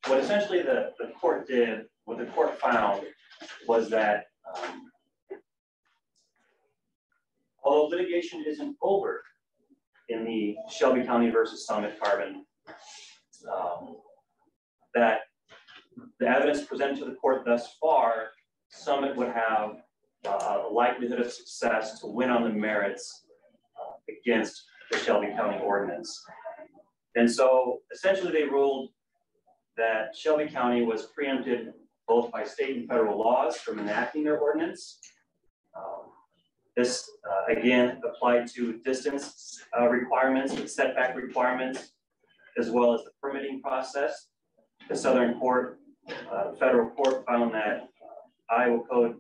what essentially the court did, what the court found was that although litigation isn't over in the Shelby County versus Summit Carbon, that the evidence presented to the court thus far, Summit would have a likelihood of success to win on the merits against the Shelby County ordinance. And so essentially they ruled that Shelby County was preempted both by state and federal laws from enacting their ordinance. This again applied to distance requirements and setback requirements, as well as the permitting process. The Southern Court, federal court found that Iowa Code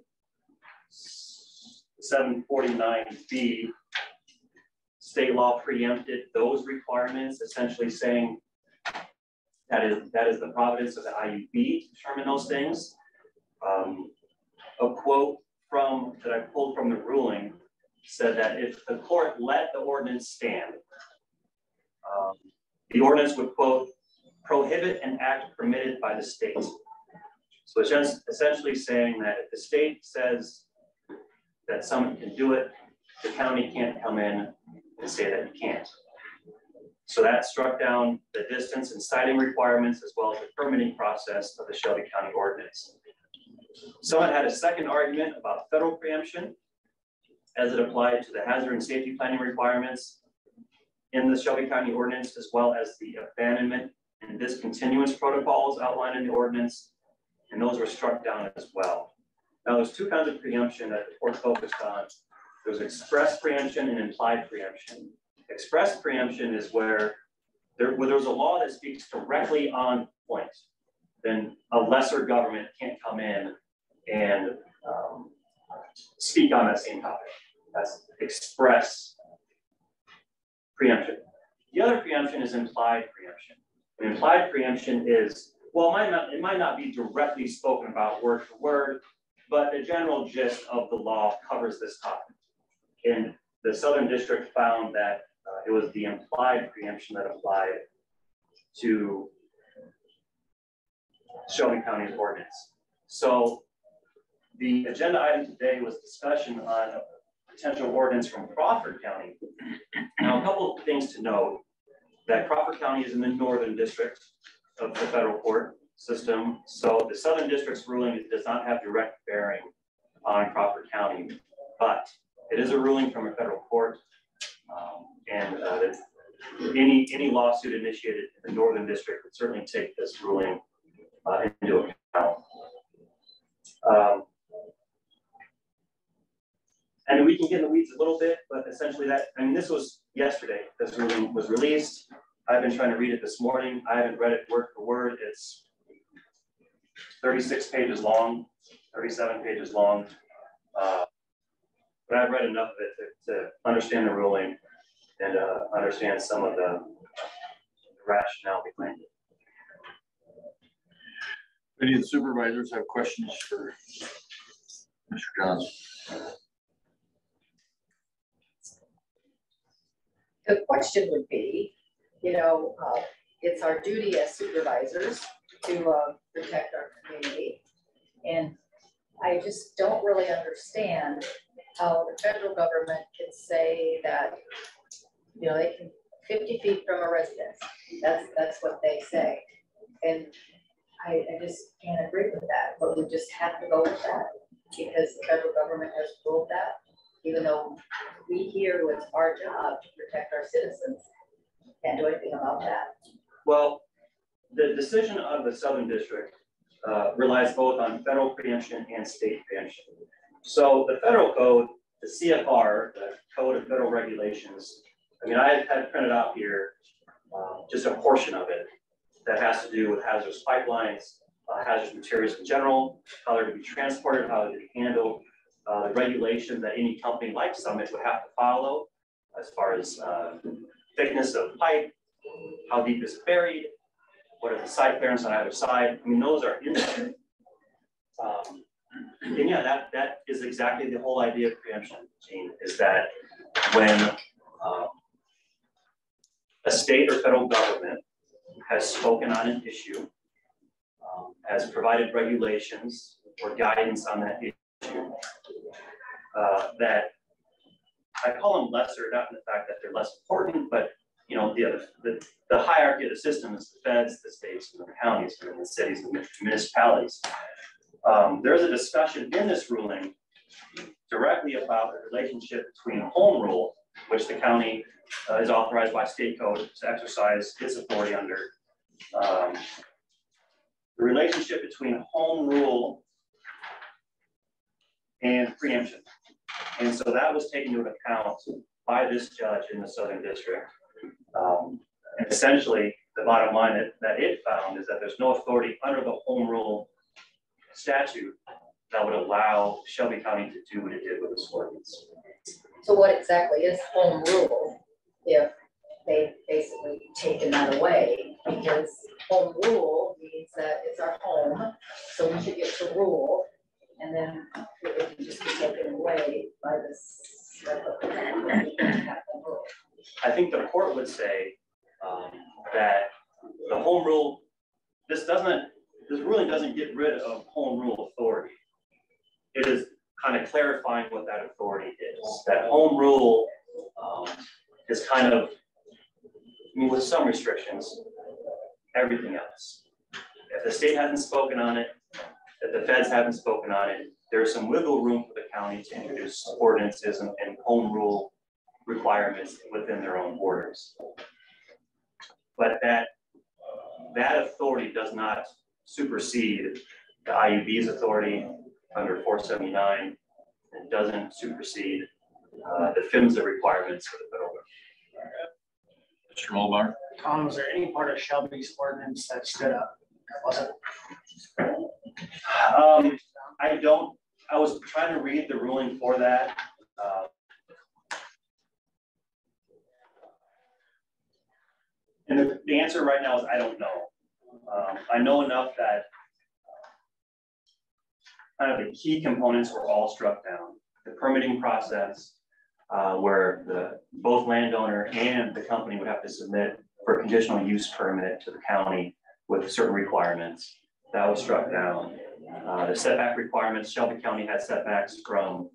749B, state law preempted those requirements, essentially saying that is the providence of the IUB to determine those things. A quote that I pulled from the ruling said that if the court let the ordinance stand, the ordinance would, quote, prohibit an act permitted by the state. So it's just essentially saying that if the state says that someone can do it, the county can't come in and say that you can't. So that struck down the distance and siting requirements as well as the permitting process of the Shelby County ordinance. Someone had a second argument about federal preemption as it applied to the hazard and safety planning requirements in the Shelby County ordinance, as well as the abandonment and discontinuance protocols outlined in the ordinance, and those were struck down as well. Now there's 2 kinds of preemption that the court focused on. There's express preemption and implied preemption. Express preemption is where there's a law that speaks directly on point, then a lesser government can't come in and speak on that same topic. That's express preemption. The other preemption is implied preemption. And implied preemption is, well, it might not be directly spoken about word for word, but the general gist of the law covers this topic. And the Southern District found that it was the implied preemption that applied to Shelby County's ordinance. So the agenda item today was discussion on a potential ordinance from Crawford County. Now, a couple of things to note, that Crawford County is in the Northern District of the federal court system. So the Southern District's ruling does not have direct bearing on Crawford County, but it is a ruling from a federal court. Any lawsuit initiated in the Northern District would certainly take this ruling into account. And we can get in the weeds a little bit, but essentially this was yesterday. This ruling was released. I've been trying to read it this morning. I haven't read it word for word. It's 36 pages long, 37 pages long. But I've read enough of it to understand the ruling and understand some of the rationale behind it. Any of the supervisors have questions for Mr. Johnson? The question would be, it's our duty as supervisors to protect our community. And I just don't really understand how the federal government can say that, they can 50 feet from a residence. That's what they say. And I just can't agree with that, but we just have to go with that because the federal government has ruled that, even though we here, it's our job to protect our citizens. Can't do anything about that. Well, the decision of the Southern District relies both on federal preemption and state preemption. So the federal code, the CFR, the Code of Federal Regulations, I had printed out here just a portion of it that has to do with hazardous pipelines, hazardous materials in general, how they're to be transported, how they're to be handled, the regulations that any company like Summit would have to follow as far as thickness of pipe, how deep is it buried, what are the site clearance on either side. Those are in there. And yeah, that is exactly the whole idea of preemption, Gene, is that when a state or federal government has spoken on an issue, has provided regulations or guidance on that issue, that I call them lesser, not in the fact that they're less important, but the hierarchy of the system is the feds, the states, and the counties, and the cities, and the municipalities. There's a discussion in this ruling directly about the relationship between home rule, which the county is authorized by state code to exercise its authority under. The relationship between home rule and preemption. And so that was taken into account by this judge in the Southern District. And essentially, the bottom line that it found is that there's no authority under the home rule statute that would allow Shelby County to do what it did with this ordinance. So what exactly is home rule if they've basically taken that away? Because home rule means that it's our home, so we should get to rule, and then it can just be taken away by this. I think the court would say that the home rule, this ruling doesn't get rid of home rule authority. It is kind of clarifying what that authority is. That home rule is kind of, with some restrictions, everything else. If the state hasn't spoken on it, if the feds haven't spoken on it, there's some wiggle room for the county to introduce ordinances and home rule requirements within their own borders. But that authority does not supersede the IUB's authority under 479. It doesn't supersede the PHMSA requirements for the federal government. Mr. Mulbar? Tom, was there any part of Shelby's ordinance that stood up? That wasn't. I was trying to read the ruling for that. And the answer right now is I don't know. I know enough that kind of the key components were all struck down. The permitting process, where both landowner and the company would have to submit for a conditional use permit to the county with certain requirements, that was struck down. The setback requirements, Shelby County had setbacks from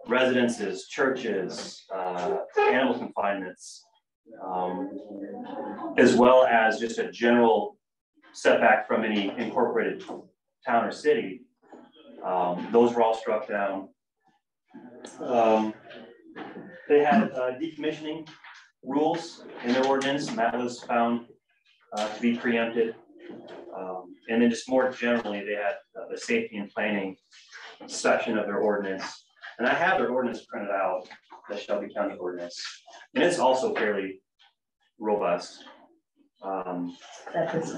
residences, churches, animal confinements, as well as just a general setback from any incorporated town or city. Those were all struck down. They had decommissioning rules in their ordinance, and that was found to be preempted. And then just more generally, they had the safety and planning section of their ordinance. And I have their ordinance printed out, the Shelby County ordinance, and it's also fairly robust. That is.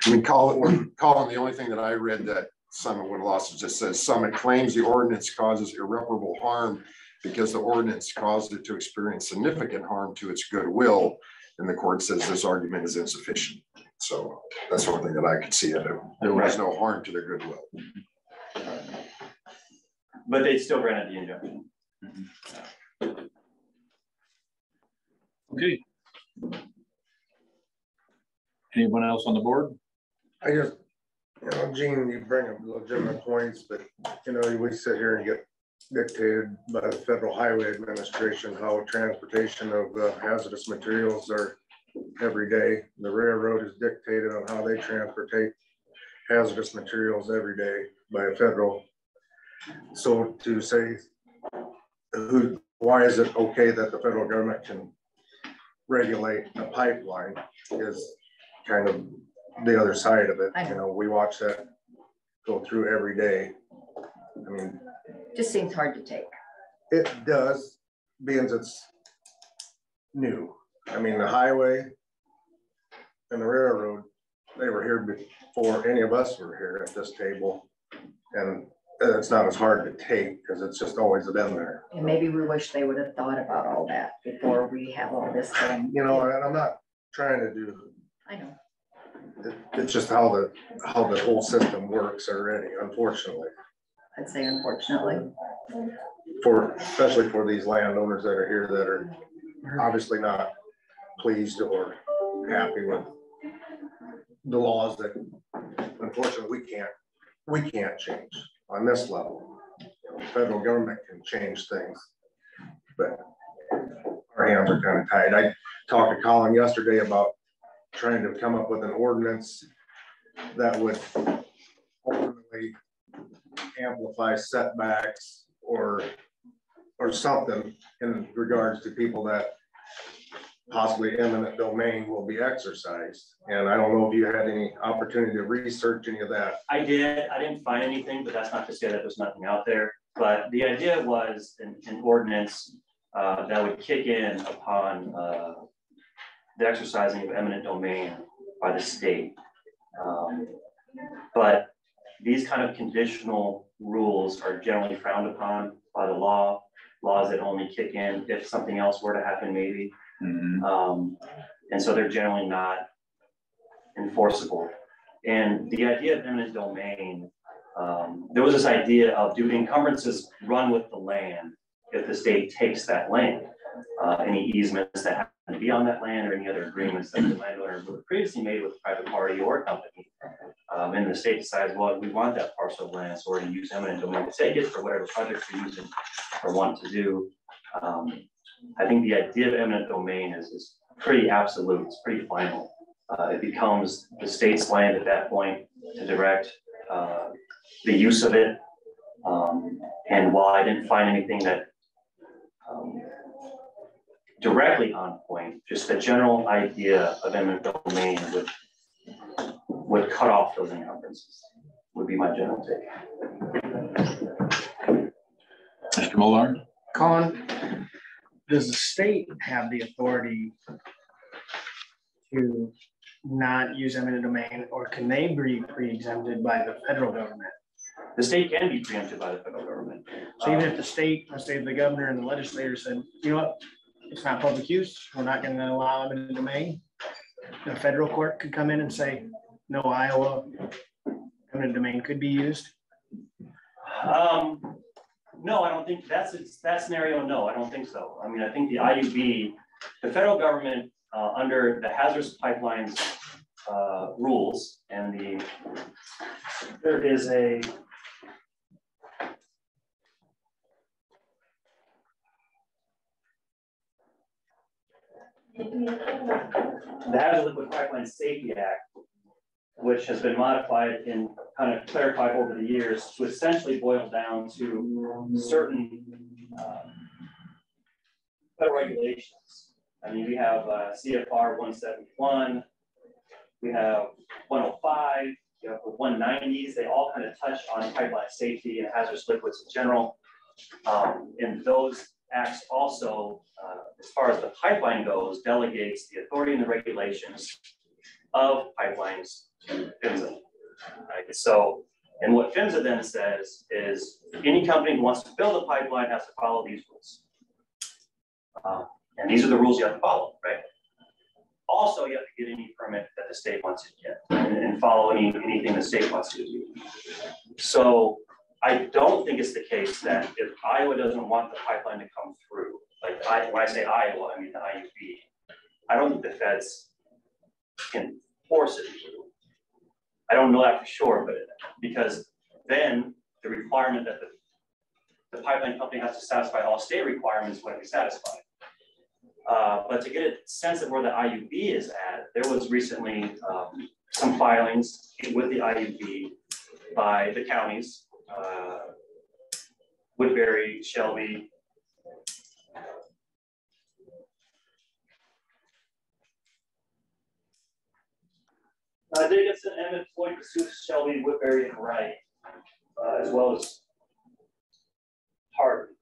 I mean, Colin, the only thing that I read that Summit would have lost, it just says Summit claims the ordinance causes irreparable harm because the ordinance caused it to experience significant harm to its goodwill. And the court says this argument is insufficient. So that's the only thing that I could see of it. There was no harm to their goodwill. But they still granted the injunction. Okay. Anyone else on the board? I just, Gene, you bring up legitimate points, but we sit here and get dictated by the Federal Highway Administration how transportation of hazardous materials are every day. The railroad is dictated on how they transport hazardous materials every day by a federal. So to say, why is it okay that the federal government can regulate a pipeline is kind of the other side of it. We watch that go through every day. I mean, Just seems hard to take. it does, being it's new. I mean, the highway and the railroad, they were here before any of us were here at this table. And it's not as hard to take because it's just always been there. And maybe we wish they would have thought about all that before we have all this done. And I'm not trying to do. I know. It's just how the whole system works already, unfortunately. I'd say unfortunately. Especially for these landowners that are here that are obviously not pleased or happy with the laws that unfortunately we can't change on this level. The federal government can change things, but our hands are kind of tied. I talked to Colin yesterday about trying to come up with an ordinance that would ultimately amplify setbacks or something in regards to people that possibly eminent domain will be exercised. And I don't know if you had any opportunity to research any of that. I did. I didn't find anything, but that's not to say that there's nothing out there. But the idea was an ordinance that would kick in upon the exercising of eminent domain by the state. But these kind of conditional rules are generally frowned upon by the laws that only kick in if something else were to happen, maybe. Mm-hmm. And so they're generally not enforceable. And the idea of eminent domain, there was this idea of do encumbrances run with the land if the state takes that land? Any easements that happen to be on that land or any other agreements that the landowner would have previously made with a private party or company. And the state decides, well, we want that parcel of land, so we're going to use eminent domain to take it for whatever projects we're using or want to do. I think the idea of eminent domain is pretty absolute, it's pretty final. It becomes the state's land at that point to direct the use of it. And while I didn't find anything that directly on point, just the general idea of eminent domain would cut off those encumbrances, would be my general take. Mr. Muller? Colin, does the state have the authority to not use eminent domain, or can they be pre-exempted by the federal government? The state can be preempted by the federal government. So even if the state, let's say the governor and the legislator said, you know what, it's not public use, we're not going to allow eminent domain, the federal court could come in and say, no, Iowa, eminent domain could be used? No, I don't think that scenario. No, I don't think so. I mean, I think the IUB, the federal government under the hazardous pipelines rules, and there is a the Hazardous Liquid Pipeline Safety Act, which has been modified and kind of clarified over the years to essentially boil down to certain federal regulations. I mean, we have CFR 171, we have 105, you have the 190s, they all kind of touch on pipeline safety and hazardous liquids in general. And those acts also, as far as the pipeline goes, delegates the authority and the regulations of pipelines to PHMSA. Right? So, and what PHMSA then says is any company who wants to build a pipeline has to follow these rules. And these are the rules you have to follow, right? Also, you have to get any permit that the state wants you to get and follow anything the state wants you to do. So I don't think it's the case that if Iowa doesn't want the pipeline to come through, like when I say Iowa, I mean the IUB, I don't think the feds can force it through. I don't know that for sure, but because then the requirement that the pipeline company has to satisfy all state requirements wouldn't be satisfied. But to get a sense of where the IUB is at, there was recently some filings with the IUB by the counties, Woodbury, Shelby, Dickinson, Emmett, Floyd, Kossuth, Shelby, Woodbury, and Wright, as well as Hardin.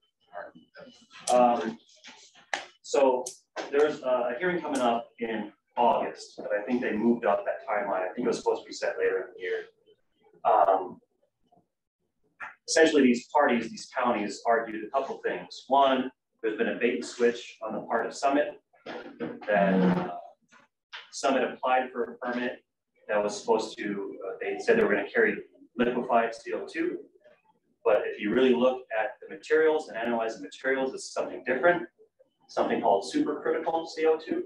So there's a hearing coming up in August, but I think they moved up that timeline. I think it was supposed to be set later in the year. Essentially, these parties, these counties, argued a couple things. One, there's been a bait and switch on the part of Summit, that Summit applied for a permit that was supposed to, they said they were going to carry liquefied CO2. But if you really look at the materials and analyze the materials, it's something different, something called supercritical CO2. And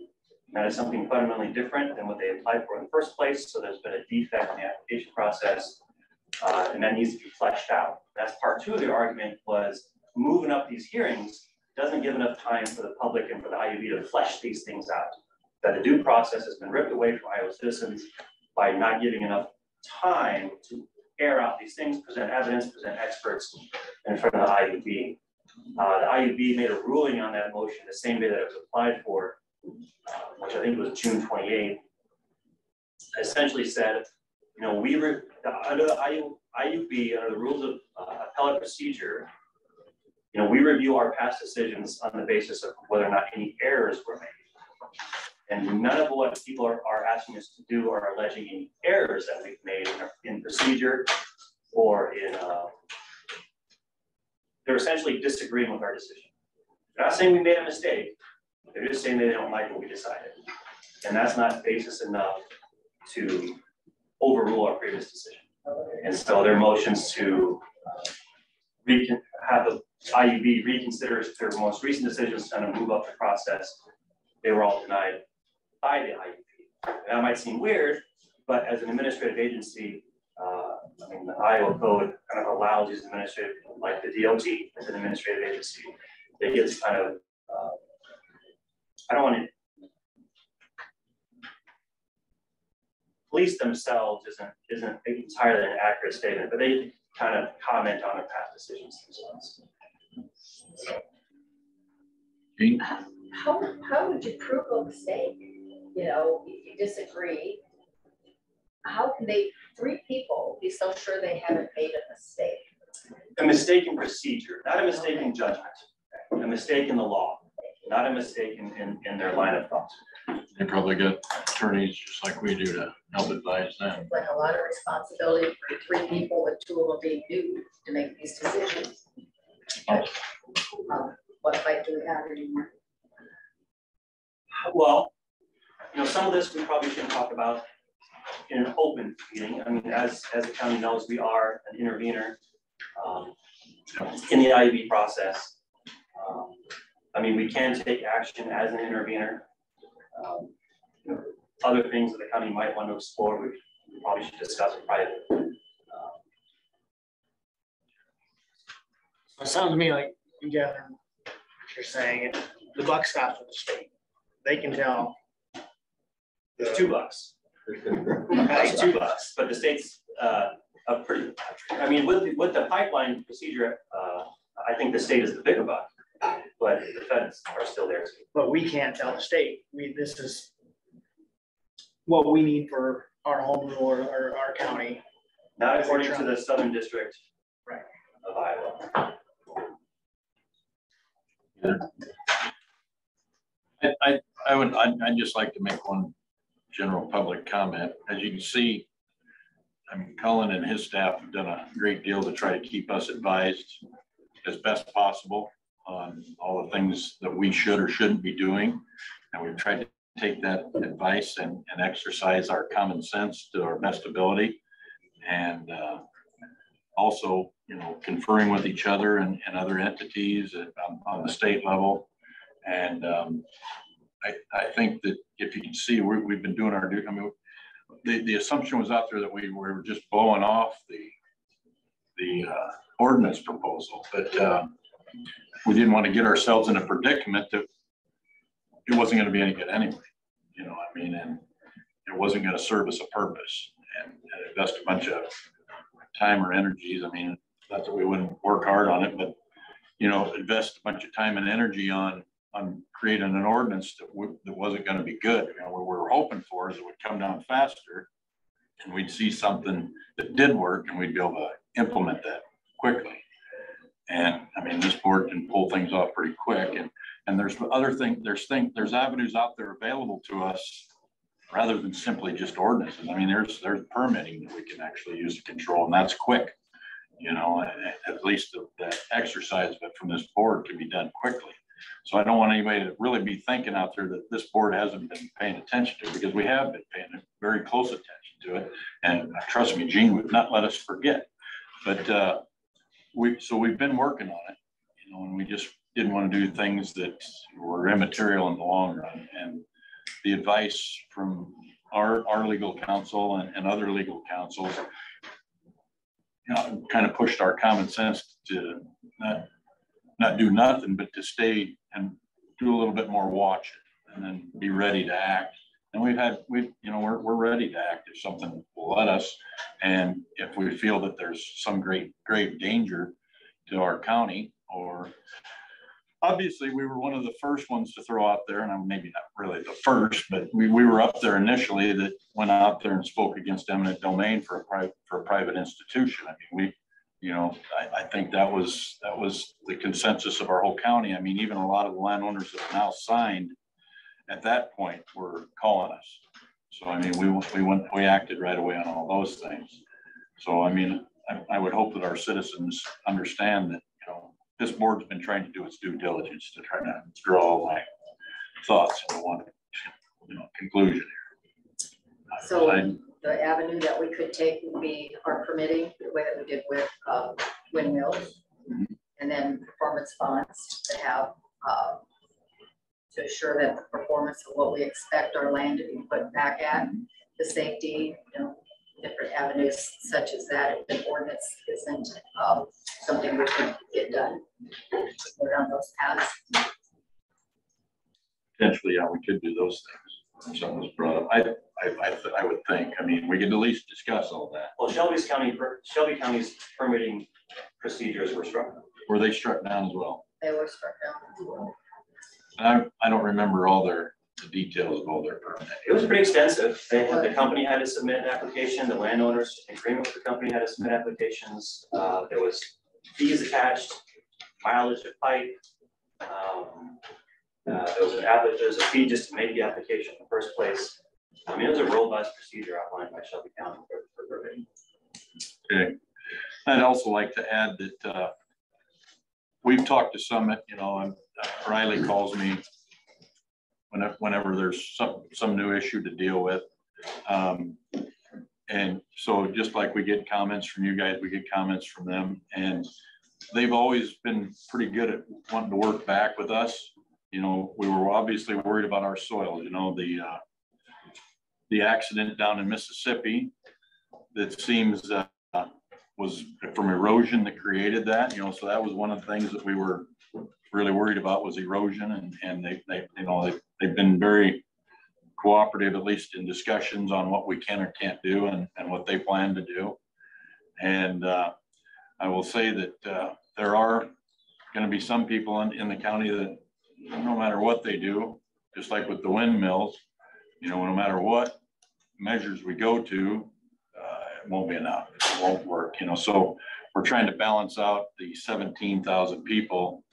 that is something fundamentally different than what they applied for in the first place. So there's been a defect in the application process, and that needs to be fleshed out. That's part two of the argument, was moving up these hearings doesn't give enough time for the public and for the IUB to flesh these things out. That the due process has been ripped away from Iowa citizens by not giving enough time to air out these things, present evidence, present experts in front of the IUB. The IUB made a ruling on that motion the same day that it was applied for, which I think was June 28th. Essentially said, you know, under the IUB, under the rules of appellate procedure, you know, we review our past decisions on the basis of whether or not any errors were made. And none of what people are asking us to do are alleging any errors that we've made in procedure or in, they're essentially disagreeing with our decision. They're not saying we made a mistake. They're just saying they don't like what we decided. And that's not basis enough to overrule our previous decision. And so their motions to have the IUB reconsider their most recent decisions to kind of move up the process, they were all denied by the IUB. That might seem weird, but as an administrative agency, I mean, the Iowa code kind of allows these administrative, like the DOT as an administrative agency, they get to kind of, I don't want to, police themselves isn't entirely an accurate statement, but they kind of comment on their past decisions themselves. How would you prove a mistake? You know, you disagree. How can three people be so sure they haven't made a mistake? A mistake in procedure, not a mistake in judgment. A mistake in the law, not a mistake in their line of thought. They probably get attorneys just like we do to help advise them. Like a lot of responsibility for three people, with two of them being new to make these decisions. What fight do we have anymore? Well, you know, some of this we probably shouldn't talk about in an open meeting. I mean, as the county knows, we are an intervener in the IUB process. I mean, we can take action as an intervener. You know, other things that the county might want to explore, we probably should discuss in private. It sounds to me like you're saying the buck stops with the state. They can tell. It's $2. It's $2, but the state's a pretty. I mean, with the pipeline procedure, I think the state is the bigger buck, but the feds are still there too. But we can't tell the state. what we need for our home rule or our county. Not according to the Southern District. Right. Of Iowa. I'd just like to make one general public comment. As you can see, I mean, Cullen and his staff have done a great deal to try to keep us advised as best possible on all the things that we should or shouldn't be doing. And we've tried to take that advice and exercise our common sense to our best ability. And also, you know, conferring with each other and other entities on the state level. And I think that if you can see, we've been doing our due. I mean, the assumption was out there that we were just blowing off the ordinance proposal, but we didn't want to get ourselves in a predicament that it wasn't going to be any good anyway. You know, I mean, and it wasn't going to serve us a purpose and invest a bunch of time or energies. I mean, not that we wouldn't work hard on it, but, you know, invest a bunch of time and energy on creating an ordinance that wasn't going to be good. You know, what we were hoping for is it would come down faster and we'd see something that did work and we'd be able to implement that quickly. And I mean, this board can pull things off pretty quick. And there's other things, there's avenues out there available to us rather than simply just ordinances. I mean, there's permitting that we can actually use to control, and that's quick. You know, at least the exercise of it from this board can be done quickly. So I don't want anybody to really be thinking out there that this board hasn't been paying attention to, because we have been paying very close attention to it. And trust me, Gene would not let us forget. But we've been working on it, you know, and we just didn't want to do things that were immaterial in the long run. And the advice from our legal counsel and other legal counsels, you know, kind of pushed our common sense to not do nothing, but to stay and do a little bit more watching and then be ready to act. And we're ready to act if something will let us. And if we feel that there's some grave danger to our county, or obviously we were one of the first ones to throw out there, and I'm maybe not really the first, but we were up there initially that went out there and spoke against eminent domain for a private institution. I mean, I think that was the consensus of our whole county. I mean, even a lot of the landowners that are now signed at that point were calling us. So, I mean, we acted right away on all those things. So, I mean, I would hope that our citizens understand that, you know, this board's been trying to do its due diligence to try to draw all my thoughts into one, you know, conclusion here. So the avenue that we could take would be our permitting, the way that we did with windmills, and then performance bonds to have to assure that the performance of what we expect our land to be put back at, the safety, you know, different avenues such as that. If the ordinance isn't something we could get done, go down those paths. Potentially, yeah, we could do those things. Something was brought up. I would think. I mean, we could at least discuss all that. Well, Shelby County's permitting procedures were struck down. Were they struck down as well? They were struck down as well. And I don't remember all the details of all their permits. It was pretty extensive. The company had to submit an application. The landowners, in agreement with the company, had to submit applications. There was fees attached, mileage of pipe. There was a fee just to make the application in the first place. I mean, it was a robust procedure outlined by Shelby County for permitting. Okay. I'd also like to add that we've talked to Summit, you know, and Riley calls me whenever there's some new issue to deal with. And so just like we get comments from you guys, we get comments from them, and they've always been pretty good at wanting to work back with us. You know, we were obviously worried about our soil, you know, the accident down in Mississippi that seems was from erosion that created that, you know, so that was one of the things that we were really worried about was erosion, and they've been very cooperative, at least in discussions on what we can or can't do and what they plan to do. And I will say that there are going to be some people in the county that no matter what they do, just like with the windmills, you know, no matter what measures we go to, it won't be enough, it won't work, you know, so we're trying to balance out the 17,000 people,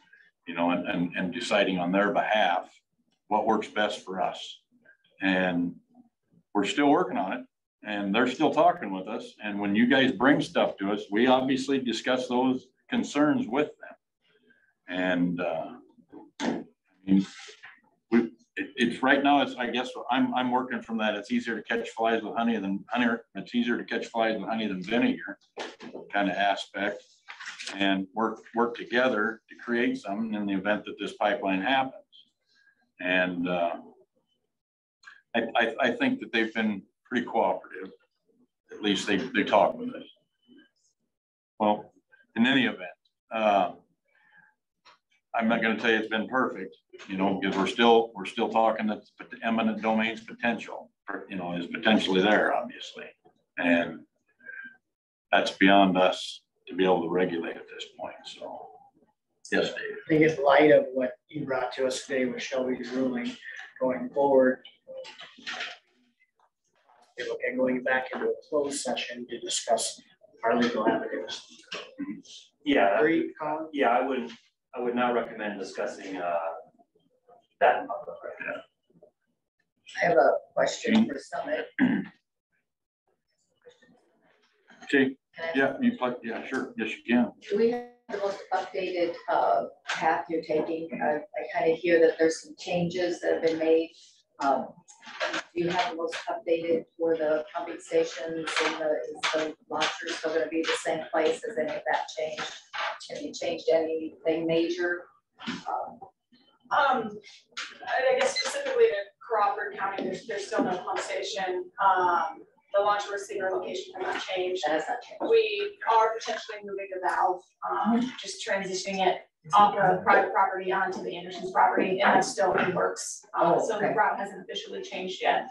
you know, and deciding on their behalf what works best for us. And we're still working on it, and they're still talking with us. And when you guys bring stuff to us, we obviously discuss those concerns with them. And I mean, it's right now, it's, I guess I'm working from that. It's easier to catch flies with honey than it's easier to catch flies with honey than vinegar kind of aspect, and work together to create something in the event that this pipeline happens. And I think that they've been pretty cooperative. At least they talk with us. Well, in any event, I'm not going to tell you it's been perfect, you know, because we're still talking that the eminent domain's potential, you know, is potentially there, obviously, and that's beyond us to be able to regulate at this point. So, yes, Dave. I think in light of what you brought to us today with Shelby's ruling, going forward, they look at going back into a closed session to discuss our legal avenues. Yeah, Agree, Colin? yeah, I would not recommend discussing that in public right now. I have a question for Summit. Okay, yeah, yeah, sure, yes, you can. Do we have the most updated path you're taking? I kind of hear that there's some changes that have been made. Do you have the most updated for the pumping stations, and is the launcher still going to be the same place? Has any of that changed? Have you changed anything major? I guess specifically to Crawford County, there's still no pump station. The launch receiver location has not changed. That has not changed. We are potentially moving the valve, just transitioning it off of private property onto the Anderson's property, and that's still in works. So the route hasn't officially changed yet.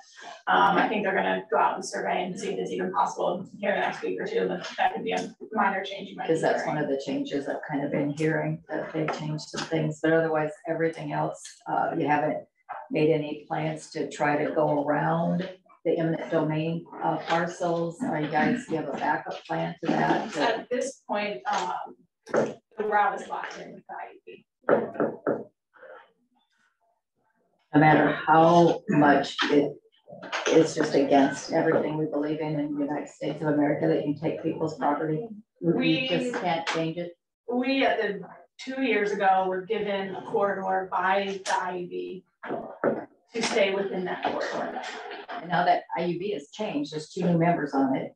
I think they're gonna go out and survey and see if it's even possible here the next week or two, but that could be a minor change. Because that's one of the changes I've kind of been hearing, that they changed some things, but otherwise everything else, you haven't made any plans to try to go around the eminent domain parcels. Are you guys, do you have a backup plan to that? At this point, the route is locked in with the IUP. No matter how much it is just against everything we believe in the United States of America, that you take people's property, we just can't change it. We, at the 2 years ago, were given a corridor by the IUB to stay within that corridor. And now that IUB has changed, there's 2 new members on it.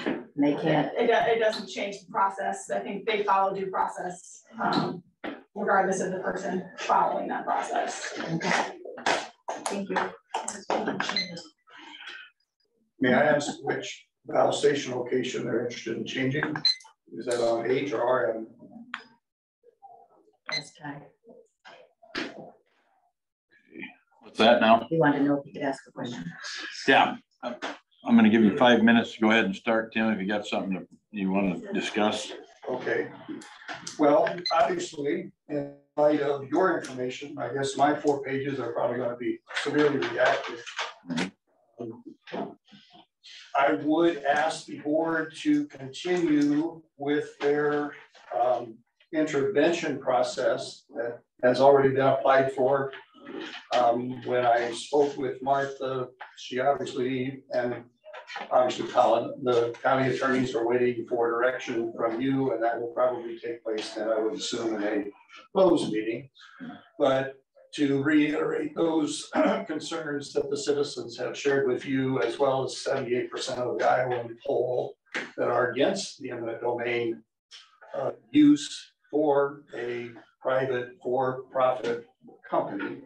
And they can't. It doesn't change the process. I think they follow due process, regardless of the person following that process. Okay. Thank you. May I ask which valve station location they're interested in changing? Is that on H or RM? That's time. What's that now? You want to know if you could ask a question? Yeah, I'm going to give you 5 minutes to go ahead and start, Tim, if you got something that you want to discuss. Okay. Well, obviously, in light of your information, I guess my 4 pages are probably going to be severely redacted. I would ask the board to continue with their intervention process that has already been applied for. When I spoke with Martha, she obviously, and obviously Colin, the county attorneys are waiting for direction from you, and that will probably take place then, I would assume, in a closed meeting. But to reiterate those concerns that the citizens have shared with you, as well as 78% of the Iowan poll that are against the eminent domain use for a private for-profit company.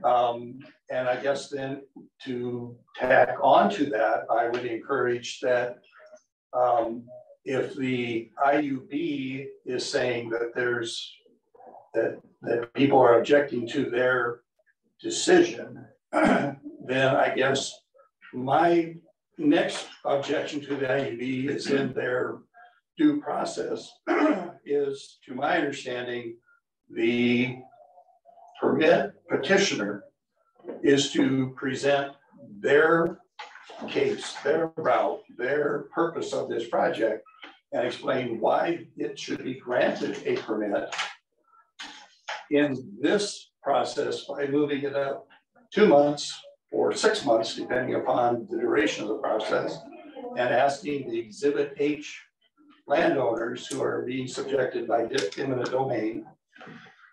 And I guess then to tack onto that, I would encourage that if the IUB is saying that that people are objecting to their decision, then I guess my next objection to the IUB is in their due process is, to my understanding, the permit petitioner is to present their case, their route, their purpose of this project, and explain why it should be granted a permit in this process by moving it up 2 months or 6 months, depending upon the duration of the process, and asking the Exhibit H landowners who are being subjected by eminent domain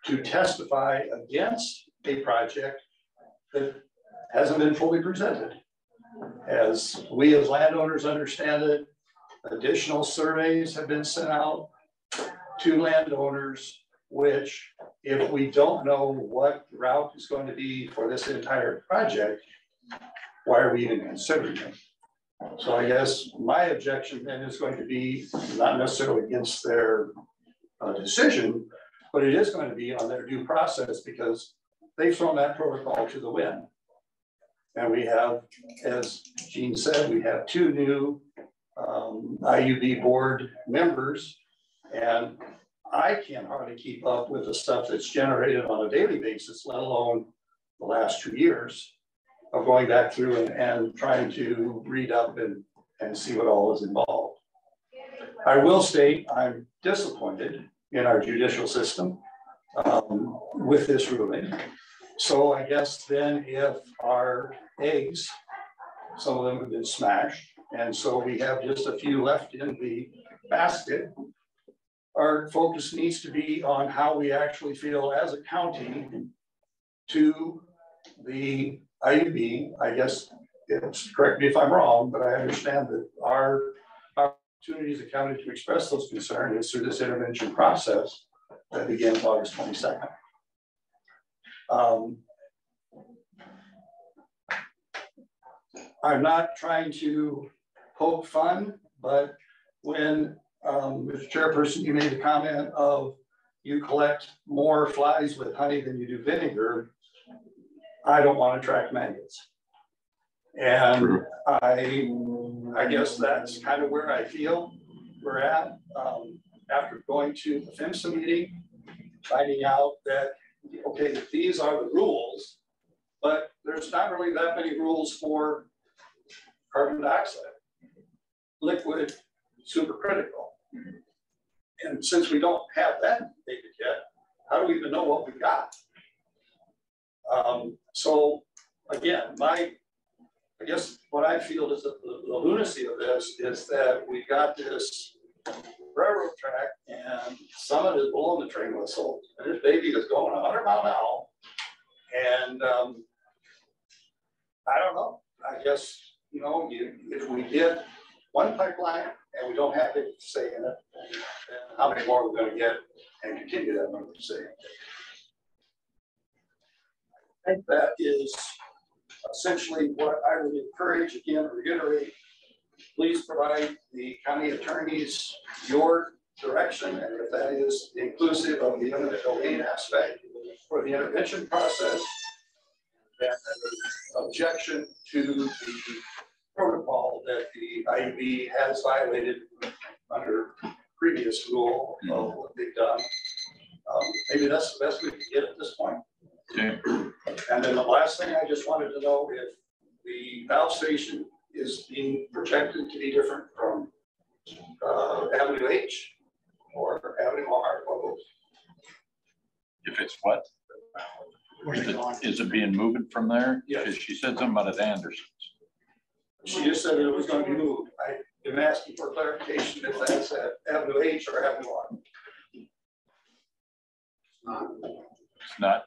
to testify against a project that hasn't been fully presented. As we as landowners understand it, additional surveys have been sent out to landowners, which if we don't know what the route is going to be for this entire project, why are we even considering it? So I guess my objection then is going to be not necessarily against their decision, but it is going to be on their due process because they've thrown that protocol to the wind. And we have, as Gene said, we have 2 new IUB board members, and I can't hardly keep up with the stuff that's generated on a daily basis, let alone the last 2 years of going back through and trying to read up and see what all is involved. I will state I'm disappointed in our judicial system with this ruling. So I guess then if our eggs, some of them have been smashed, and so we have just a few left in the basket, our focus needs to be on how we actually feel as a county to the IUB. I guess, correct me if I'm wrong, but I understand that our opportunity as a county to express those concerns is through this intervention process that begins August 22nd. I'm not trying to poke fun, but when Mr. Chairperson, you made the comment of you collect more flies with honey than you do vinegar, I don't want to attract maggots. And I guess that's kind of where I feel we're at. After going to the PHMSA meeting, finding out that, okay, these are the rules, but there's not really that many rules for carbon dioxide, liquid, supercritical. And since we don't have that data yet, how do we even know what we got? So again, I guess what I feel is that the lunacy of this is that we got this railroad track and someone is blowing the train whistle and this baby is going 100 miles an hour. And I don't know, I guess, you know, if we get one pipeline and we don't have any say in it, then how many more we're going to get and continue that number to say. I think that is essentially what I would encourage, again, reiterate, please provide the county attorneys your direction, and if that is inclusive of the eminent domain aspect for the intervention process, then an objection to the protocol that the IUB has violated under previous rule of what they've done. Maybe that's the best we can get at this point. Okay. And then the last thing I just wanted to know if the valve station is being projected to be different from Avenue H or Avenue R. If it's what? Is it being moved from there? Yes. Because she said something about it Anderson's. She just said it was going to be moved. I am asking for clarification if that's at Avenue H or Avenue R. It's not.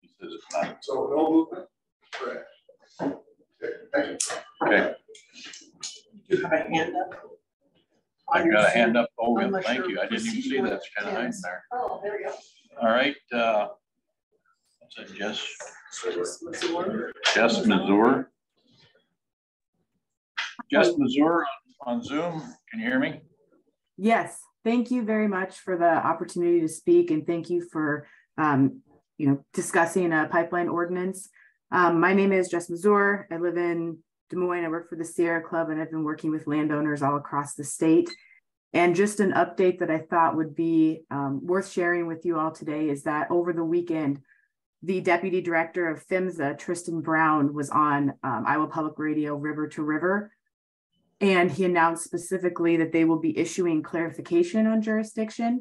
He says it's not. So no movement? Correct. Okay, thank you. Okay. Do you have a hand up? I got a hand up. Oh, Unless thank you're you. I didn't even see that. It's kind of hiding there. Oh, there we go. All right. What's that, Jess? Jess Mazur. Jess Mazur on Zoom. Can you hear me? Yes. Thank you very much for the opportunity to speak, and thank you for discussing a pipeline ordinance. My name is Jess Mazur. I live in Des Moines. I work for the Sierra Club, and I've been working with landowners all across the state. And just an update that I thought would be worth sharing with you all today is that over the weekend, the deputy director of PHMSA, Tristan Brown, was on Iowa Public Radio, River to River. And he announced specifically that they will be issuing clarification on jurisdiction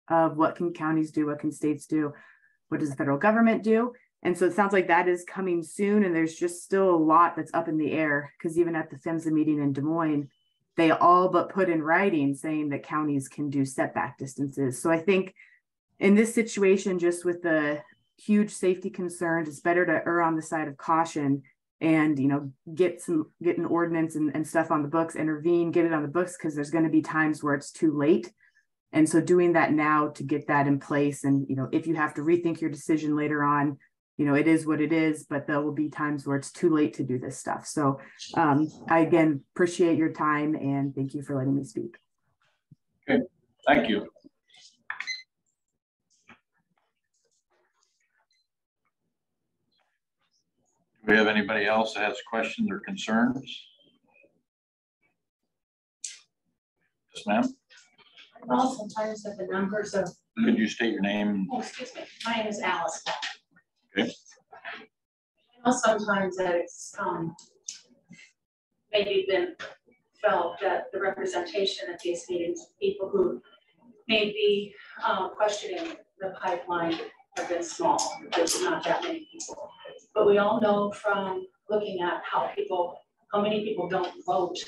of what can counties do, what can states do, what does the federal government do. And so it sounds like that is coming soon. And there's just still a lot that's up in the air, because even at the PHMSA meeting in Des Moines, they all but put in writing saying that counties can do setback distances. So I think in this situation, just with the huge safety concerns, it's better to err on the side of caution and, you know, get an ordinance and stuff on the books, intervene, get it on the books, because there's going to be times where it's too late. And so doing that now to get that in place, and, you know, if you have to rethink your decision later on, you know, it is what it is, but there will be times where it's too late to do this stuff. So I, again, appreciate your time and thank you for letting me speak. Okay, thank you. Do we have anybody else that has questions or concerns? Yes, ma'am. Well, sometimes that the numbers of. Could you state your name? Oh, excuse me. My name is Alice. Okay. I know sometimes that it's maybe been felt that the representation at these meetings, people who may be questioning the pipeline have been small. There's not that many people. But we all know from looking at how many people don't vote,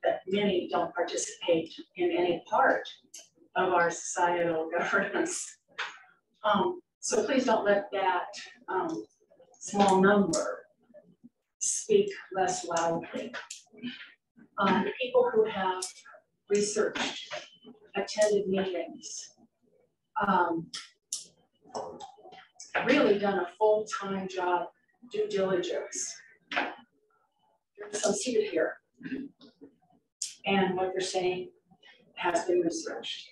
that many don't participate in any part of our societal governance. So please don't let that small number speak less loudly. The people who have researched, attended meetings, really done a full-time job, due diligence. There's some seated here. And what you're saying has been researched.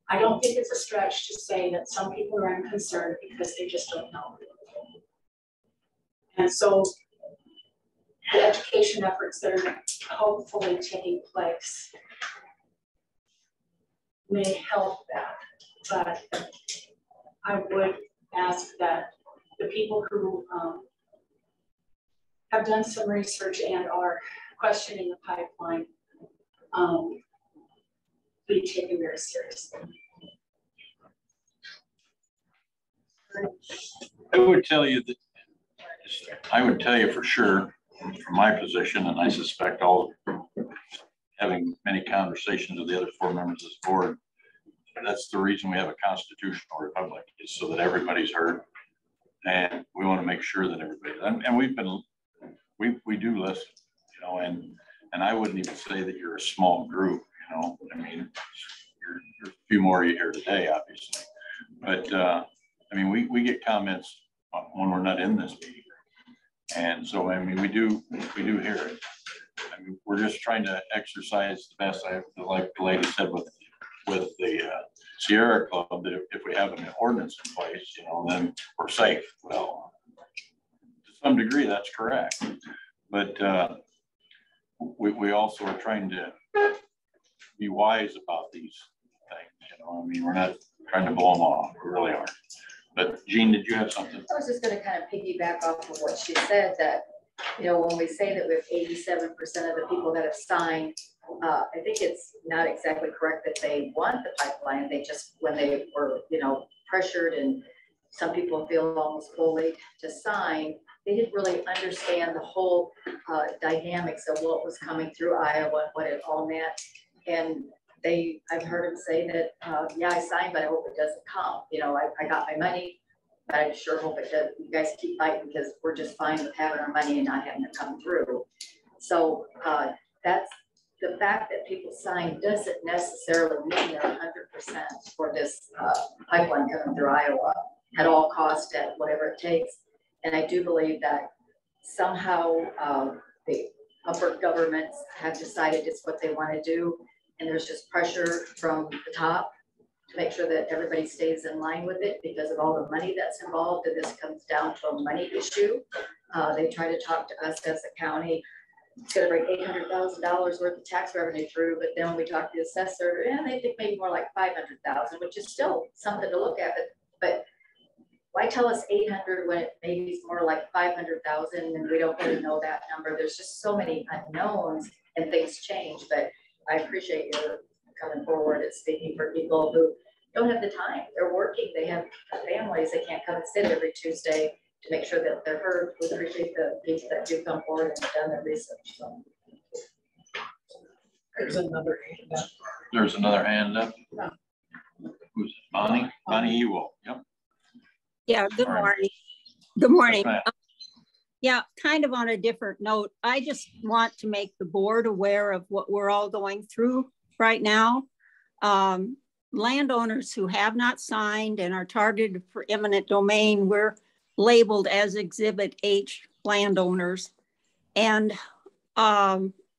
I don't think it's a stretch to say that some people are unconcerned because they just don't know. And so the education efforts that are hopefully taking place may help that, but I would ask that the people who have done some research and are questioning the pipeline be taken very seriously. I would tell you for sure, from my position, and I suspect all having many conversations with the other 4 members of this board, that's the reason we have a constitutional republic, is so that everybody's heard. And we want to make sure that everybody, and we do listen, you know, and I wouldn't even say that you're a small group, you know, I mean, you're a few more of you here today, obviously. But I mean, we get comments when we're not in this meeting. And so, I mean, we do hear it. I mean, we're just trying to exercise the best, like the lady said with the Sierra Club, that if we have an ordinance in place, you know, then we're safe. Well, to some degree, that's correct. But we also are trying to be wise about these things. You know, I mean, we're not trying to blow them off. We really aren't. But Jean, did you have something? I was just going to kind of piggyback off of what she said, that, you know, when we say that we have 87% of the people that have signed, I think it's not exactly correct that they want the pipeline. They just, when they were, you know, pressured, and some people feel almost bullied to sign, they didn't really understand the whole dynamics of what was coming through Iowa, what it all meant. And I've heard them say that, yeah, I signed, but I hope it doesn't come. You know, I got my money, but I sure hope it does. You guys keep fighting, because we're just fine with having our money and not having it come through. So that's the fact that people sign doesn't necessarily mean they're 100% for this pipeline coming through Iowa at all costs, at whatever it takes. And I do believe that somehow the upper governments have decided it's what they want to do. And there's just pressure from the top to make sure that everybody stays in line with it because of all the money that's involved. And this comes down to a money issue. They try to talk to us as a county. It's going to bring $800,000 worth of tax revenue through, but then when we talk to the assessor, and they think maybe more like $500,000, which is still something to look at. but why tell us 800 when it maybe is more like 500,000 and we don't really know that number? There's just so many unknowns and things change, but I appreciate your coming forward and speaking for people who don't have the time. They're working, they have families, they can't come and sit every Tuesday to make sure that they're heard. We appreciate the people that do come forward and have done their research. So. There's another hand up. There's another hand up. Yeah. Who's it? Bonnie? Bonnie Ewell. Yep. Yeah, good morning. Good morning. Yeah, kind of on a different note, I just want to make the board aware of what we're all going through right now. Landowners who have not signed and are targeted for eminent domain, we're labeled as Exhibit H landowners. And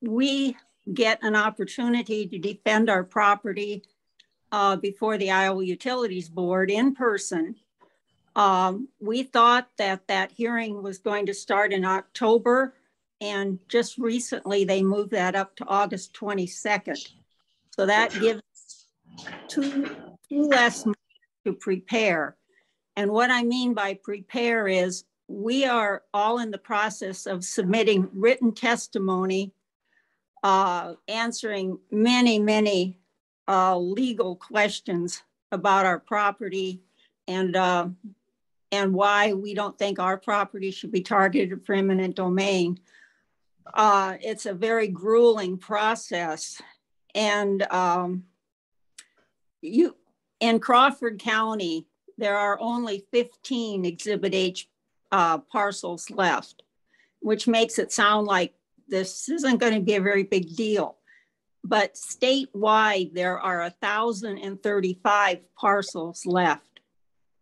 we get an opportunity to defend our property before the Iowa Utilities Board in person. We thought that that hearing was going to start in October, and just recently they moved that up to August 22nd. So that gives two less months to prepare. And what I mean by prepare is we are all in the process of submitting written testimony, answering many legal questions about our property and why we don't think our property should be targeted for eminent domain. It's a very grueling process. And in Crawford County, there are only 15 Exhibit H parcels left, which makes it sound like this isn't going to be a very big deal. But statewide, there are 1,035 parcels left.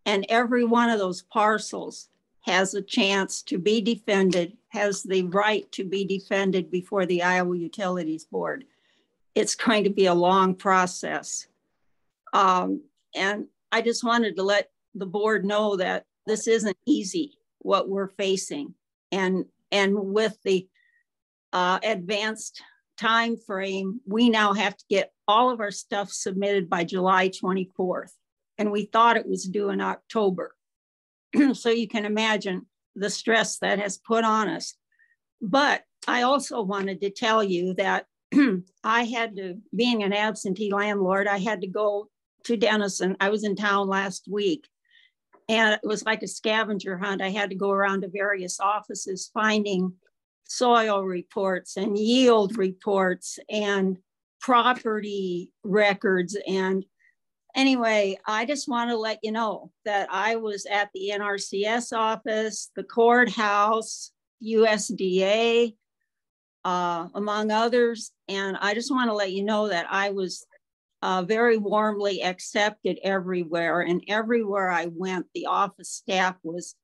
And every one of those parcels has a chance to be defended, has the right to be defended before the Iowa Utilities Board. It's going to be a long process. And I just wanted to let the board know that this isn't easy, what we're facing. And with the advanced time frame, we now have to get all of our stuff submitted by July 24th. And we thought it was due in October. So you can imagine the stress that has put on us. But I also wanted to tell you that I had to, being an absentee landlord, I had to go to Denison. I was in town last week and it was like a scavenger hunt. I had to go around to various offices finding soil reports and yield reports and property records. And anyway, I just want to let you know that I was at the NRCS office, the courthouse, USDA, among others. And I just want to let you know that I was very warmly accepted everywhere. And everywhere I went, the office staff was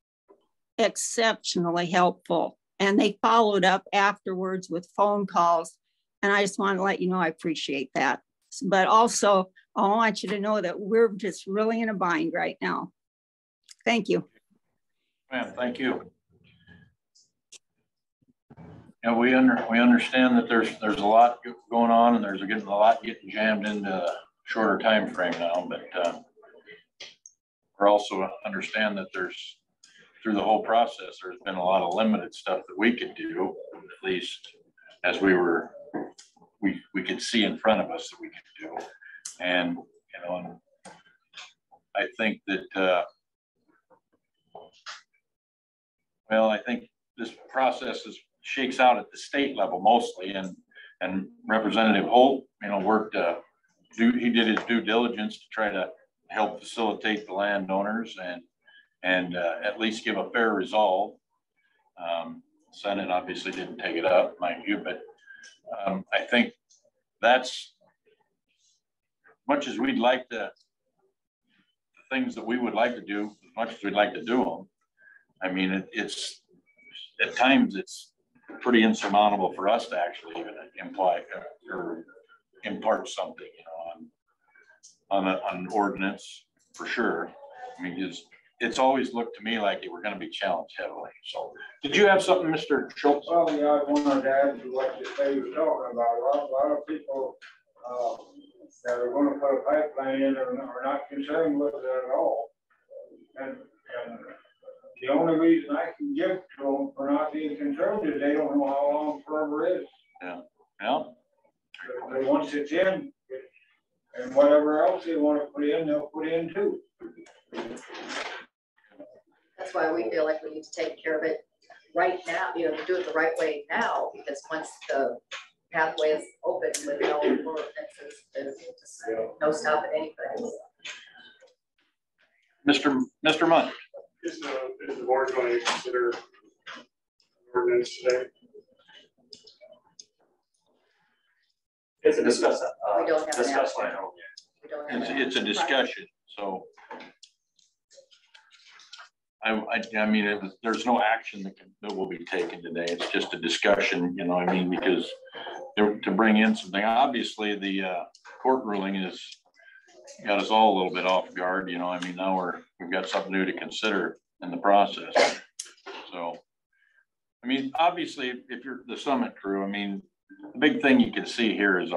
exceptionally helpful. And they followed up afterwards with phone calls. And I just want to let you know I appreciate that. But also, I want you to know that we're just really in a bind right now. Thank you. Man, thank you. And we understand that there's a lot going on, and there's getting a lot getting jammed into a shorter time frame now. But we also understand that there's, through the whole process, there's been a lot of limited stuff that we could do, at least as we could see in front of us that we could do. And, you know, and I think that, well, I think this process shakes out at the state level mostly, and Representative Holt, you know, worked, he did his due diligence to try to help facilitate the landowners and at least give a fair resolve. Senate obviously didn't take it up, mind you, but I think that's, much as we'd like the things that we would like to do, as much as we'd like to do them, I mean, it's at times it's pretty insurmountable for us to actually even imply or impart something, you know, on an ordinance for sure. I mean, it's always looked to me like we're going to be challenged heavily. So, did you have something, Mr. Schultz? Well, yeah, I wanted to add to what they were talking about. A lot of people that are going to put a pipeline in are not concerned with it at all. And the only reason I can give to them for not being concerned is they don't know how long forever is. Yeah, yeah. But once it's in, and whatever else they want to put in, they'll put in too. That's why we feel like we need to take care of it right now, you know, to do it the right way now, because once the pathway is open with no more fences, there's just no stopping anything. Mr. Munt. Is the board going to consider ordinance today? It's a discuss. We don't have an action. It's a discussion, so. I mean, there's no action that will be taken today. It's just a discussion, you know what I mean? Because to bring in something, obviously the court ruling has got us all a little bit off guard, you know, I mean, now we've got something new to consider in the process. So, I mean, obviously, if you're the summit crew, I mean, the big thing you can see here is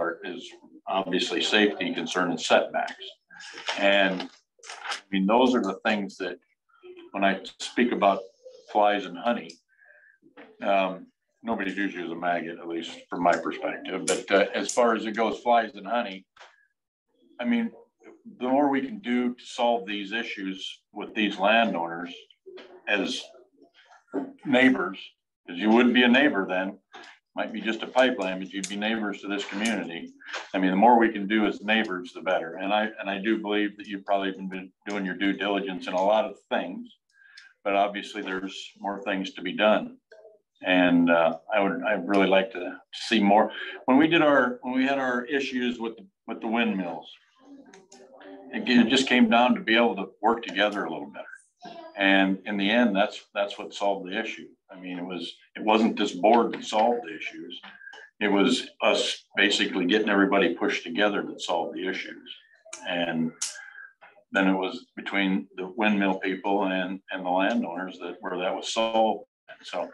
obviously safety concern and setbacks. And I mean, those are the things that when I speak about flies and honey, nobody usually is a maggot, at least from my perspective. But as far as it goes, flies and honey, I mean, the more we can do to solve these issues with these landowners as neighbors, because you wouldn't be a neighbor then, might be just a pipeline, but you'd be neighbors to this community. I mean, the more we can do as neighbors, the better. And I do believe that you've probably been doing your due diligence in a lot of things, but obviously there's more things to be done. And I'd really like to see more. When we had our issues with the windmills, it just came down to be able to work together a little better. And in the end, that's what solved the issue. I mean, it wasn't this board that solved the issues. It was us basically getting everybody pushed together that solved the issues. And then it was between the windmill people and the landowners where that was solved. And so,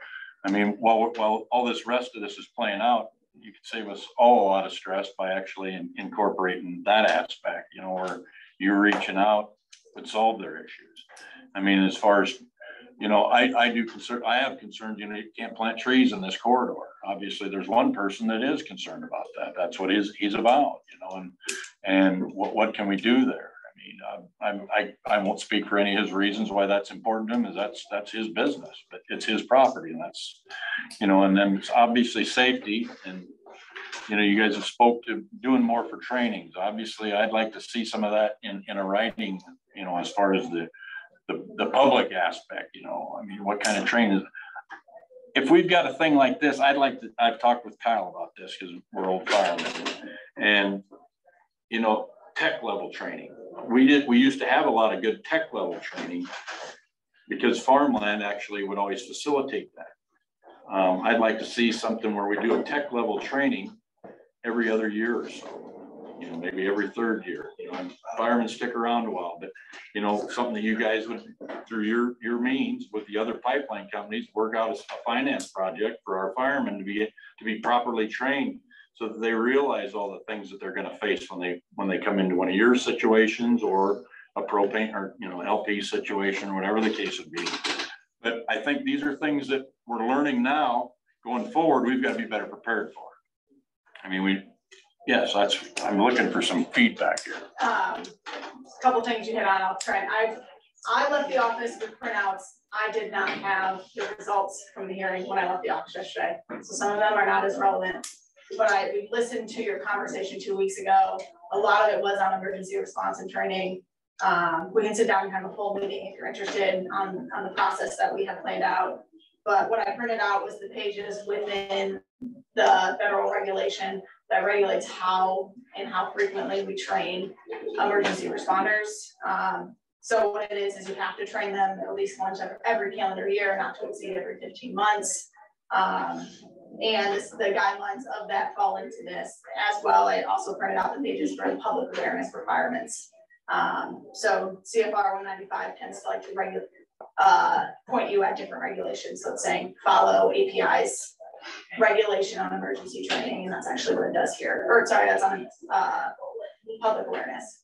I mean, while all this rest of this is playing out, you could save us all a lot of stress by actually incorporating that aspect, you know, where you're reaching out would solve their issues. I mean, as far as, you know, I have concerns, you know, you can't plant trees in this corridor. Obviously, there's one person that is concerned about that. That's what he's about, you know, and what can we do there? I mean, I won't speak for any of his reasons why that's important to him, is that's his business, but it's his property, and that's, you know, and then it's obviously safety. And, you know, you guys have spoke to doing more for trainings. Obviously, I'd like to see some of that in a writing, you know, as far as the public aspect, you know, I mean, what kind of training? If we've got a thing like this, I've talked with Kyle about this because we're old firemen, and, you know, tech level training. We used to have a lot of good tech level training because farmland actually would always facilitate that. I'd like to see something where we do a tech level training every other year or so. You know, maybe every third year, you know, and firemen stick around a while, but, you know, something that you guys would, through your means with the other pipeline companies, work out as a finance project for our firemen to be properly trained so that they realize all the things that they're going to face when they come into one of your situations or a propane or, you know, LP situation, whatever the case would be. But I think these are things that we're learning now. Going forward, we've got to be better prepared for. I mean, yes, I'm looking for some feedback here. A couple things you hit on, I'll try. I left the office with printouts. I did not have the results from the hearing when I left the office yesterday. So some of them are not as relevant, but we listened to your conversation 2 weeks ago. A lot of it was on emergency response and training. We can sit down and have a full meeting if you're interested on the process that we have planned out. But what I printed out was the pages within the federal regulation that regulates how and how frequently we train emergency responders. So what it is you have to train them at least once every calendar year, not to exceed every 15 months. And the guidelines of that fall into this as well. I also printed out the pages for the public awareness requirements. So CFR 195 tends to like to point you at different regulations. So it's saying follow API's regulation on emergency training, and that's actually what it does here. Or sorry, that's on public awareness.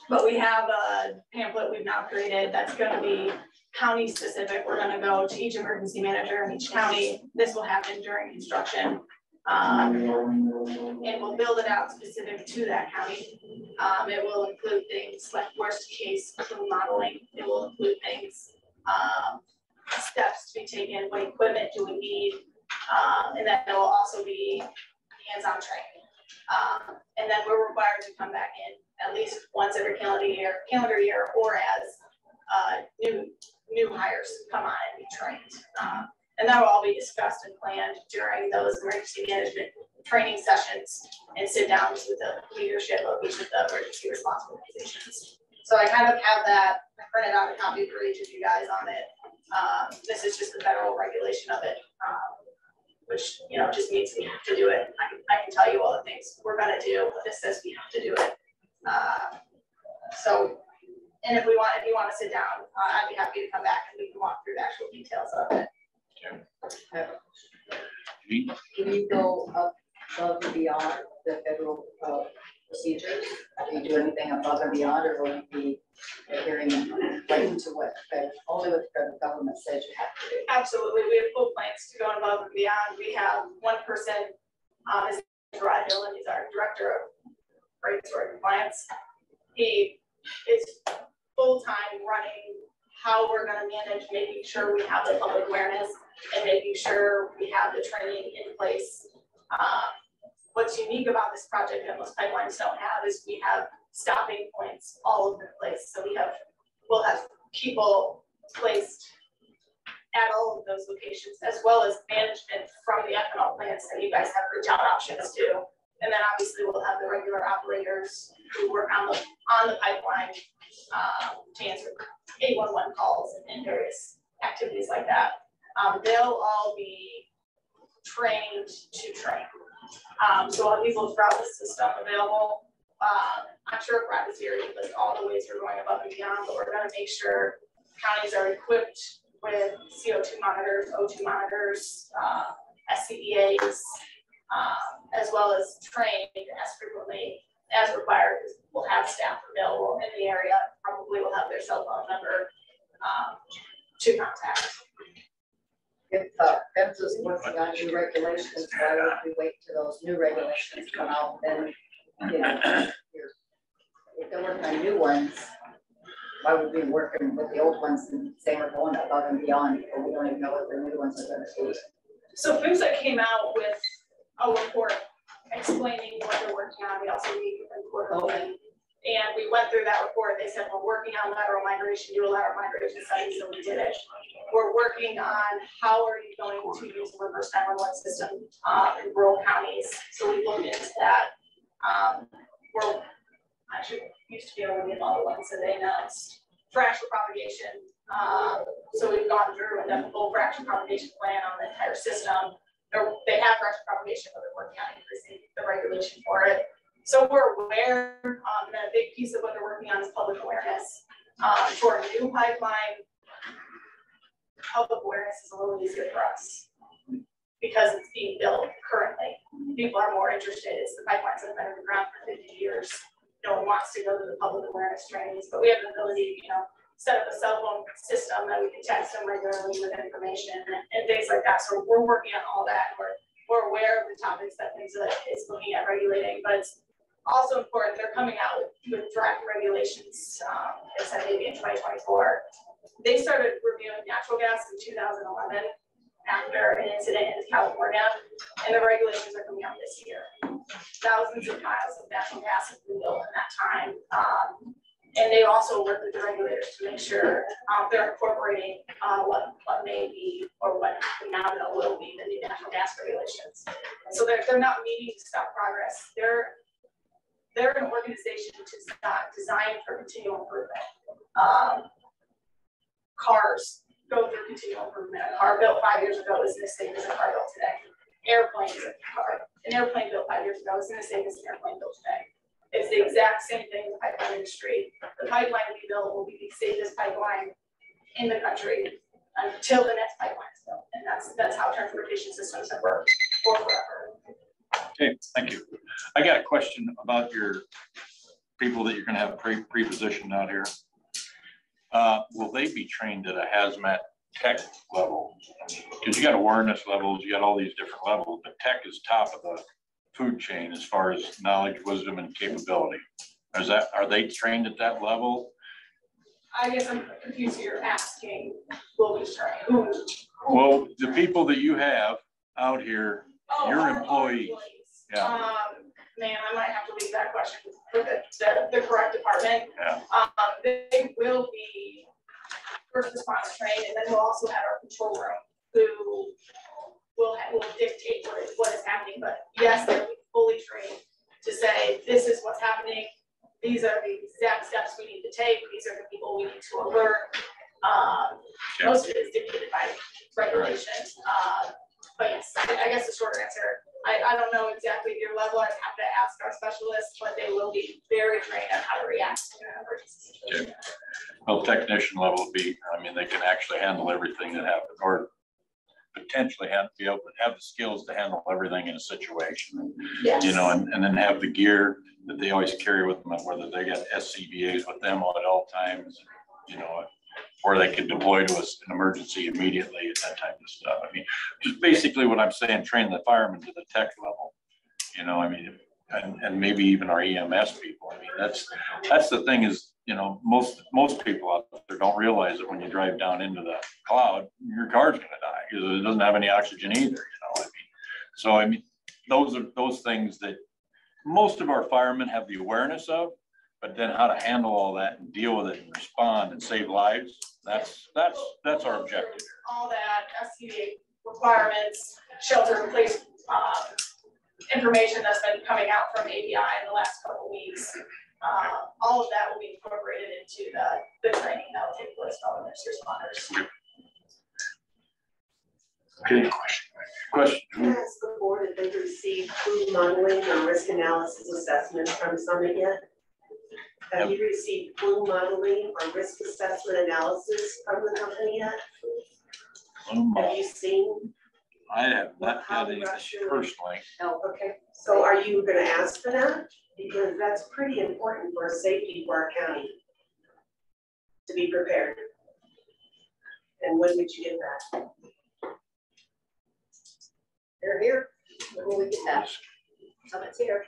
But we have a pamphlet we've now created that's gonna be county specific. We're gonna go to each emergency manager in each county. This will happen during construction. And we'll build it out specific to that county. It will include things like worst case modeling. It will include things, steps to be taken, what equipment do we need, and then it will also be hands-on training. And then we're required to come back in at least once every calendar year, or as new hires come on and be trained. And that will all be discussed and planned during those emergency management training sessions and sit downs with the leadership of each of the emergency response organizations. So I kind of have that, I printed out a copy for each of you guys on it. This is just the federal regulation of it, which, you know, just means we have to do it. I can tell you all the things we're gonna do, but this says we have to do it. And if you want to sit down, I'd be happy to come back and we can walk through the actual details of it. Can you go above and beyond the federal procedures? Do you do anything above and beyond, or will you be adhering to what only what the federal government says you have to do? Absolutely, we have full plans to go above and beyond. We have one person, his name is Rod Dillon. He's our director of regulatory compliance. He is full-time running how we're going to manage making sure we have the public awareness and making sure we have the training in place. What's unique about this project that most pipelines don't have is we have stopping points all over the place. So we'll have people placed at all of those locations, as well as management from the ethanol plants that you guys have reach out options to. And then obviously we'll have the regular operators who work on the pipeline to answer 811 calls and various activities like that. They'll all be trained to train. So we will throughout the system available. I'm sure Brad is here to list all the ways we're going above and beyond, but we're going to make sure counties are equipped with CO2 monitors, O2 monitors, SCBAs, as well as trained as frequently as required. We'll have staff available in the area. Probably will have their cell phone number to contact. If PHMSA is working on new regulations, why would we wait till those new regulations come out? Then, you know, if they're working on new ones, why would we be working with the old ones and say we're going above and beyond, but we don't even know what the new ones are going to be? So PHMSA came out with a report explaining what they're working on. We also meet with them quarterly. And we went through that report. They said, we're working on lateral migration, do a lateral migration study, so we did it. We're working on how are you going to use the reverse 911 system in rural counties. So we looked into that. We're actually used to be able to get all the ones that they announced. Fracture propagation. So we've gone through and done a full fracture propagation plan on the entire system. They have fracture propagation, but they're working on increasing the regulation for it. So we're aware that a big piece of what they're working on is public awareness. For a new pipeline, public awareness is a little easier for us because it's being built currently. People are more interested. It's the pipelines that have been underground for 50 years. No one wants to go to the public awareness trainings, but we have the ability, you know, set up a cell phone system that we can text them regularly with information and things like that. So we're working on all that. We're aware of the topics that PHMSA is looking at regulating, but it's also important. They're coming out with draft regulations. They said maybe in 2024. They started reviewing natural gas in 2011 after an incident in California, and the regulations are coming out this year. Thousands of miles of natural gas have been built in that time. And they also work with the regulators to make sure they're incorporating what may be or what we now know will be the new natural gas regulations. So they're not meeting to stop progress. They're an organization to design for continual improvement. Cars go through continual improvement. A car built 5 years ago isn't the same as a car built today. Airplanes, an airplane built 5 years ago isn't the same as an airplane built today. It's the exact same thing in the pipeline industry. The pipeline we build will be the safest pipeline in the country until the next pipeline is built. And that's how transportation systems have worked for forever. Okay, thank you. I got a question about your people that you're gonna have pre-positioned out here, will they be trained at a hazmat tech level? Because you got awareness levels, you got all these different levels, but tech is top of the food chain as far as knowledge, wisdom, and capability. Are they trained at that level? I guess I'm confused. You're asking, will we train who? Well, the people that you have out here, your employees. Yeah. Man, I might have to leave that question for the correct department. Yeah. They will be first response trained, and then we'll also have our control room who will dictate what is happening. But yes, they'll be fully trained to say, this is what's happening. These are the exact steps we need to take. These are the people we need to alert. Most of it is dictated by regulations. But yes, I guess the short answer, I don't know exactly your level. I'd have to ask our specialists, but they will be very trained on how to react in an emergency situation. Okay. Well, technician level would be, I mean, they can actually handle everything that happens, or potentially be able to have the skills to handle everything in a situation. Yes. You know, and then have the gear that they always carry with them, whether they got SCBAs with them at all times, you know, or they could deploy to us an emergency immediately and that type of stuff. I mean, just basically what I'm saying, train the firemen to the tech level, you know, I mean, and maybe even our EMS people. I mean, that's the thing is, you know, most people out there don't realize that when you drive down into the cloud, your car's gonna die because it doesn't have any oxygen either, you know, I mean. So, I mean, those are those things that most of our firemen have the awareness of, but then how to handle all that and deal with it and respond and save lives, that's our objective. All that SCBA requirements, shelter in place information that's been coming out from ABI in the last couple of weeks. All of that will be incorporated into the training that will take place from emergency responders. Okay. Question. Has the board, if they've received food modeling or risk analysis assessment from Summit yet? Have you received food modeling or risk assessment analysis from the company yet? Have you seen? I have not had anything personally. Oh, okay. So are you going to ask for that? Because that's pretty important for safety for our county to be prepared. And when would you get that? They're here. When will we get that? Summit's here.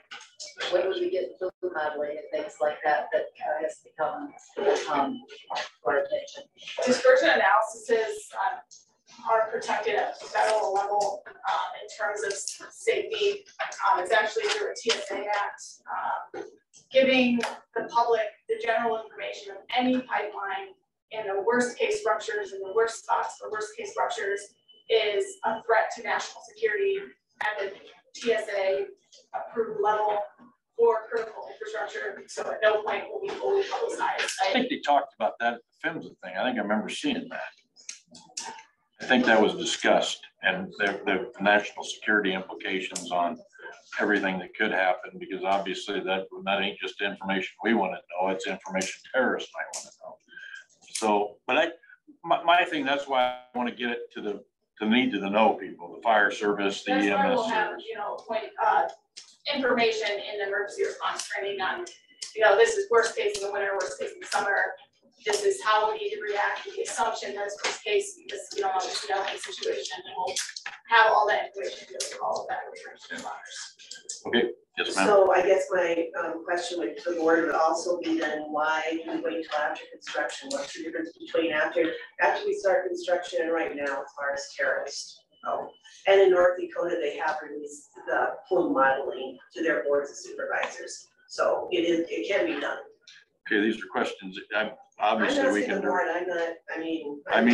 When would we get food modeling and things like that has become our attention? Dispersion analyses are protected at the federal level in terms of safety. It's actually through a TSA Act, giving the public the general information of any pipeline in the worst case ruptures and the worst spots for worst case ruptures is a threat to national security at the TSA approved level for critical infrastructure. So at no point will we fully publicize. I think they talked about that at the PHMSA thing. I think I remember seeing that. I think that was discussed, and the national security implications on everything that could happen, because obviously that ain't just information we want to know, it's information terrorists might want to know. So, but my thing, that's why I want to get it to the need to know people, the fire service, the EMS why we'll service. have, you know, information in the emergency response training on, you know, this is worst case in the winter, worst case in the summer. This is how we need to react with the assumption that it's worst case because we don't obviously know any situation, and we'll have all that information to go through all of that with emergency responders. Okay, yes, ma'am. So I guess my question with the board would also be then why do we wait till after construction? What's the difference between after we start construction and right now as far as terrorists? Oh, and in North Dakota, they have released the full modeling to their boards of supervisors. So it can be done. Okay, these are questions that obviously we can. The board, I'm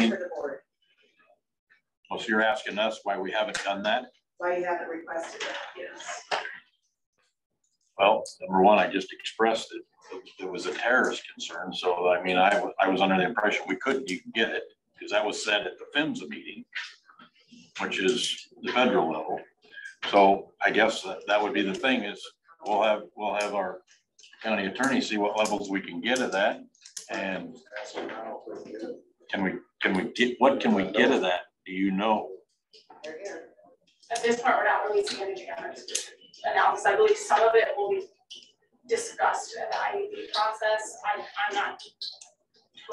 for the board. Well, so you're asking us why we haven't done that? Why you haven't requested that, yes. Well, number one, I just expressed it. It was a terrorist concern. So, I mean, I was under the impression we couldn't even get it because that was said at the PHMSA meeting, which is the federal level. So I guess that would be the thing is we'll have our county attorney see what levels we can get of that, and what can we get of that? Do you know? At this point, we're not releasing anything on this analysis. I believe some of it will be discussed in the IUB process. I'm not.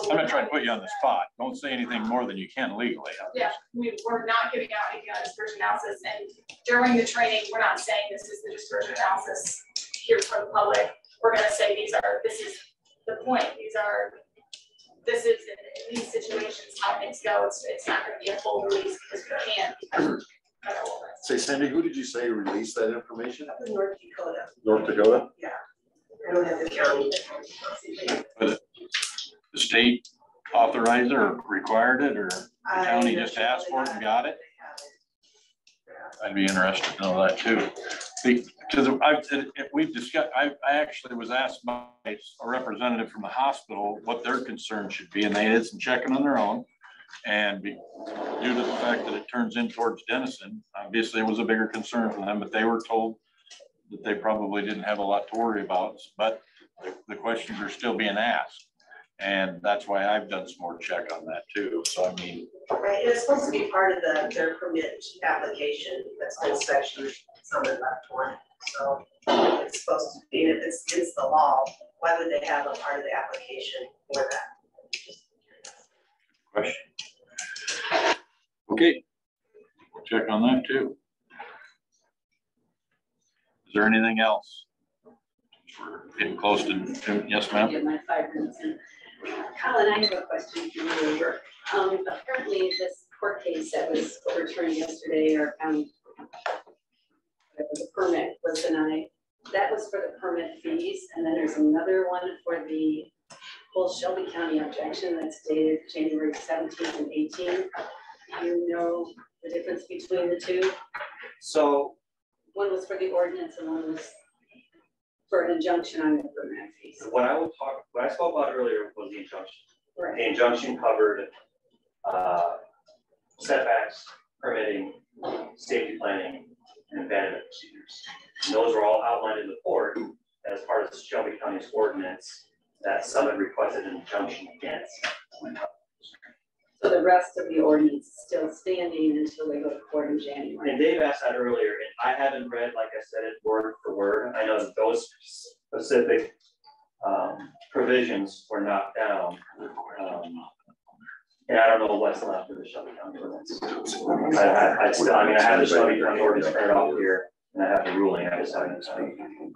I'm not trying to put you on the spot. Don't say anything more than you can legally. Yeah, we're not giving out any dispersion analysis, and during the training, we're not saying this is the dispersion analysis here for the public. We're gonna say this is the point. This is in these situations how things go. It's not gonna be a full release because we can't. Say, Sandy, who did you say released that information? North Dakota. North Dakota? Yeah. I don't have the county. The state authorized or required it, or the county just asked for it and got it? I'd be interested to know that too. Because we've discussed, I actually was asked by a representative from the hospital what their concern should be, and they did some checking on their own. And due to the fact that it turns in towards Denison, obviously it was a bigger concern for them, but they were told that they probably didn't have a lot to worry about, but the questions are still being asked. And that's why I've done some more check on that too. So I mean, right, it's supposed to be part of their permit application. That's been section something left one. So it's supposed to be, if it's against the law, why would they have a part of the application for that? question. Okay, we'll check on that too. Is there anything else? We're getting close to, yes, ma'am. Get my 5 minutes in. Colin, I have a question for you. Apparently this court case that was overturned yesterday, or the permit was denied. That was for the permit fees, and then there's another one for the whole Shelby County objection that's dated January 17th and 18th. Do you know the difference between the two? So one was for the ordinance and one was for an injunction on the permit fees. what I spoke about earlier was the injunction. Right. The injunction covered setbacks, permitting, safety planning, and abandonment procedures. And those were all outlined in the court as part of the Shelby County's ordinance that Summit requested an injunction against. So the rest of the ordinance is still standing until they go to court in January. And Dave asked that earlier, and I haven't read, like I said, it word for word. I know that those specific provisions were knocked down. And I don't know what's left of the Shelby County ordinance. I have the Shelby County ordinance printed off here, and I have the ruling. I just haven't.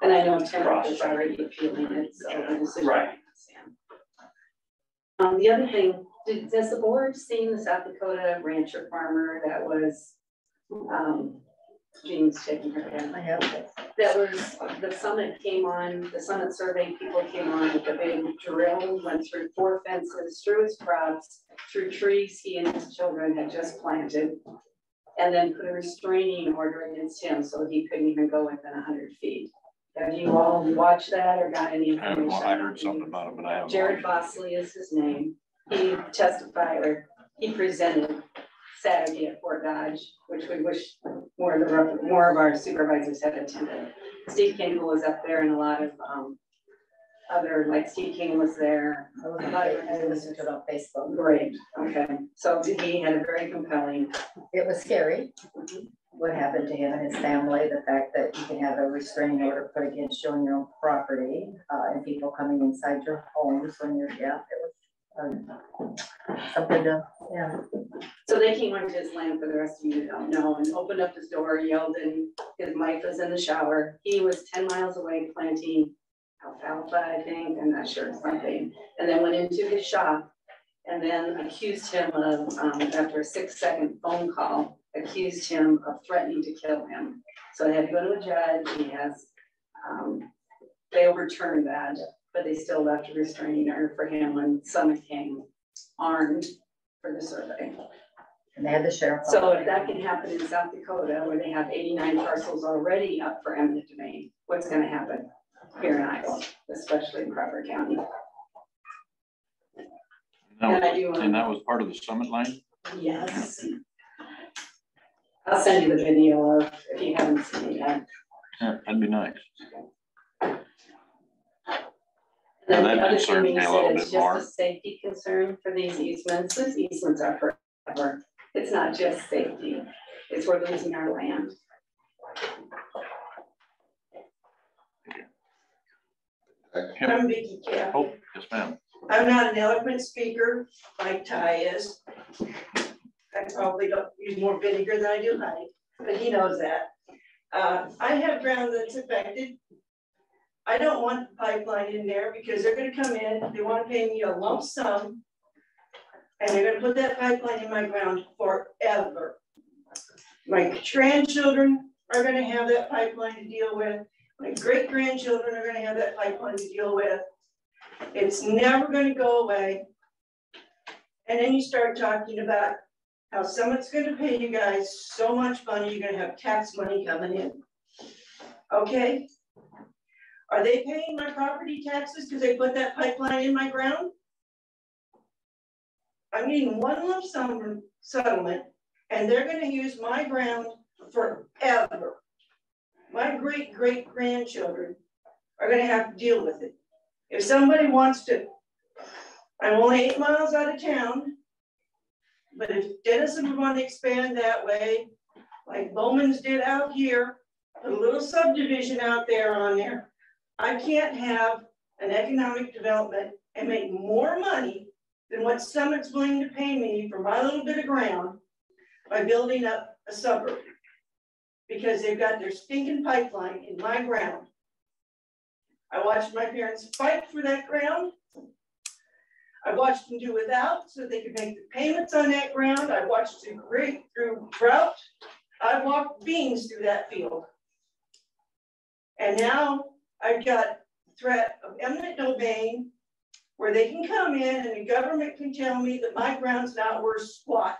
And I know Tim is already appealing it, so the decision. Right. The other thing, has the board seen the South Dakota rancher farmer that was, Jean's shaking her head. I have. That was, the Summit came on, the Summit survey people came on with a big drill, went through 4 fences, through his crops, through trees he and his children had just planted, and then put a restraining order against him so he couldn't even go within 100 feet. Have you all watched that or got any information? I heard something about it, but I haven't. Jared Bosley is his name. He testified, or he presented Saturday at Fort Dodge, which we wish more of our supervisors had attended. Steve King was up there, and a lot of other, like Steve King was there. I listened to it on Facebook. Great, okay. So he had a very compelling. It was scary. What happened to him and his family, the fact that you can have a restraining order put against you on your own property, and people coming inside your homes when you're, yeah, it was something to, yeah. So they came onto his land, for the rest of you don't know, and opened up his door, yelled, and his wife was in the shower. He was 10 miles away planting alfalfa, I think, I'm not sure, something, and then went into his shop and then accused him of, after a 6-second phone call, accused him of threatening to kill him. So they had to go to a judge. He has, they overturned that, but they still left a restraining order for him when Summit came armed for the survey. And they had the sheriff. So if that can happen in South Dakota, where they have 89 parcels already up for eminent domain, what's going to happen here in Iowa, especially in Crawford County? And that was part of the Summit line? Yes. I'll send you the video of, if you haven't seen it yet. Yeah, that'd be nice. And then that the other concerns thing me you a little said, bit it's just more. a safety concern for these easements. These easements are forever. It's not just safety. It's we're losing our land. I'm Vicky Caffey. Oh, yes, ma'am. I'm not an eloquent speaker like Ty is. I probably don't use more vinegar than I do honey, but he knows that. I have ground that's affected. I don't want the pipeline in there because they're gonna come in, they wanna pay me a lump sum, and they're gonna put that pipeline in my ground forever. My grandchildren are gonna have that pipeline to deal with. My great-grandchildren are gonna have that pipeline to deal with. It's never gonna go away. And then you start talking about how someone's gonna pay you guys so much money, you're gonna have tax money coming in. Okay? Are they paying my property taxes because they put that pipeline in my ground? I'm getting one lump sum settlement, and they're gonna use my ground forever. My great-great-grandchildren are gonna have to deal with it. If somebody wants to, I'm only 8 miles out of town, but if Denison would want to expand that way, like Bowman's did out here, put a little subdivision out there on there, I can't have an economic development and make more money than what Summit's willing to pay me for my little bit of ground by building up a suburb. Because they've got their stinking pipeline in my ground. I watched my parents fight for that ground. I watched them do without so they could make the payments on that ground. I watched them break through drought. I walked beans through that field. And now I've got threat of eminent domain where they can come in and the government can tell me that my ground's not worth squat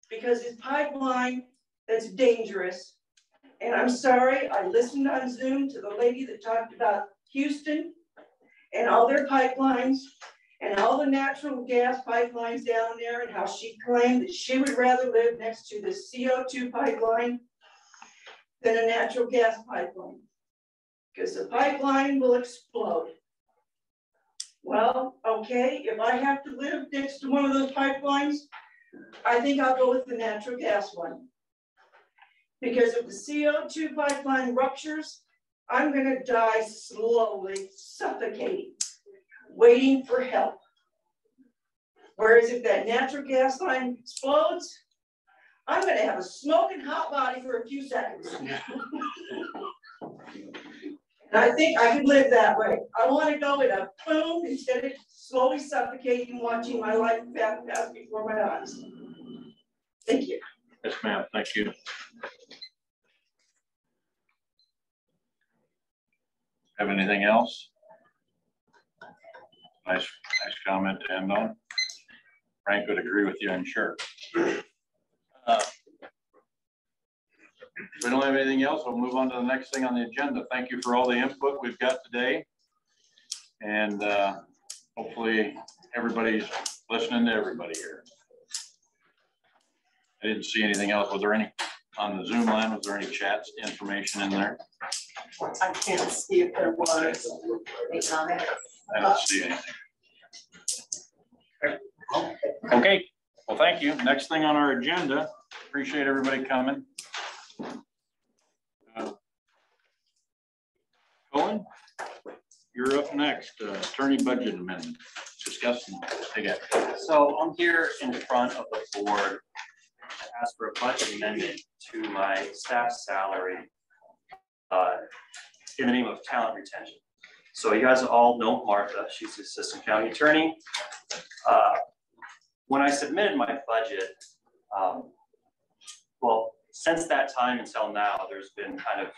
because it's pipeline that's dangerous. And I'm sorry, I listened on Zoom to the lady that talked about Houston and all their pipelines and all the natural gas pipelines down there and how she claimed that she would rather live next to the CO2 pipeline than a natural gas pipeline because the pipeline will explode. Well, okay, if I have to live next to one of those pipelines, I think I'll go with the natural gas one. Because if the CO2 pipeline ruptures, I'm gonna die slowly, suffocating, waiting for help. Whereas if that natural gas line explodes, I'm gonna have a smoking hot body for a few seconds. And I think I could live that way. I wanna go in a boom instead of slowly suffocating, watching my life pass before my eyes. Thank you. Yes, ma'am, thank you. Have anything else? Nice comment to end on. Frank would agree with you, I'm sure. If we don't have anything else, we'll move on to the next thing on the agenda. Thank you for all the input we've got today. And hopefully everybody's listening to everybody here. I didn't see anything else. Was there any on the Zoom line? Was there any chat information in there? I can't see if there was. I don't see anything. Okay, well, thank you. Next thing on our agenda, appreciate everybody coming. Colin, you're up next. Attorney budget amendment. Discussing. So I'm here in front of the board to ask for a budget amendment to my staff salary in the name of talent retention. So you guys all know Martha, she's the assistant county attorney. When I submitted my budget, well, since that time until now, there's been kind of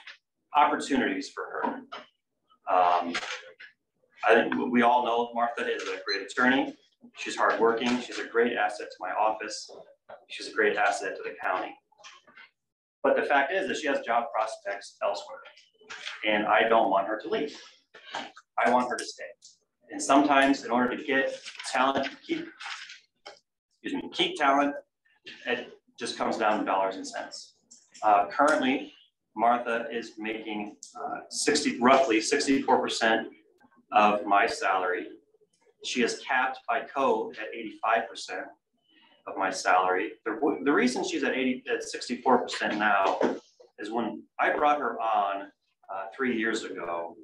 opportunities for her. I think we all know Martha is a great attorney. She's hardworking. She's a great asset to my office. She's a great asset to the county. But the fact is that she has job prospects elsewhere. And I don't want her to leave. I want her to stay. And sometimes in order to get talent, keep talent, it just comes down to dollars and cents. Currently, Martha is making roughly 64% of my salary. She is capped by code at 85% of my salary. The reason she's at 64% now is when I brought her on 3 years ago,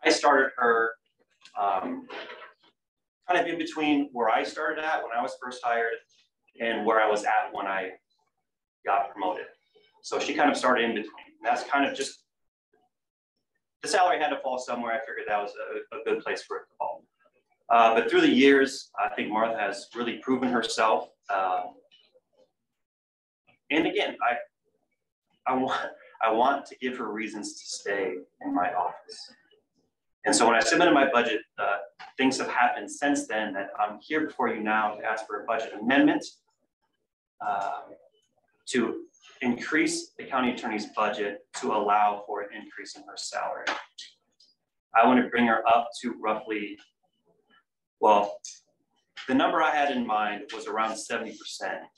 I started her kind of in between where I started at when I was first hired and where I was at when I got promoted. So she kind of started in between. And that's kind of just, the salary had to fall somewhere. I figured that was a good place for it to fall. But through the years, I think Martha has really proven herself. And again, I want to give her reasons to stay in my office. And so when I submitted my budget, things have happened since then that I'm here before you now to ask for a budget amendment to increase the county attorney's budget to allow for an increase in her salary. I want to bring her up to roughly, well, the number I had in mind was around 70%,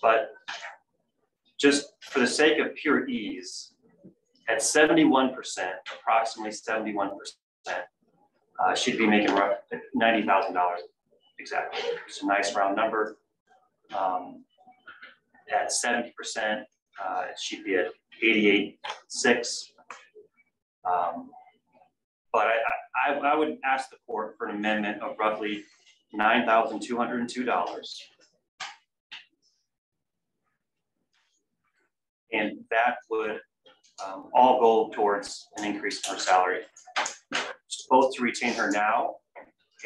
but just for the sake of pure ease, at 71%, approximately 71%, she'd be making roughly $90,000 exactly. It's a nice round number. At 70%, she'd be at 88.6. But I would ask the court for an amendment of roughly $9,202. And that would all go towards an increase in her salary, both to retain her now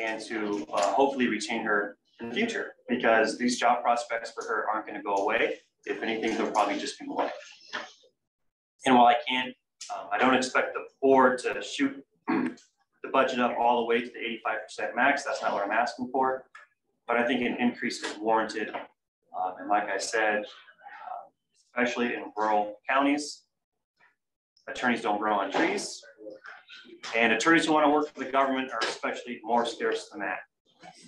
and to hopefully retain her in the future, because these job prospects for her aren't going to go away. If anything, they'll probably just be more. And while I can't, I don't expect the board to shoot the budget up all the way to the 85% max. That's not what I'm asking for. But I think an increase is warranted. And like I said, especially in rural counties, attorneys don't grow on trees. And attorneys who want to work for the government are especially more scarce than that.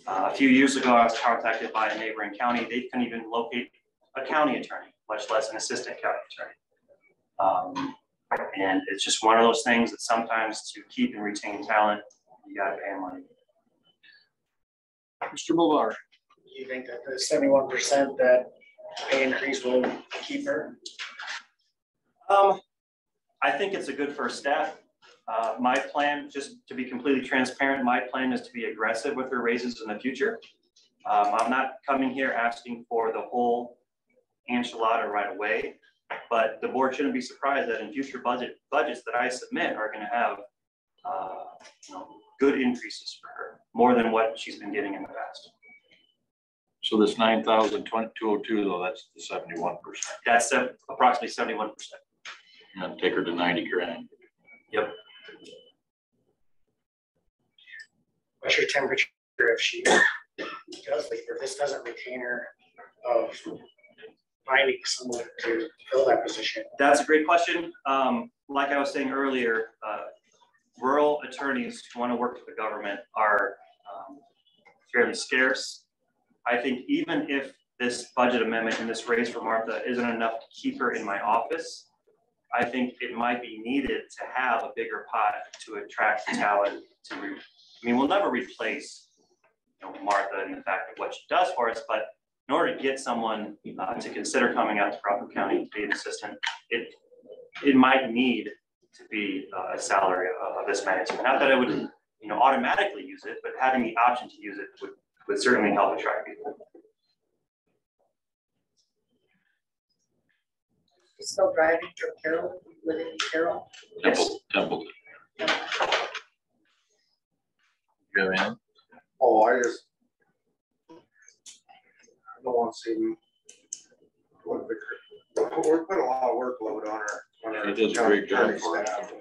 A few years ago, I was contacted by a neighboring county. They couldn't even locate a county attorney, much less an assistant county attorney. And it's just one of those things that sometimes to keep and retain talent, you got to pay money. Mr. Mulbar. Do you think that the 71% that pay increase will keep her? I think it's a good first step. My plan, just to be completely transparent, my plan is to be aggressive with her raises in the future. I'm not coming here asking for the whole enchilada right away, but the board shouldn't be surprised that in future budgets that I submit are going to have good increases for her, more than what she's been getting in the past. So this 9,202 though, that's the 71%. That's approximately 71%. And take her to 90 grand. Yep. What's your temperature if she does leave, or this doesn't retain her, of finding someone to fill that position? That's a great question. Like I was saying earlier, rural attorneys who want to work for the government are fairly scarce. I think even if this budget amendment and this raise for Martha isn't enough to keep her in my office, I think it might be needed to have a bigger pot to attract talent. We'll never replace Martha and the fact of what she does for us, but in order to get someone to consider coming out to Crawford County to be an assistant, it might need to be a salary of this magnitude. Not that I would automatically use it, but having the option to use it would certainly help attract people. Still driving from Carroll, living in Carroll? Yes. Temple. You have anything? Oh, I don't want to see we're putting a lot of workload on our It does a great job staff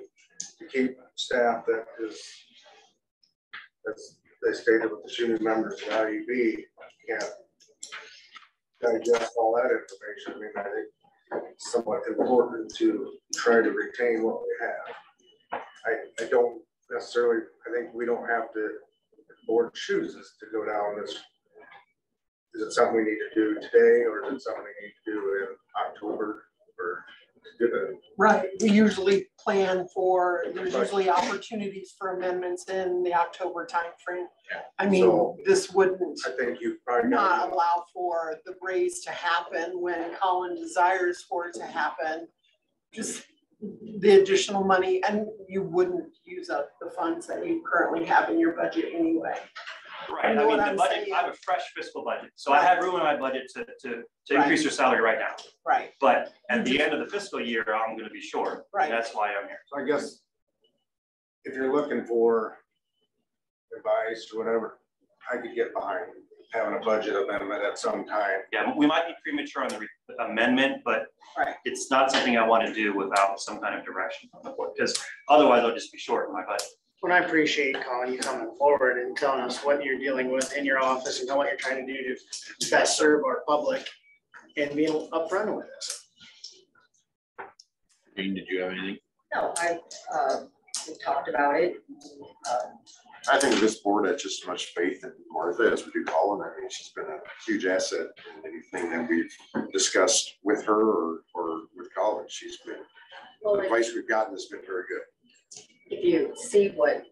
to keep staff that is, as they stated with the junior members of IUB, can't digest all that information. I think it's somewhat important to try to retain what we have. I don't necessarily, I think we don't have to, if the board chooses to go down this. Is it something we need to do today, or is it something we need to do in October, or Right, we usually plan for, there's usually opportunities for amendments in the October timeframe. I mean, so, this wouldn't, I think you probably not allow for the raise to happen when Colin desires for it to happen. Just the additional money, and you wouldn't use up the funds that you currently have in your budget anyway. Right, You know I mean, what the I'm budget, saying? I have a fresh fiscal budget, so I have room in my budget to increase your salary right now. Right. But at the end of the fiscal year, I'm gonna be short, Right. and that's why I'm here. So I guess if you're looking for advice or whatever, I could get behind having a budget amendment at some time. Yeah, we might be premature on the amendment, but it's not something I want to do without some kind of direction from the board, because otherwise I'll just be short in my budget. Well, I appreciate, Colin, you coming forward and telling us what you're dealing with in your office and what you're trying to do to best serve our public and being upfront with us. Dean, did you have anything? No, we talked about it. I think this board has just as much faith in Martha as we do Colin. I mean, she's been a huge asset in anything that we've discussed with her or with Colin. She's been, Well, the advice we've gotten has been very good. If you see what,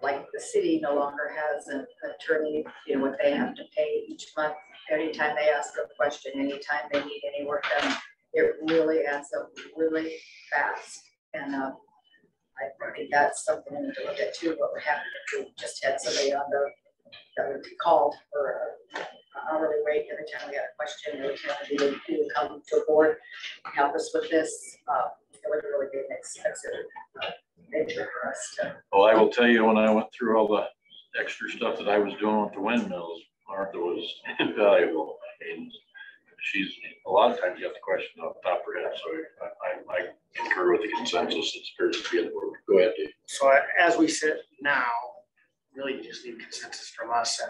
like the city no longer has an attorney, you know, what they have to pay each month, anytime they ask a question, anytime they need any work done, it really adds up really fast. And I think that's something we need to look at too. What would happen if we just had somebody on that would be called for an hourly rate every time we had a question, every time we would come to the board and help us with this. It would really be an expensive venture for us to. Well, I will tell you, when I went through all the extra stuff that I was doing with the windmills, Martha was invaluable. And she's, a lot of times you have to question off the top of her head, so I concur with the consensus. It's fair to be in the board. Go ahead, Dave. So as we sit now, really you just need consensus from us.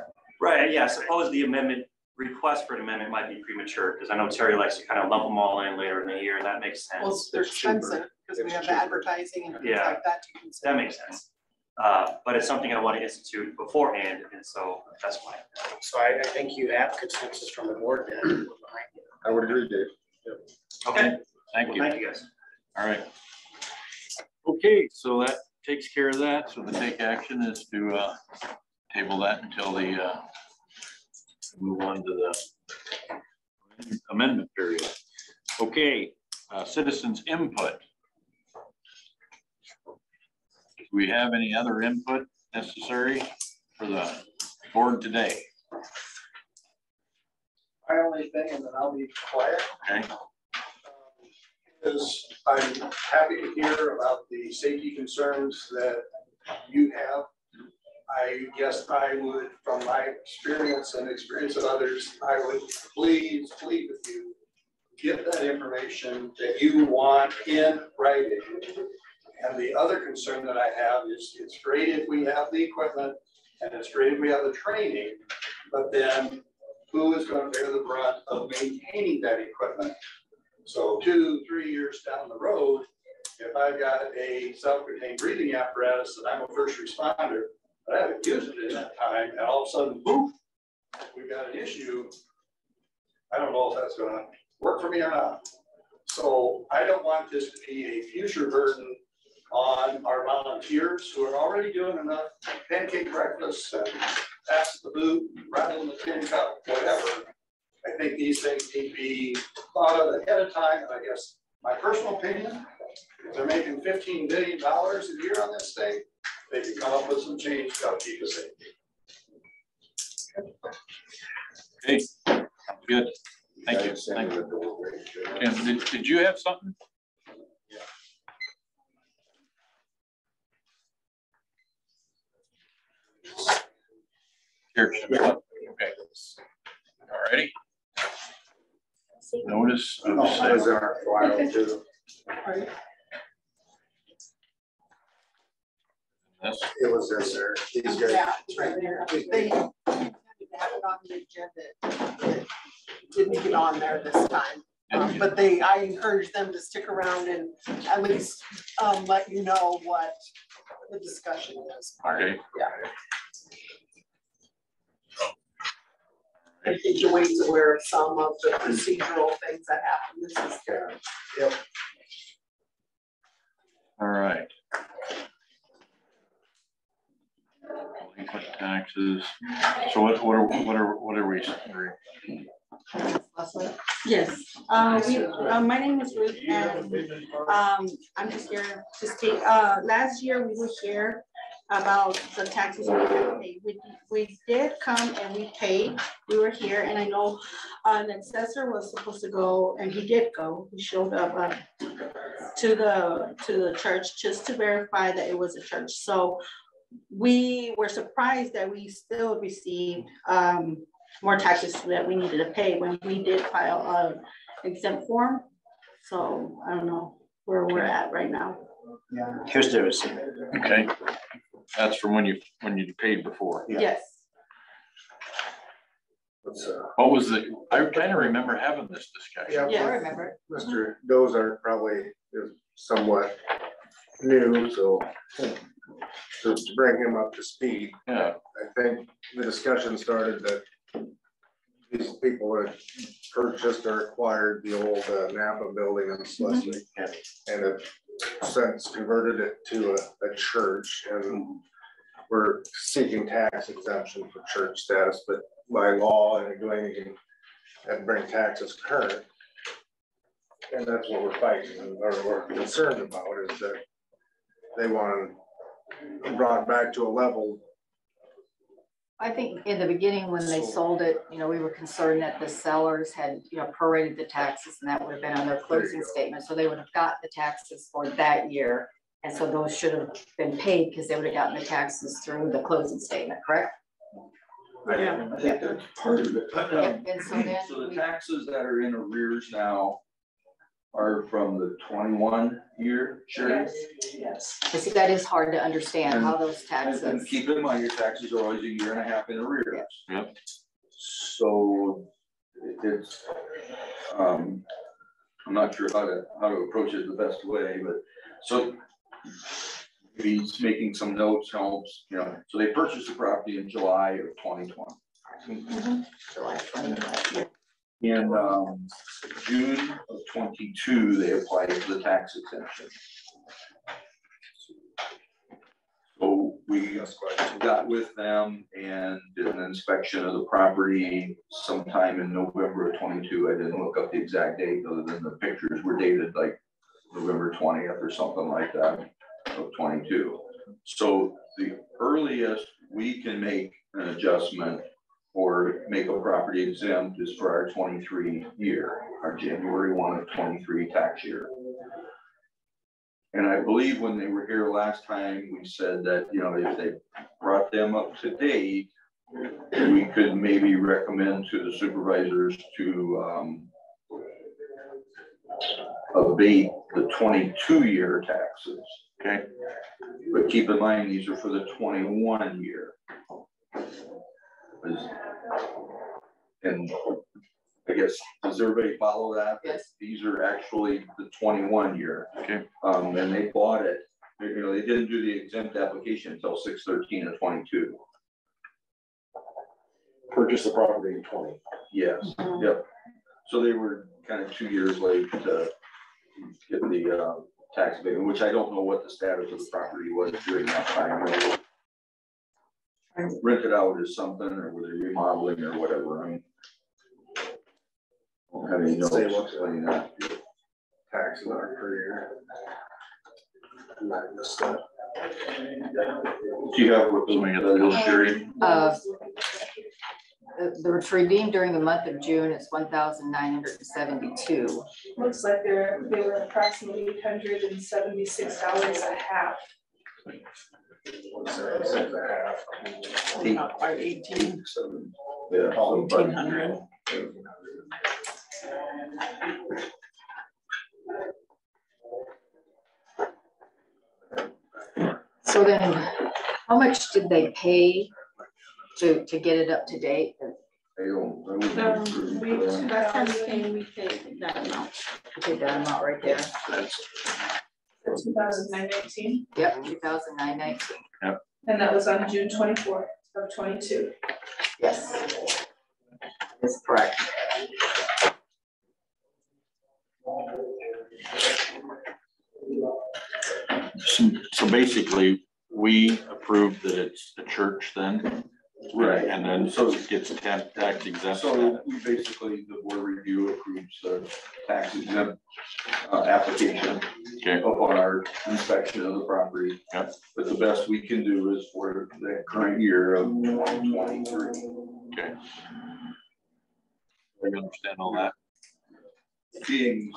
Right, yeah, I suppose the amendment, request for an amendment might be premature, because I know Terry likes to kind of lump them all in later in the year, and that makes sense. Well, there's expensive, because we have advertising and things Yeah, like that to consider. that makes sense. But it's something I want to institute beforehand, and so that's why. So I think you have consensus from the board then. I would agree, Dave. Okay, Thank you. Thank you, guys. All right. Okay, so that takes care of that. So the take action is to table that until the move on to the amendment period. Okay, citizens input. Do we have any other input necessary for the board today? My only thing, and then I'll be quiet. Okay. Is I'm happy to hear about the safety concerns that you have. I guess I would, from my experience and experience of others, I would plead with you, get that information that you want in writing. And the other concern that I have is it's great if we have the equipment and it's great if we have the training, but then who is going to bear the brunt of maintaining that equipment? So 2-3 years down the road, if I've got a self-contained breathing apparatus that I'm a first responder, but I haven't used it in that time, and all of a sudden, poof, we've got an issue. I don't know if that's gonna work for me or not. So I don't want this to be a future burden on our volunteers who are already doing enough pancake breakfasts and pass the boot, rattle in the tin cup, whatever. I think these things need to be thought of ahead of time. And I guess my personal opinion, if they're making $15 billion a year on this thing, they can come up with some change to help keep us safe. Okay, good. Thank you. Thank you. Tim, did you have something? Here, okay. All righty. Notice of Those are our file too. It was this, sir. These guys. Yeah, it's right there. They had it on the agenda. It didn't get on there this time. But I encourage them to stick around and at least let you know what the discussion is. Okay. Yeah. I think Dwayne's aware of some of the procedural things that happen. This is good. Yep. All right. Delinquent taxes. So what are we? Yes, My name is Ruth, and I'm just here to state, last year we were here about the taxes we had paid. We did come and we paid, we were here, and I know an assessor was supposed to go, and he did go, he showed up to the church just to verify that it was a church. So we were surprised that we still received more taxes that we needed to pay when we did file a exempt form. So I don't know where we're at right now. Yeah. Here's the receipt. Okay. That's from when you paid before. Yes. What was the, I kind of remember having this discussion. Yeah, I remember. Mr. Dozart probably is somewhat new, so to bring him up to speed. Yeah. I think the discussion started that these people had purchased or acquired the old Napa building in Schleswig and have since converted it to a church, and we're seeking tax exemption for church status, but by law and doing anything and bring taxes current. And that's what we're fighting or we're concerned about, is that they want brought back to a level. I think in the beginning when they sold it, you know, we were concerned that the sellers had, you know, prorated the taxes, and that would have been on their closing statement. So they would have got the taxes for that year. And so those should have been paid because they would have gotten the taxes through the closing statement, correct? Yeah. I think that's part of it. And so then so the taxes that are in arrears now are from the 21 year, sure? Yes, yes. But see, that is hard to understand how those taxes. And keep in mind, your taxes are always a year and a half in arrears. Yep. So it's, I'm not sure how to approach it the best way, but so maybe he's making some notes helps, you know. So they purchased the property in July of 2020. July 2020. In June of 22, they applied for the tax exemption. So we got with them and did an inspection of the property sometime in November of 22. I didn't look up the exact date other than the pictures were dated like November 20th or something like that of 22. So the earliest we can make an adjustment or make a property exempt is for our 23 year, our January 1 of 23 tax year. And I believe when they were here last time, we said that, you know, if they brought them up to date, we could maybe recommend to the supervisors to abate the 22 year taxes. Okay. But keep in mind, these are for the 21 year. And I guess, does everybody follow that? Yes. These are actually the 21 year. Okay. And they bought it, you know, they didn't do the exempt application until 6/13 of 22. Purchase the property in 20. Yes. Yep. So they were kind of 2 years late to get the tax abatement, which I don't know what the status of the property was during that time. Rented out as something, or were they remodeling or whatever? I mean, I don't have any notes explaining that. Taxes are per year. Do you have what the Sherry? The redeemed during the month of June is 1,972. Looks like they were approximately $876 a half. Not quite 18. Yeah, 1,800. So then, how much did they pay to get it up to date? Last time we came, we paid that amount. You paid that amount right there. 2019. Yep, 2019. Yep. And that was on June 24th of 22. Yes. That's correct. So basically, we approved that it's a church then? Right. And then so it gets tax exempt. So we basically, the board review approves the tax exempt application upon our inspection of the property. Yep. But the best we can do is for the current year of 2023. Okay. I understand all that. Being,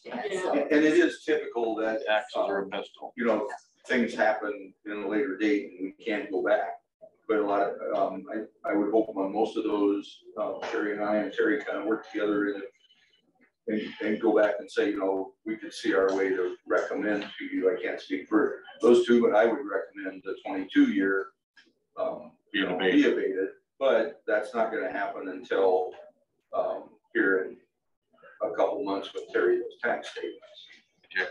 and it is typical that taxes are a pestle. You know, things happen in a later date and we can't go back. But a lot of, I would hope on most of those, Terry and Terry kind of work together and go back and say, you know, we could see our way to recommend to you. I can't speak for those two, but I would recommend the 22 year be abated. But that's not going to happen until here in a couple months with Terry those tax statements. Okay.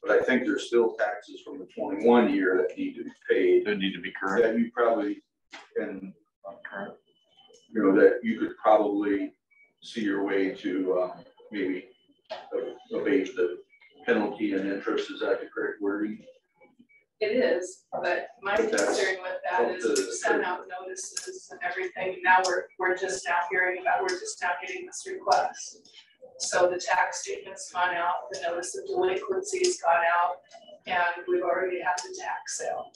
But I think there's still taxes from the 21 year that need to be paid. That need to be current. That you probably can, you know, that you could probably see your way to maybe abate the penalty and interest. Is that the correct wording? It is, but my concern with that is we've sent out notices and everything. Now we're just now hearing about, we're just now getting this request. So the tax statement's gone out, the notice of delinquency's gone out, and we've already had the tax sale.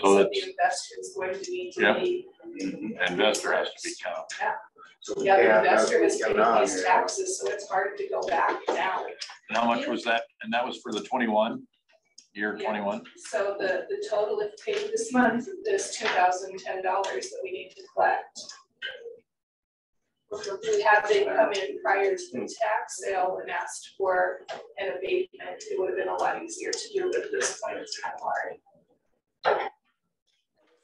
So the investor is going to need to be. The investor has to be counted. Yeah. So yeah, the investor is paying these taxes, so it's hard to go back now. And how much was that? And that was for the 21 year, 21? So the total if paid this month is $2,010 that we need to collect. Had they come in prior to the tax sale and asked for an abatement, it would have been a lot easier to do, but at this point it's kind of hard.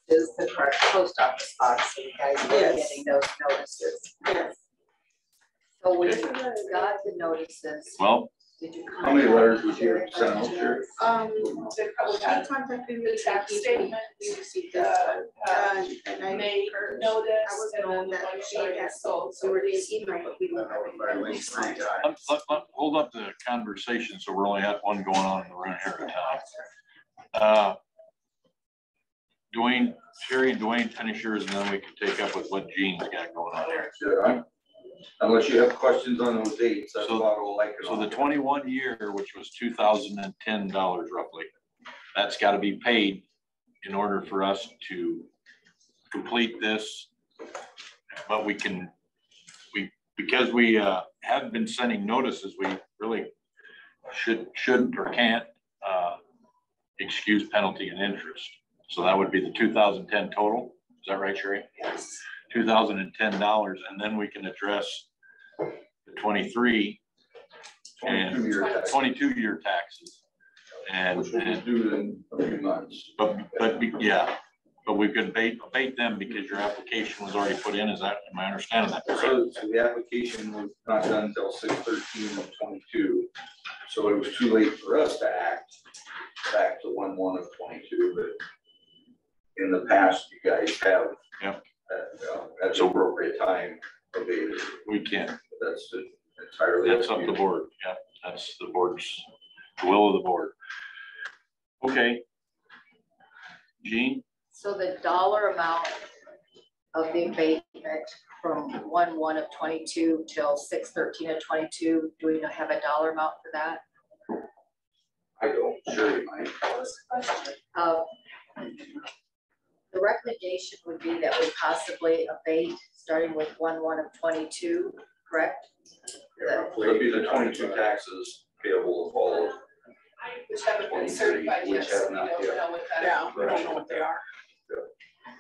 Is the correct post office box, you guys are getting those notices. Yes. So when you got the notices, well, did you how many letters would you have sent out here? They probably had contacted the tax statement, we received May notice, and then the one showing it sold. So we're just email, but we don't have hold up the conversation, so we're only at one going on in the room here at a time. Dwayne, Sherry and Dwayne, finish yours, and then we can take up with what Gene's got going on here. Sure. Unless you have questions on those dates, that's about all I can. So the 21 year, which was $2,010 roughly, that's got to be paid in order for us to complete this. But we can, because we have been sending notices, we really shouldn't or can't excuse penalty and interest. So that would be the 2010 total. Is that right, Sherry? Yes. $2,010, and then we can address the 23 and 22 year taxes, and which will be due in a few months. But yeah, but we could abate them because your application was already put in. Is that, am I understanding that correct? So the application was not done until 6/13 of 22, so it was too late for us to act back to 1/1 of 22, but in the past, you guys have at the appropriate time abated. We can. That's entirely. That's up to the board. Yeah, that's the board's the will of the board. Okay, Gene. So the dollar amount of the abatement from 1/1 of 22 till 6/13 of 22, do we have a dollar amount for that? I don't. Sure, you might. The recommendation would be that we possibly abate starting with 1/1 of 22, correct? Yeah, so it'd be the 22 taxes payable of all of. Which haven't been certified yet, so we don't know what that. Yeah, we don't know what they are. Yeah.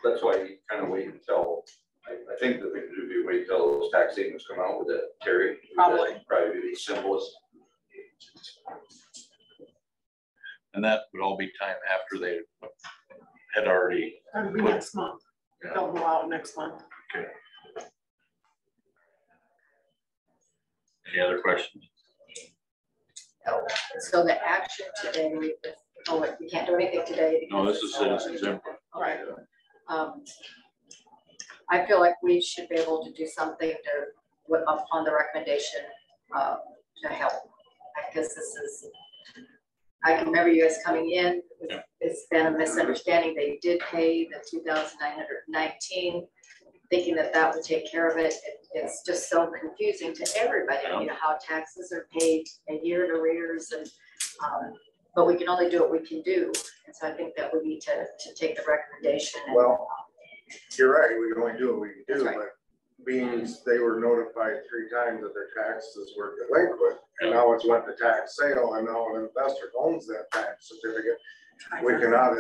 That's why you kind of wait until, I think the thing to do would be wait until those tax statements come out with it, Terry. Probably. Probably be the simplest. And that would all be time after they had already. That'll be next month. Yeah. They'll go out next month. Okay. Any other questions? No. So the action today, we can't do anything today. No, this is citizens input. Right. I feel like we should be able to do something to, upon the recommendation, to help, because this is I can remember you guys coming in, it's been a misunderstanding, they did pay the 2,919, thinking that that would take care of it. It's just so confusing to everybody, you know, how taxes are paid a year in arrears, and but we can only do what we can do. And so I think that we need to take the recommendation. And, well, you're right, we can only do what we can do, right. but being they were notified 3 times that their taxes were delinquent, and now it's went to tax sale, and now an investor owns that tax certificate. We cannot.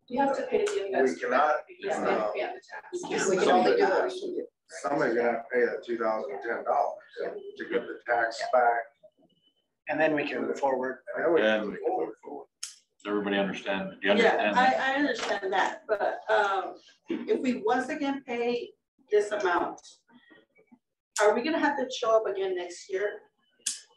You have to pay the investor. We cannot. we can only do what we can do. Somebody's gonna have to pay that $2,010 to get the tax back. And then we can move forward. And we can move forward. Does everybody understand? Do you understand that? I understand that, but if we once again pay this amount, are we gonna have to show up again next year?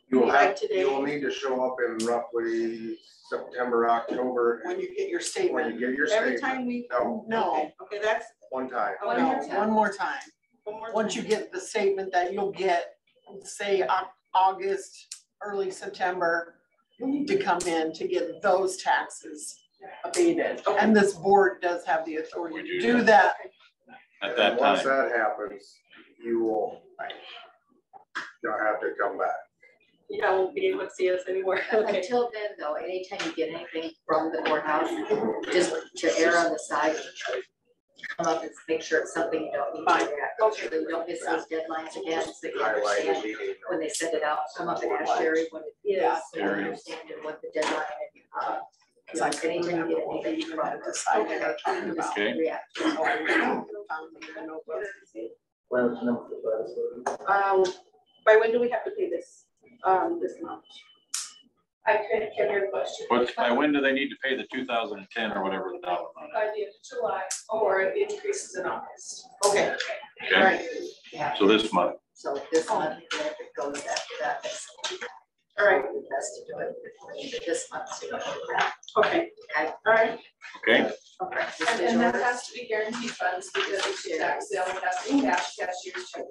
You will need to show up in roughly September, October. When you get your statement. When you get your statement. Every time we. No. Okay, that's. One time. One more time. Once you get the statement that you'll get, say August, early September, you'll need to come in to get those taxes abated. Okay. And this board does have the authority to do that. At that time. Once that happens, you'll have to come back. You won't be able to see us anymore. Okay. Until then, though, anytime you get anything from the courthouse, just to err on the side, come up and make sure it's something you don't need to react. Okay. So you don't miss those deadlines again. So you understand when they send it out, come up and ask Sherry what it is. So you understand what the deadline is. Like anytime you get anything from the side, you just react. By when do we have to pay this? This month? I couldn't hear your question. By when do they need to pay the 2010 or whatever the dollar amount is? By the end of July, or it increases in August. Okay. Okay. All right. So this month. So this month, if it goes after that, all right. Best to do it this month. So you don't do that. Okay. All right. Okay. And that has to be guaranteed funds because it's a tax sale. It has to be cashier's check.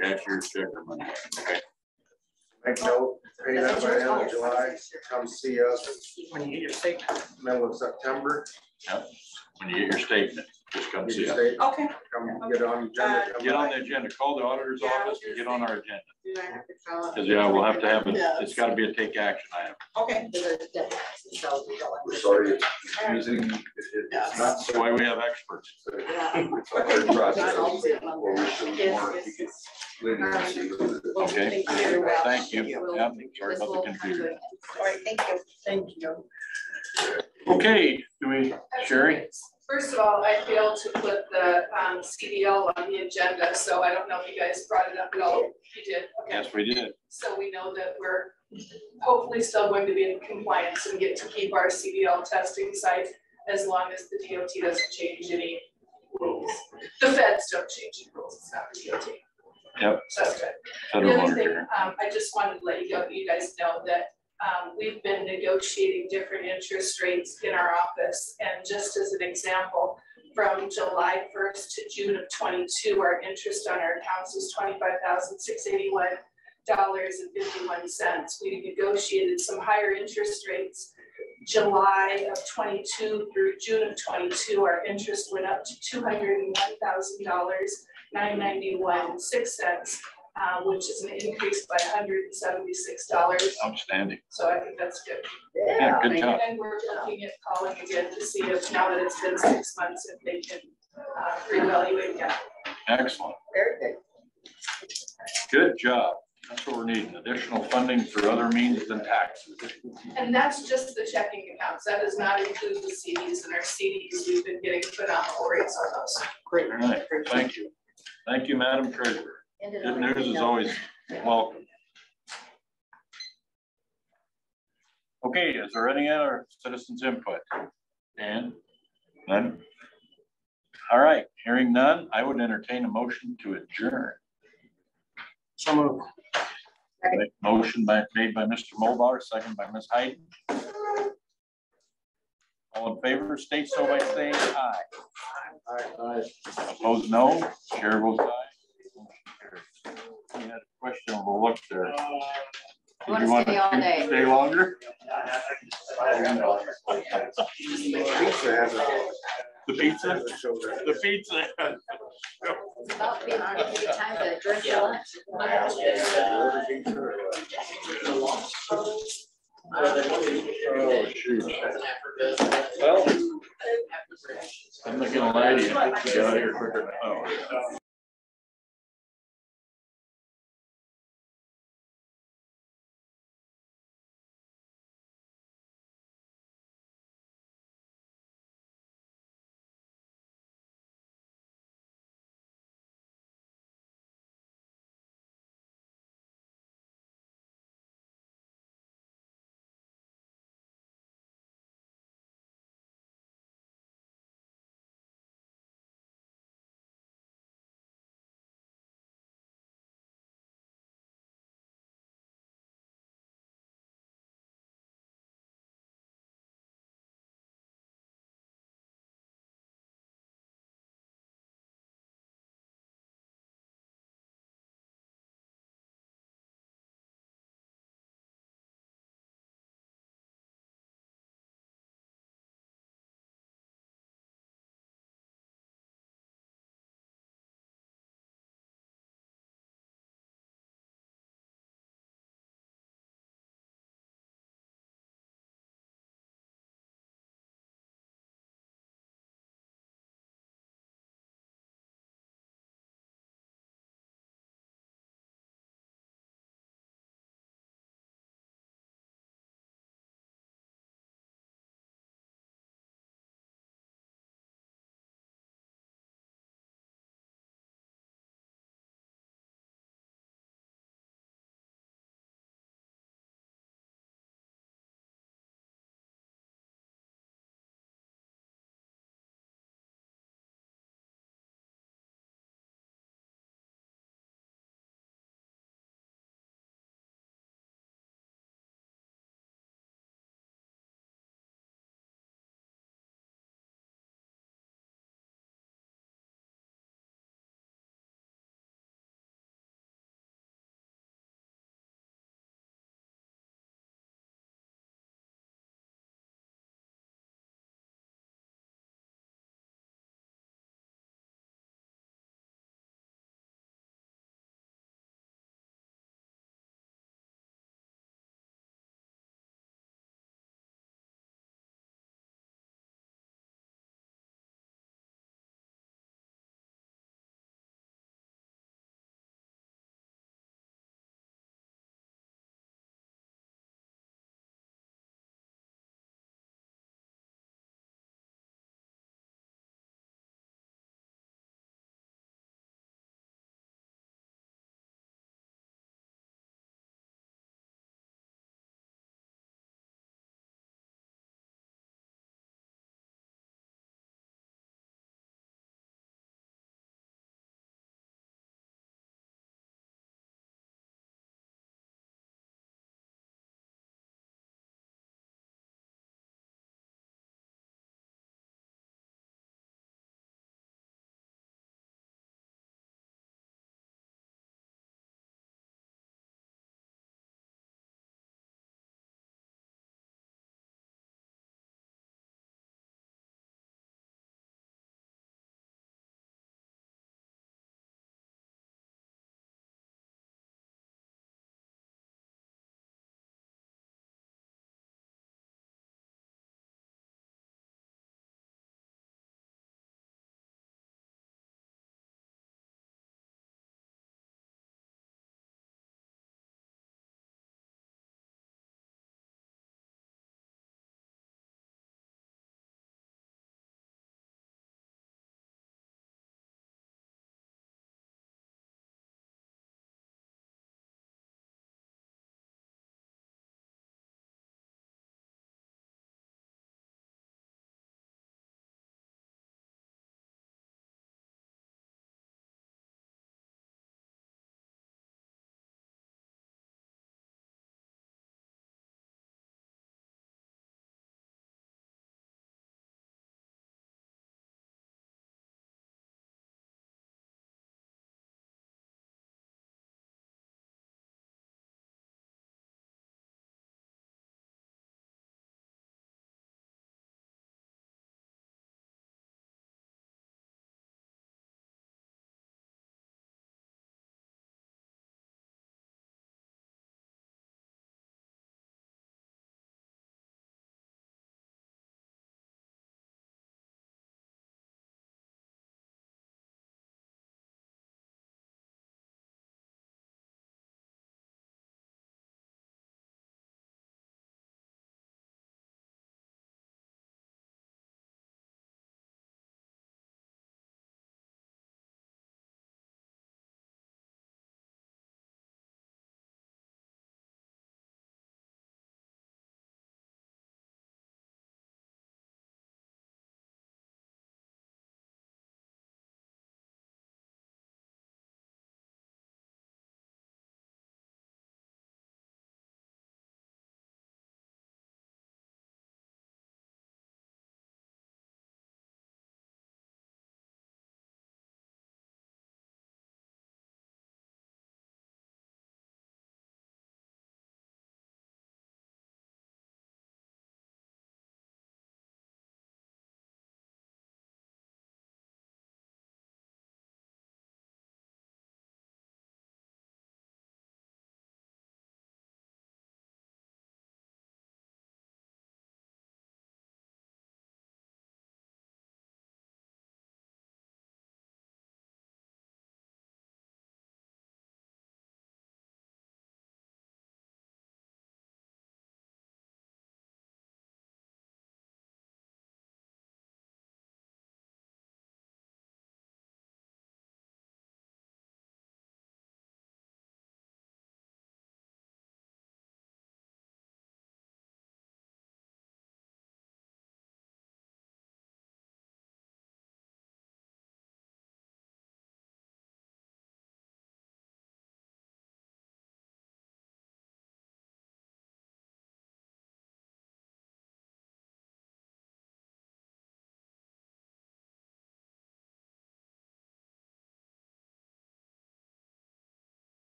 Cashier's check or money. Okay. Make note, pay that by the end of July, come see us. When you get your statement. Middle of September. Yep. When you get your statement, just come see us. Okay. Come get on the agenda. Get on the agenda. Call the auditor's office and get on our agenda. Do I have to fill out? Because we'll have to have it. It's got to be a take action item. Okay. We're sorry it's confusing. It's not That's why we have experts. It's a hard process. Well, we should more. Okay. Thank you. Yep. Sorry about the confusion. All right, thank you. Thank you. Okay, Sherry? First of all, I failed to put the CDL on the agenda, so I don't know if you guys brought it up at all. You did. Okay. Yes, we did. So we know that we're hopefully still going to be in compliance and get to keep our CDL testing site as long as the DOT doesn't change any rules. The feds don't change any rules, it's not the DOT. Yep. So that's good. Federal The other thing, monitor. I just wanted to let you guys know that we've been negotiating different interest rates in our office. And just as an example, from July 1st to June of 22, our interest on our accounts was $25,681.51. We negotiated some higher interest rates. July of 22 through June of 22, our interest went up to $201,991.06. Which is an increase by $176. Outstanding. So I think that's good. Yeah, good job. And we're looking at calling again to see if now that it's been 6 months, if they can reevaluate that. Excellent. Very good. Good job. That's what we're needing. Additional funding through other means than taxes. And that's just the checking accounts. That does not include the CDs, and our CDs, we've been getting phenomenal rates on those. Great. All right. Thank you. Thank you, Madam Treasurer. Good news is always welcome. Okay, is there any other citizens input? Dan? None? All right, hearing none, I would entertain a motion to adjourn. So moved. Motion made by Mr. Mulbauer, second by Ms. Hayden. All in favor, state so by saying aye. Aye. Opposed, no. Chair votes aye. We had a questionable look there. You want stay all day. to stay longer? The pizza? The pizza. It's about being time to drink your lunch. Oh, shoot. Well, I'm not gonna lie to you. Get out of here quicker. Oh.